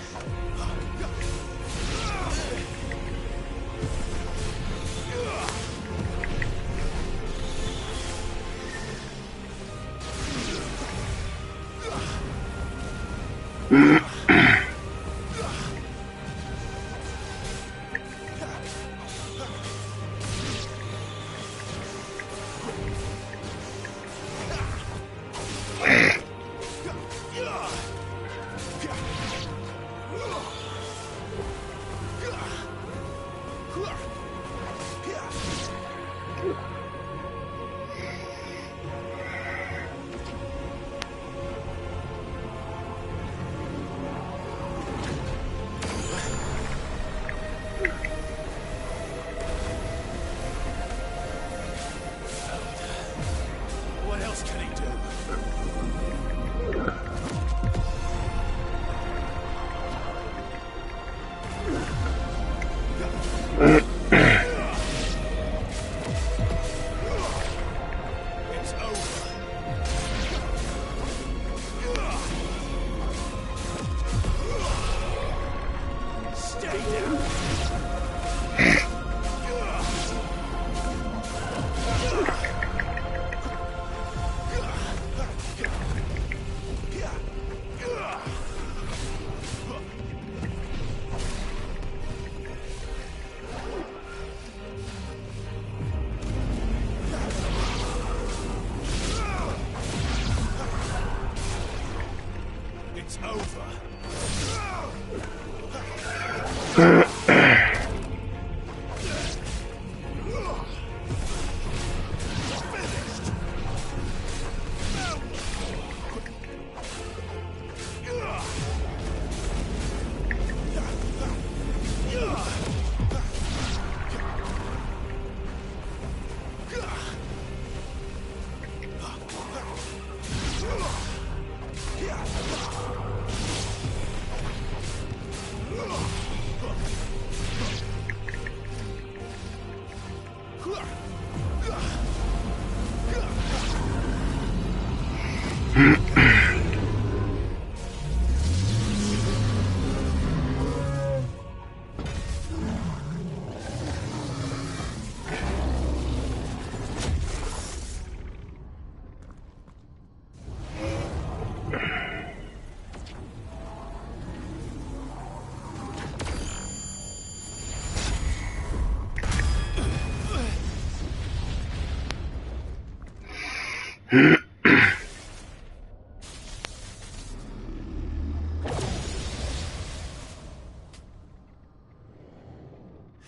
It's over.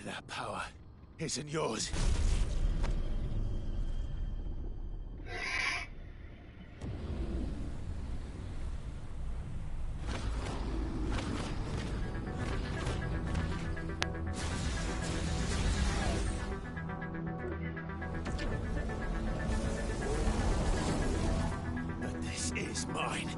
That power isn't yours. But this is mine.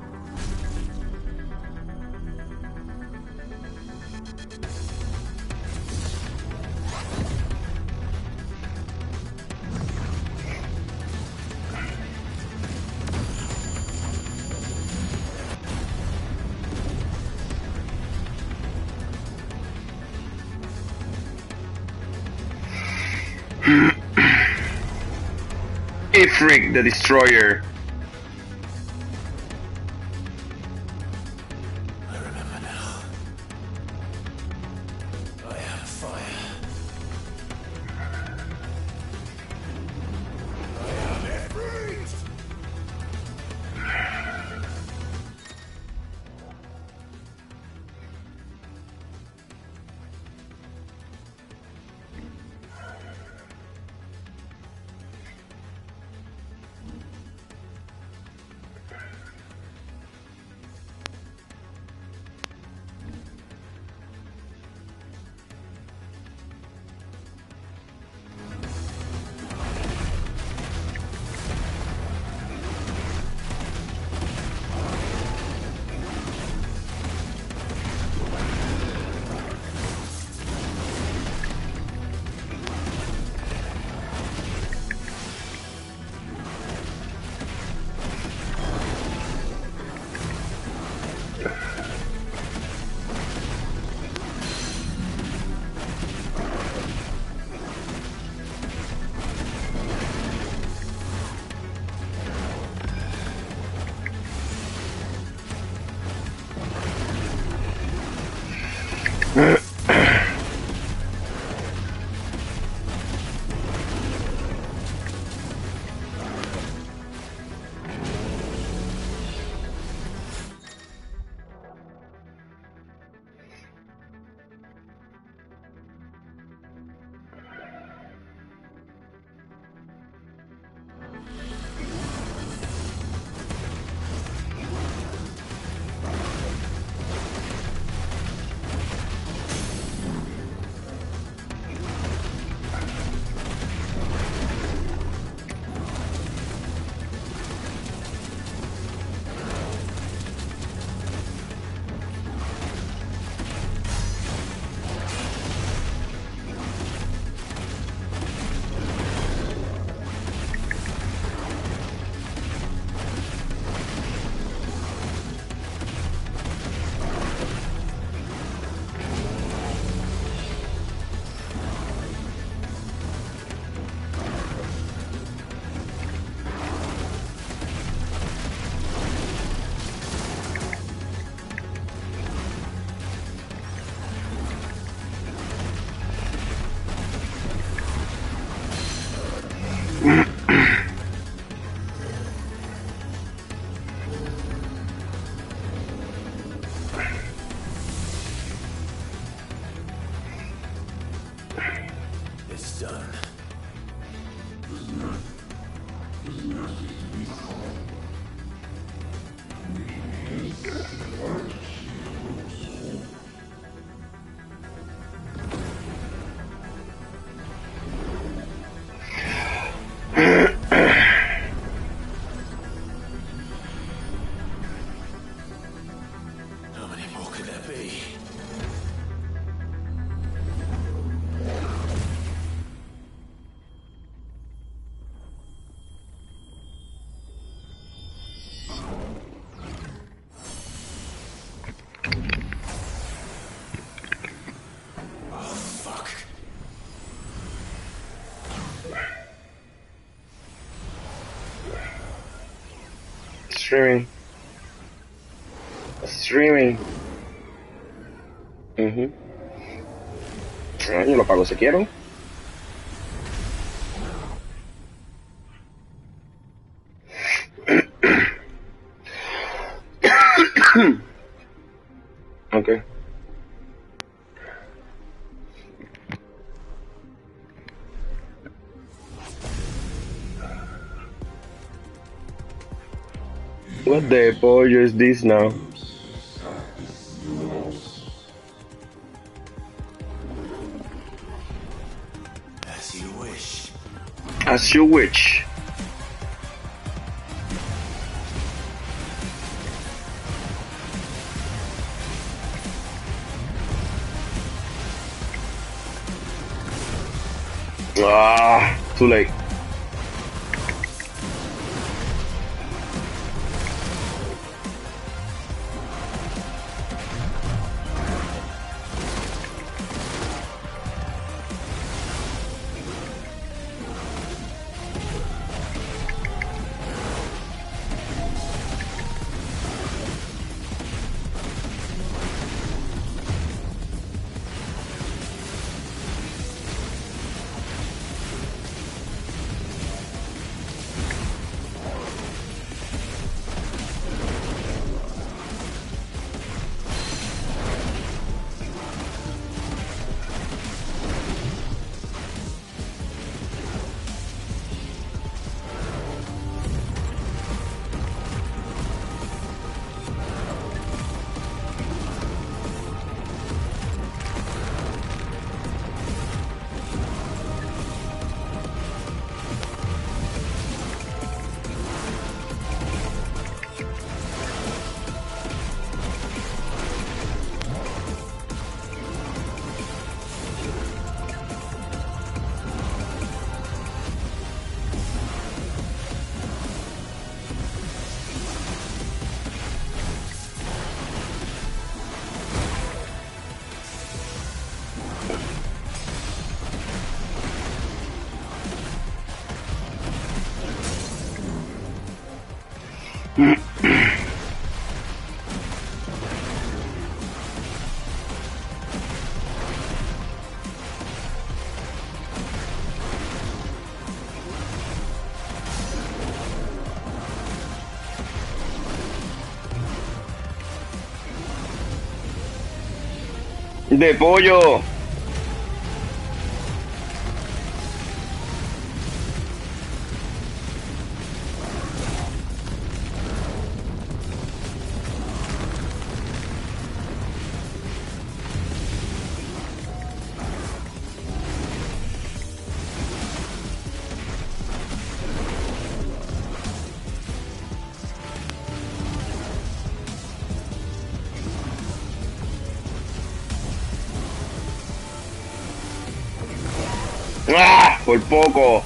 Ifrit the Destroyer. I remember now. I have fire. I have Ifrit! be? Streaming. Yo lo pago si quiero. Okay. What the pollo is this now? As you wish. As you wish. Ah, too late. De pollo. ¡Ah! Por poco.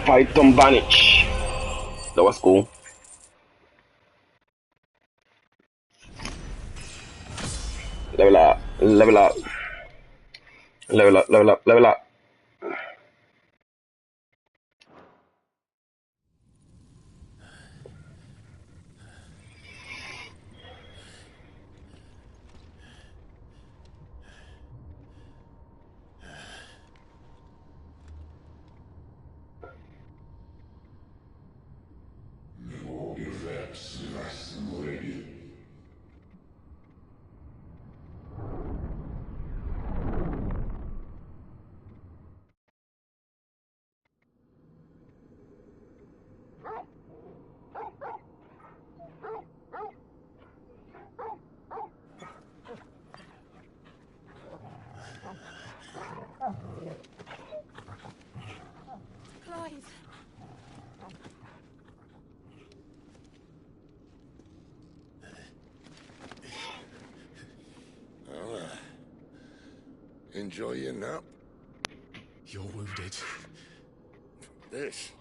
Fight Tom Vanish. That was cool. Level up, level up. Level up, level up, level up. Clive! Well, enjoy your nap. You're wounded. This?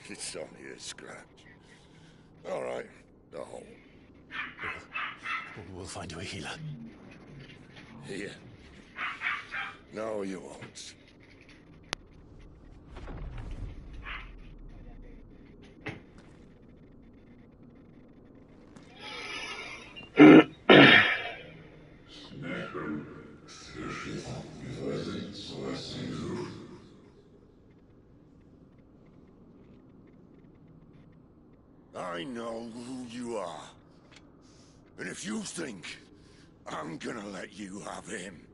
It's only a scratch. All right, the hole. We'll find you a healer. Here. No, you won't. I know who you are. And if you think I'm gonna let you have him...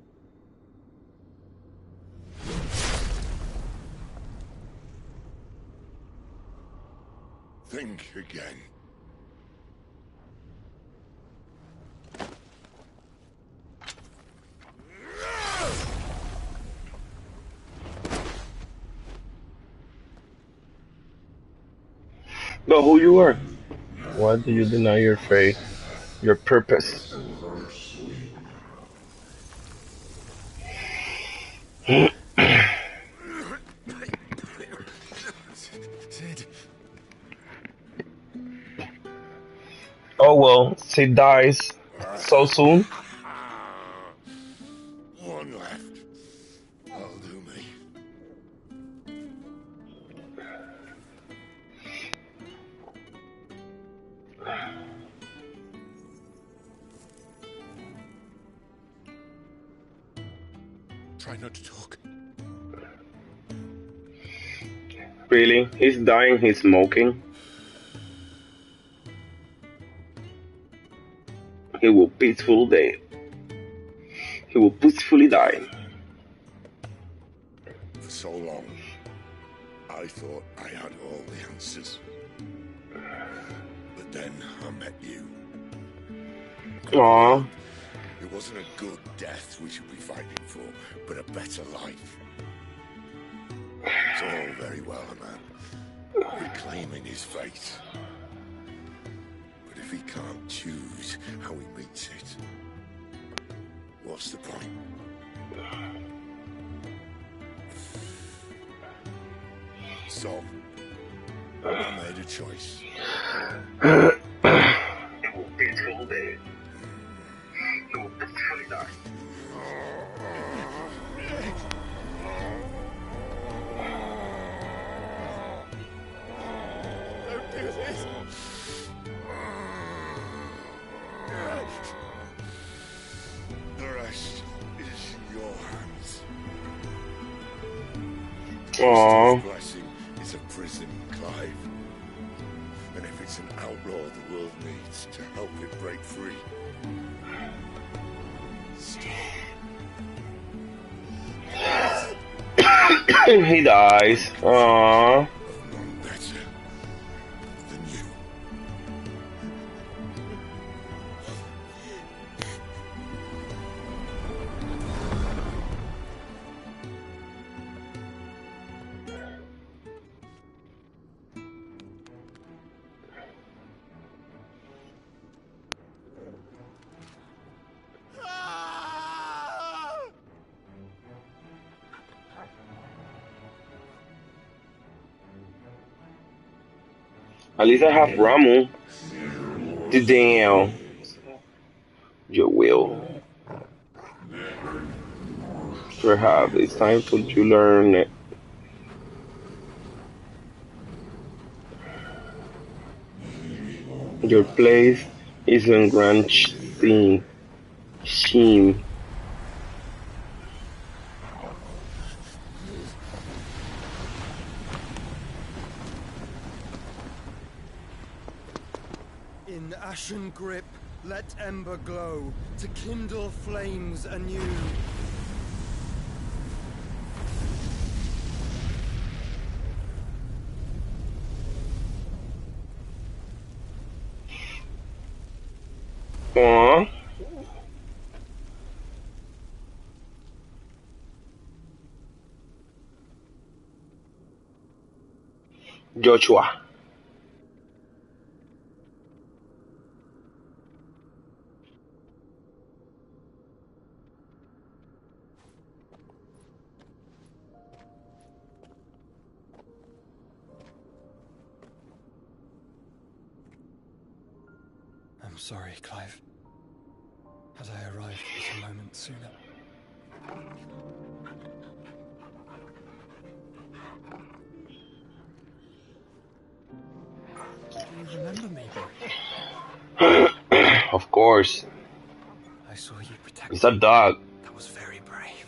think again. Know who you are. Why do you deny your faith, your purpose? Sid. Oh well, Sid dies so soon. One left. That'll do me. Try not to talk. Really? He's dying, he's smoking. He will peacefully die. He will peacefully die. For so long, I thought I had all the answers. But then I met you. Aww. It wasn't a good death we should be fighting for, but a better life. It's all very well, a man reclaiming his fate. But if he can't choose how he meets it, what's the point? So, I made a choice. It will be till day. It will peacefully die. Don't do this. The rest is in your hands. Aww. His blessing is a prison, Clive. And if it's an outlaw the world needs to help it break free, He dies. Aww. none better than you. At least I have Ramu. Damn. You will. Perhaps it's time for you to learn it. Your place is in Grand Sheen. In ashen grip, let ember glow to kindle flames anew. Aww. Joshua. I'm sorry, Clive. Had I arrived just a moment sooner. Do you remember me, boy? Of course. I saw you protect. It's a dog. That was very brave.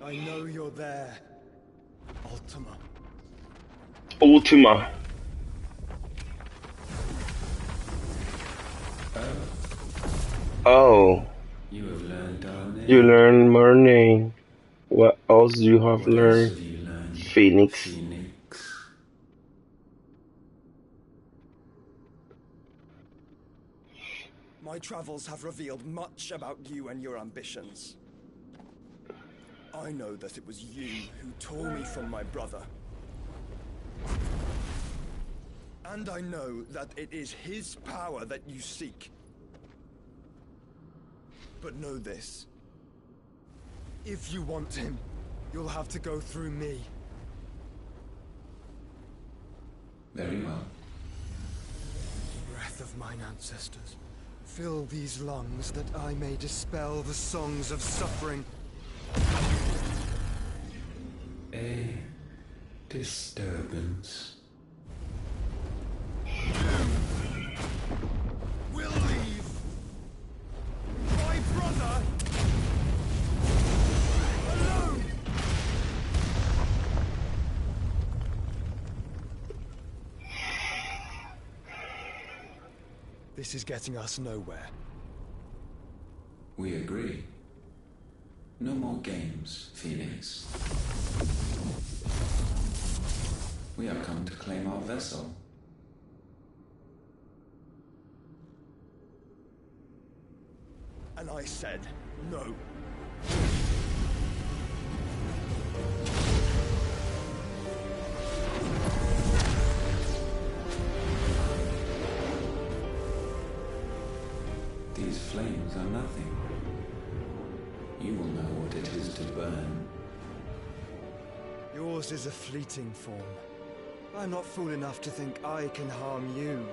I know you're there, Ultima. Ultima. Oh. You have learned our name. You learned my name. What else do you have learned? Phoenix. My travels have revealed much about you and your ambitions. I know that it was you who tore me from my brother. And I know that it is his power that you seek. But know this. If you want him, you'll have to go through me. Very well. Breath of mine ancestors, fill these lungs that I may dispel the songs of suffering. A disturbance. We'll leave. My brother alone. This is getting us nowhere. We agree. No more games, Phoenix. We have come to claim our vessel. And I said no. These flames are nothing. You will know what it is to burn. Yours is a fleeting form. I'm not fool enough to think I can harm you.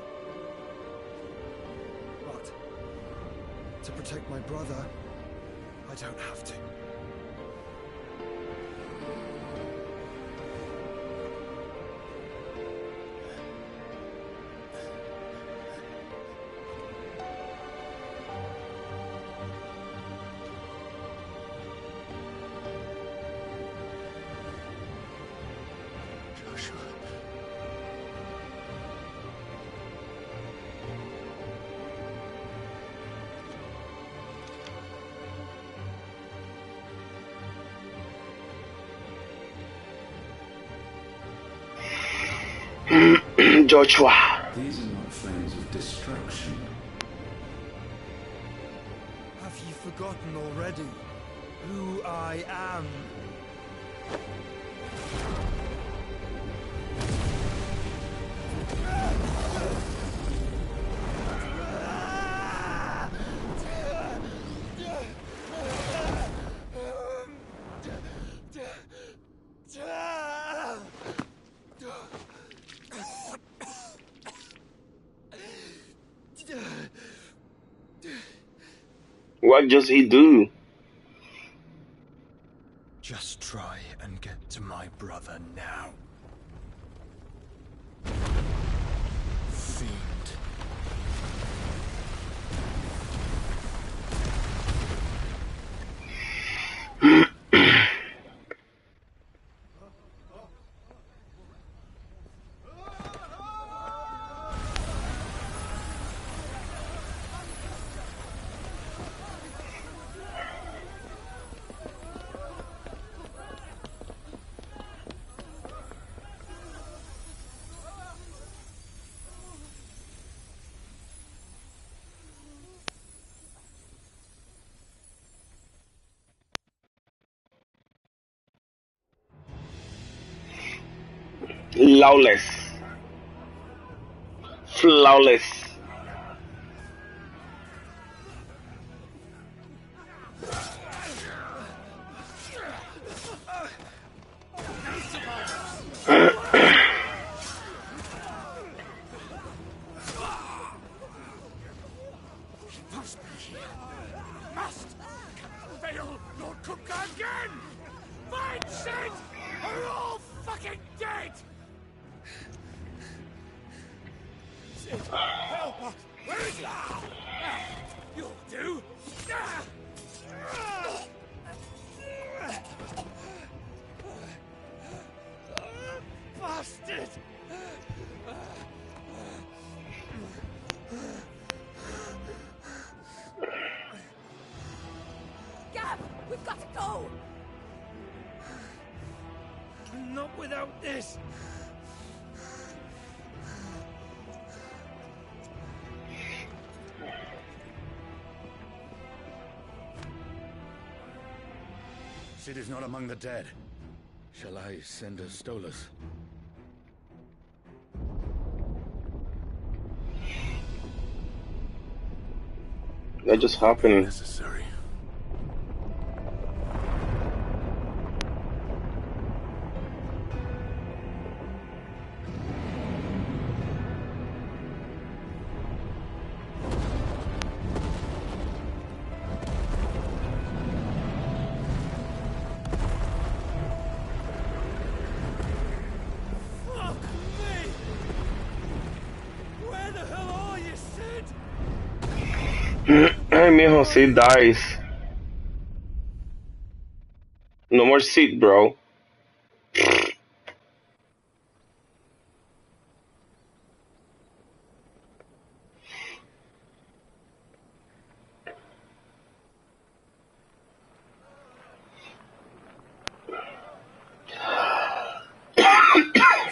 But to protect my brother, I don't have to. Joshua. These are not flames of destruction. Have you forgotten already who I am? What does he do? Just try and get to my brother now. Fiend. Lawless. Flawless. Must be here. Must! Fail, Lord Kupka again! Find Sid! Are all fucking dead! Sid, help us! Where is he? You'll do! Bastard! Gab, we've got to go! Not without this! Sid is not among the dead. Shall I send a Stolas? That just happened. Necessary. Fuck me! Where the hell are you, Sid? Ay, mijo, Sid dies. No more Sid, bro.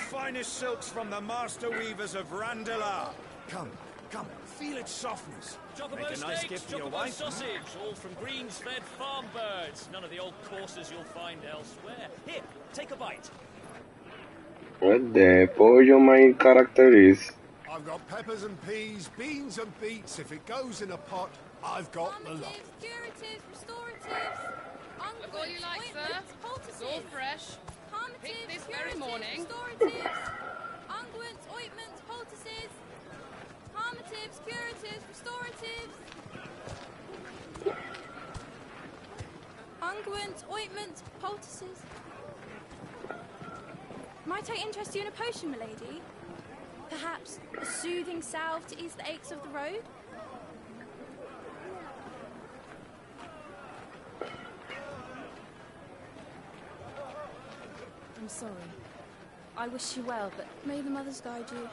Finest silks from the master weavers of Randalar. Come, come, feel its softness. Make a nice gift for your wife. Sausage, all from greens-fed farm birds. None of the old courses you'll find elsewhere. Here, take a bite. What the pollo my character is? I've got peppers and peas, beans and beets. If it goes in a pot, I've got the lot. Curatives, restoratives, Look all you like, sir. It's all fresh. Picked this very morning. restoratives, unguents, ointments, poultices, harmatives, curatives, restoratives, unguents, ointments, poultices. Might I interest you in a potion, milady? Perhaps a soothing salve to ease the aches of the road? I'm sorry. I wish you well, but may the mothers guide you.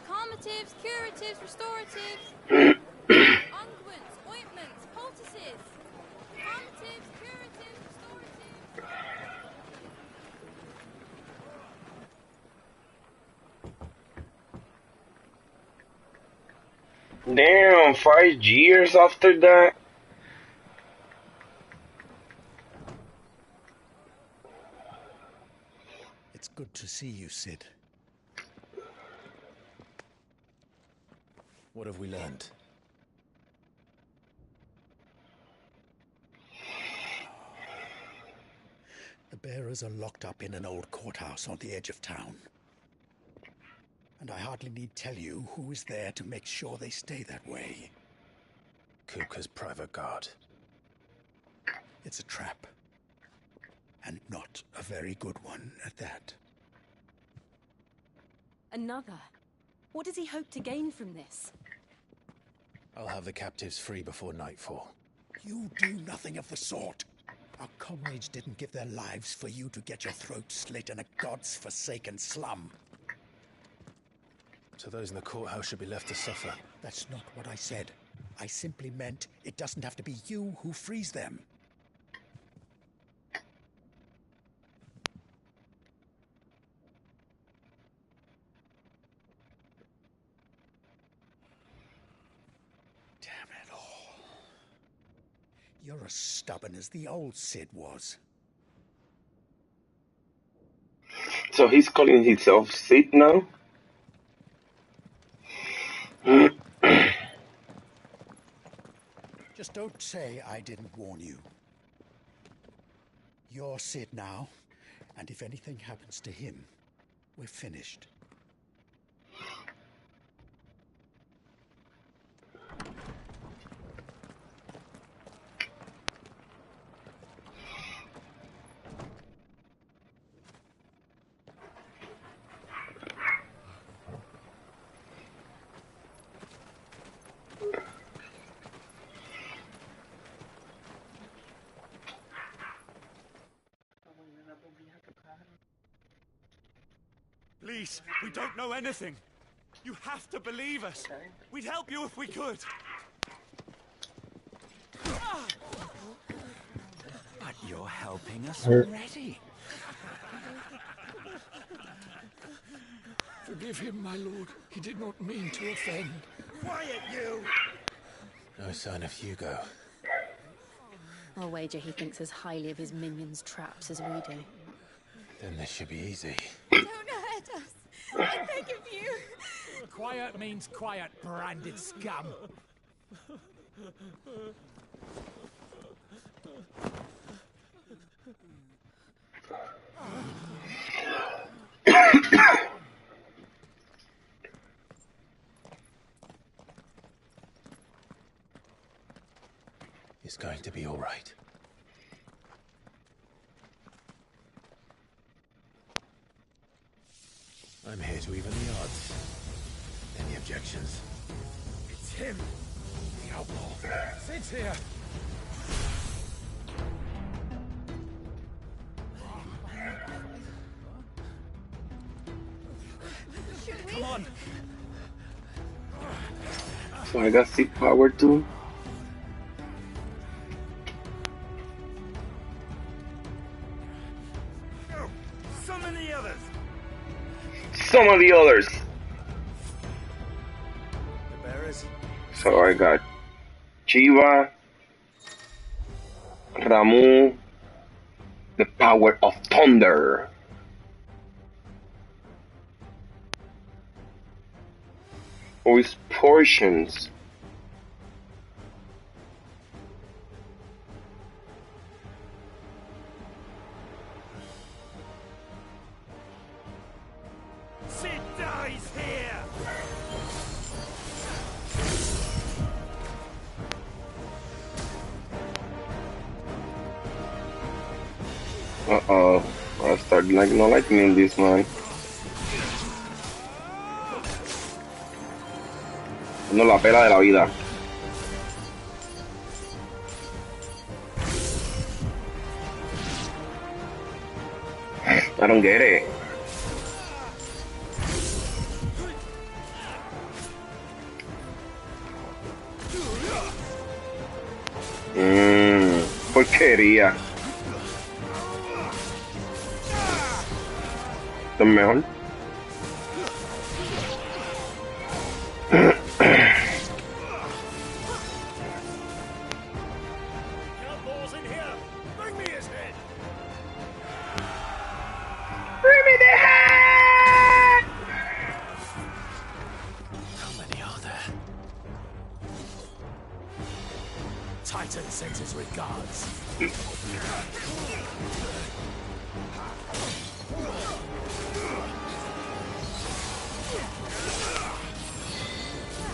Calmatives, curatives, restoratives, unguents, ointments, poultices. Calmatives, curatives, restoratives. Damn, 5 years after that. It's good to see you, Sid. What have we learned? The bearers are locked up in an old courthouse on the edge of town. And I hardly need tell you who is there to make sure they stay that way. Kupka's private guard. It's a trap. And not a very good one at that. Another? What does he hope to gain from this? I'll have the captives free before nightfall. You do nothing of the sort. Our comrades didn't give their lives for you to get your throat slit in a god's forsaken slum. So those in the courthouse should be left to suffer. That's not what I said. I simply meant it doesn't have to be you who frees them. Damn it all. You're as stubborn as the old Cid was. So he's calling himself Cid now? Just don't say I didn't warn you. You're Cid now, and if anything happens to him, we're finished. Please, we don't know anything. You have to believe us. We'd help you if we could. But you're helping us already. Forgive him, my lord. He did not mean to offend. Quiet, you! No sign of Hugo. I'll wager he thinks as highly of his minions' traps as we do. Then this should be easy. Don't hurt us. I beg of you. Quiet means quiet, branded scum. It's going to be all right. I'm here to even the odds. Any objections? It's him, the outlaw. Sid's here. Come on. So I got Cid power too. Summon the others. Some of the others. The bearers. So I got Chiva, Ramu, the power of thunder. With portions. Cid dies here. Uh-oh. I start like not liking this, man. No la pela de la vida. I don't get it. Porquería. ¿Esto es mejor? Outlaws in here. Bring me his head. Bring me the head! How many are there? Titan sends his regards.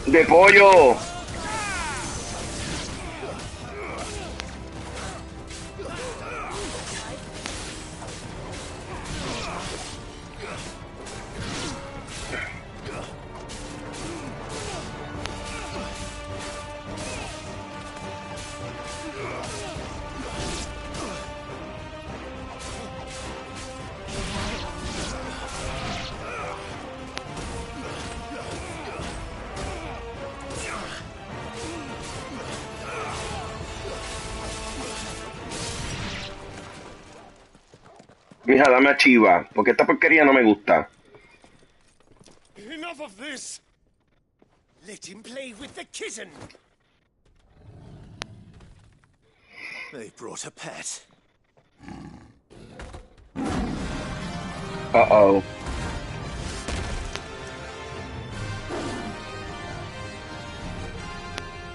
De pollo. Mija, dame a Chiva, porque esta porquería no me gusta. Enough of this! Let him play with the kitten! They brought a pet. Uh-oh.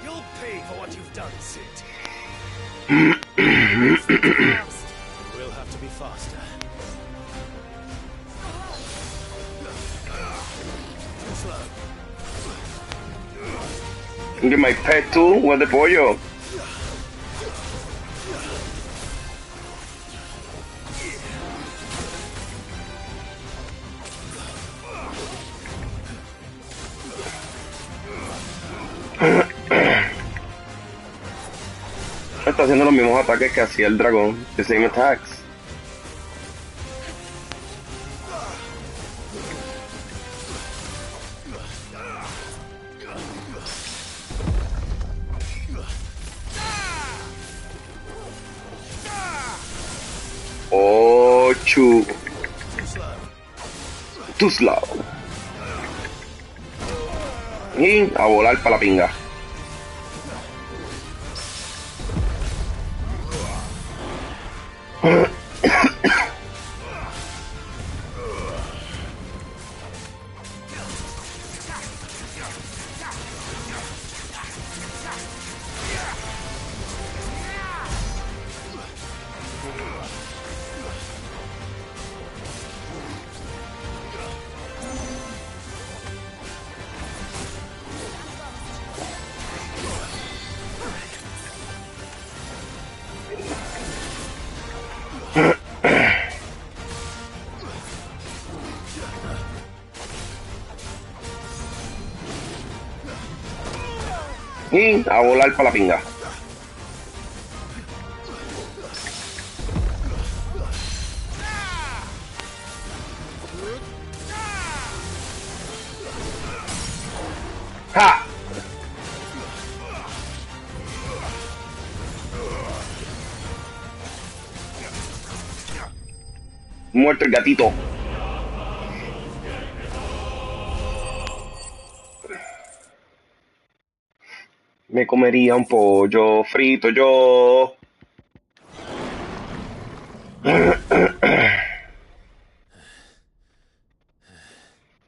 You'll pay for what you've done, Sid. We'll have to be faster. Too slow. Get my pet too, what the pollo? Está haciendo los mismos ataques que hacía el dragón. The same attacks. Oh, chu. Too slow. Y a volar para la pinga. Y a volar para la pinga. ¡Ja! Muerto el gatito. Me comería un pollo frito yo.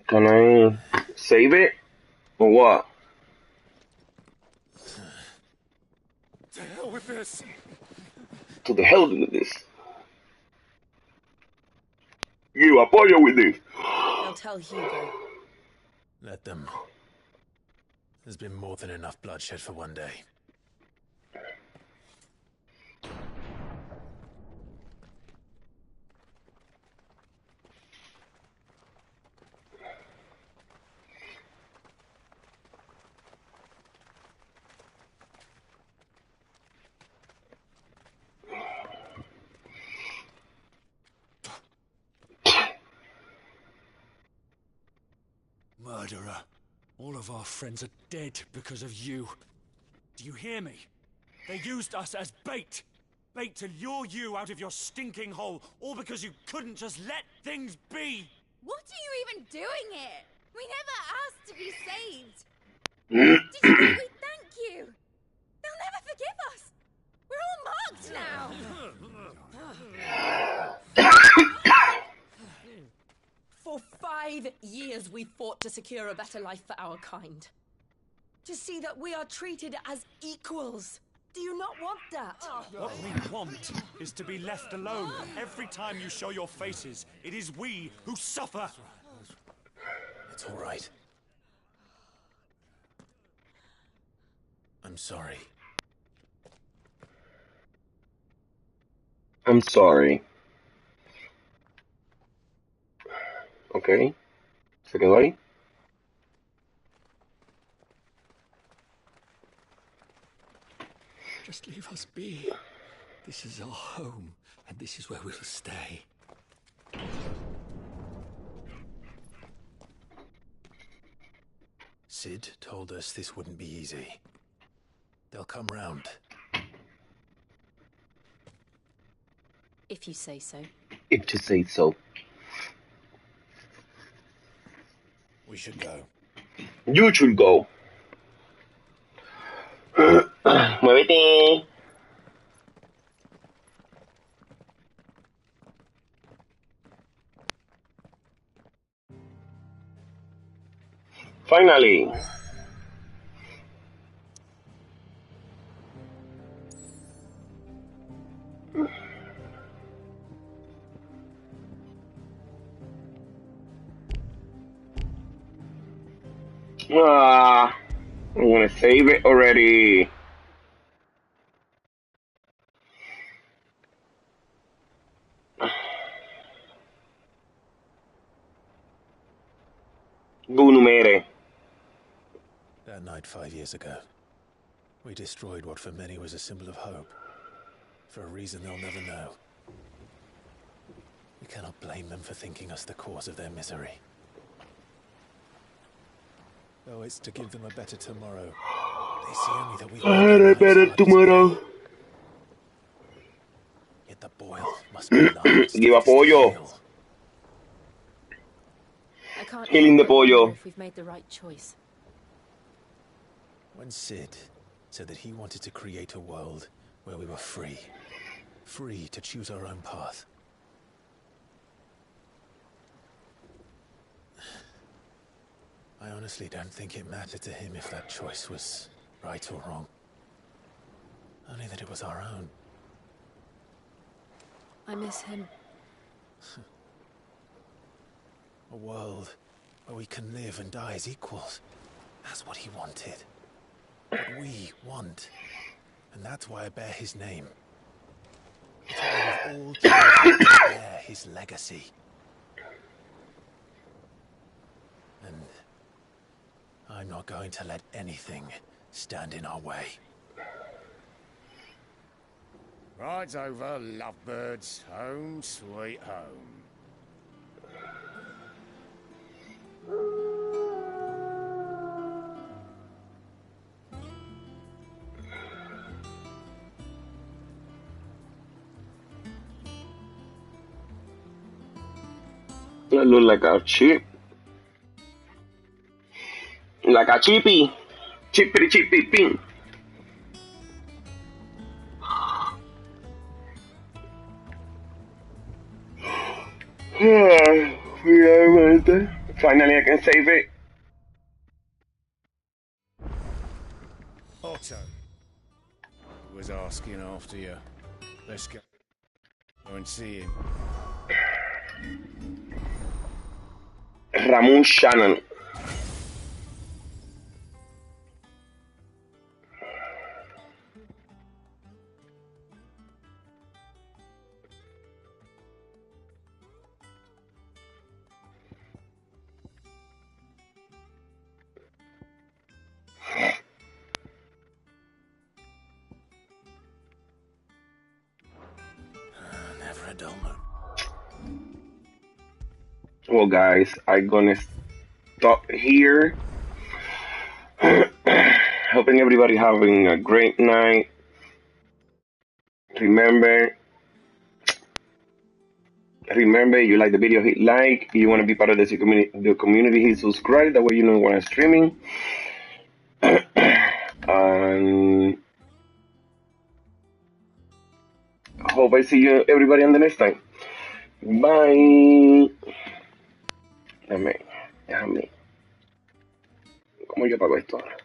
Can I save it? Or what? To hell with this! To the hell with this. You apoyo with this. They'll tell Hugo. Let them. There's been more than enough bloodshed for one day. Murderer. All of our friends are dead because of you. Do you hear me? They used us as bait. Bait to lure you out of your stinking hole, all because you couldn't just let things be. What are you even doing here? We never asked to be saved. Did you think we'd thank you? They'll never forgive us. We're all marked now. For 5 years we fought to secure a better life for our kind. To see that we are treated as equals. Do you not want that? What we want is to be left alone. Every time you show your faces, it is we who suffer. It's all right. I'm sorry. I'm sorry. Okay. Se quedó ahí. Just leave us be. This is our home, and this is where we'll stay. Sid told us this wouldn't be easy. They'll come round. If you say so. if you say so. We should go. You should go. Muévete. Finally. I'm gonna save it already. Gunumere. That night 5 years ago, we destroyed what for many was a symbol of hope. For a reason they'll never know. We cannot blame them for thinking us the cause of their misery. Though it's to give them a better tomorrow, they see only that we've made A better tomorrow. Yet the boil must be numbed. Give a pollo. I can't Killing the help but wonder pollo. if we've made the right choice. When Sid said that he wanted to create a world where we were free. Free to choose our own path. I honestly don't think it mattered to him if that choice was right or wrong. Only that it was our own. I miss him. A world where we can live and die as equals. That's what he wanted. What we want. And that's why I bear his name. It's why we've all chosen to bear his legacy. And I'm not going to let anything stand in our way. Ride's over, lovebirds. Home sweet home. That look like a chip. Like a chippy. Chippity chippy ping. Finally I can save it. Otto was asking after you. Let's go and see him. Ramon Shannon. Never a dull moment. Well guys, I'm gonna stop here. Hoping everybody having a great night. Remember, you like the video, hit like. If you want to be part of the community, hit subscribe. That way you know when I'm streaming. And hope I see you everybody on the next time. Bye. Déjame. ¿Cómo yo pago esto ahora?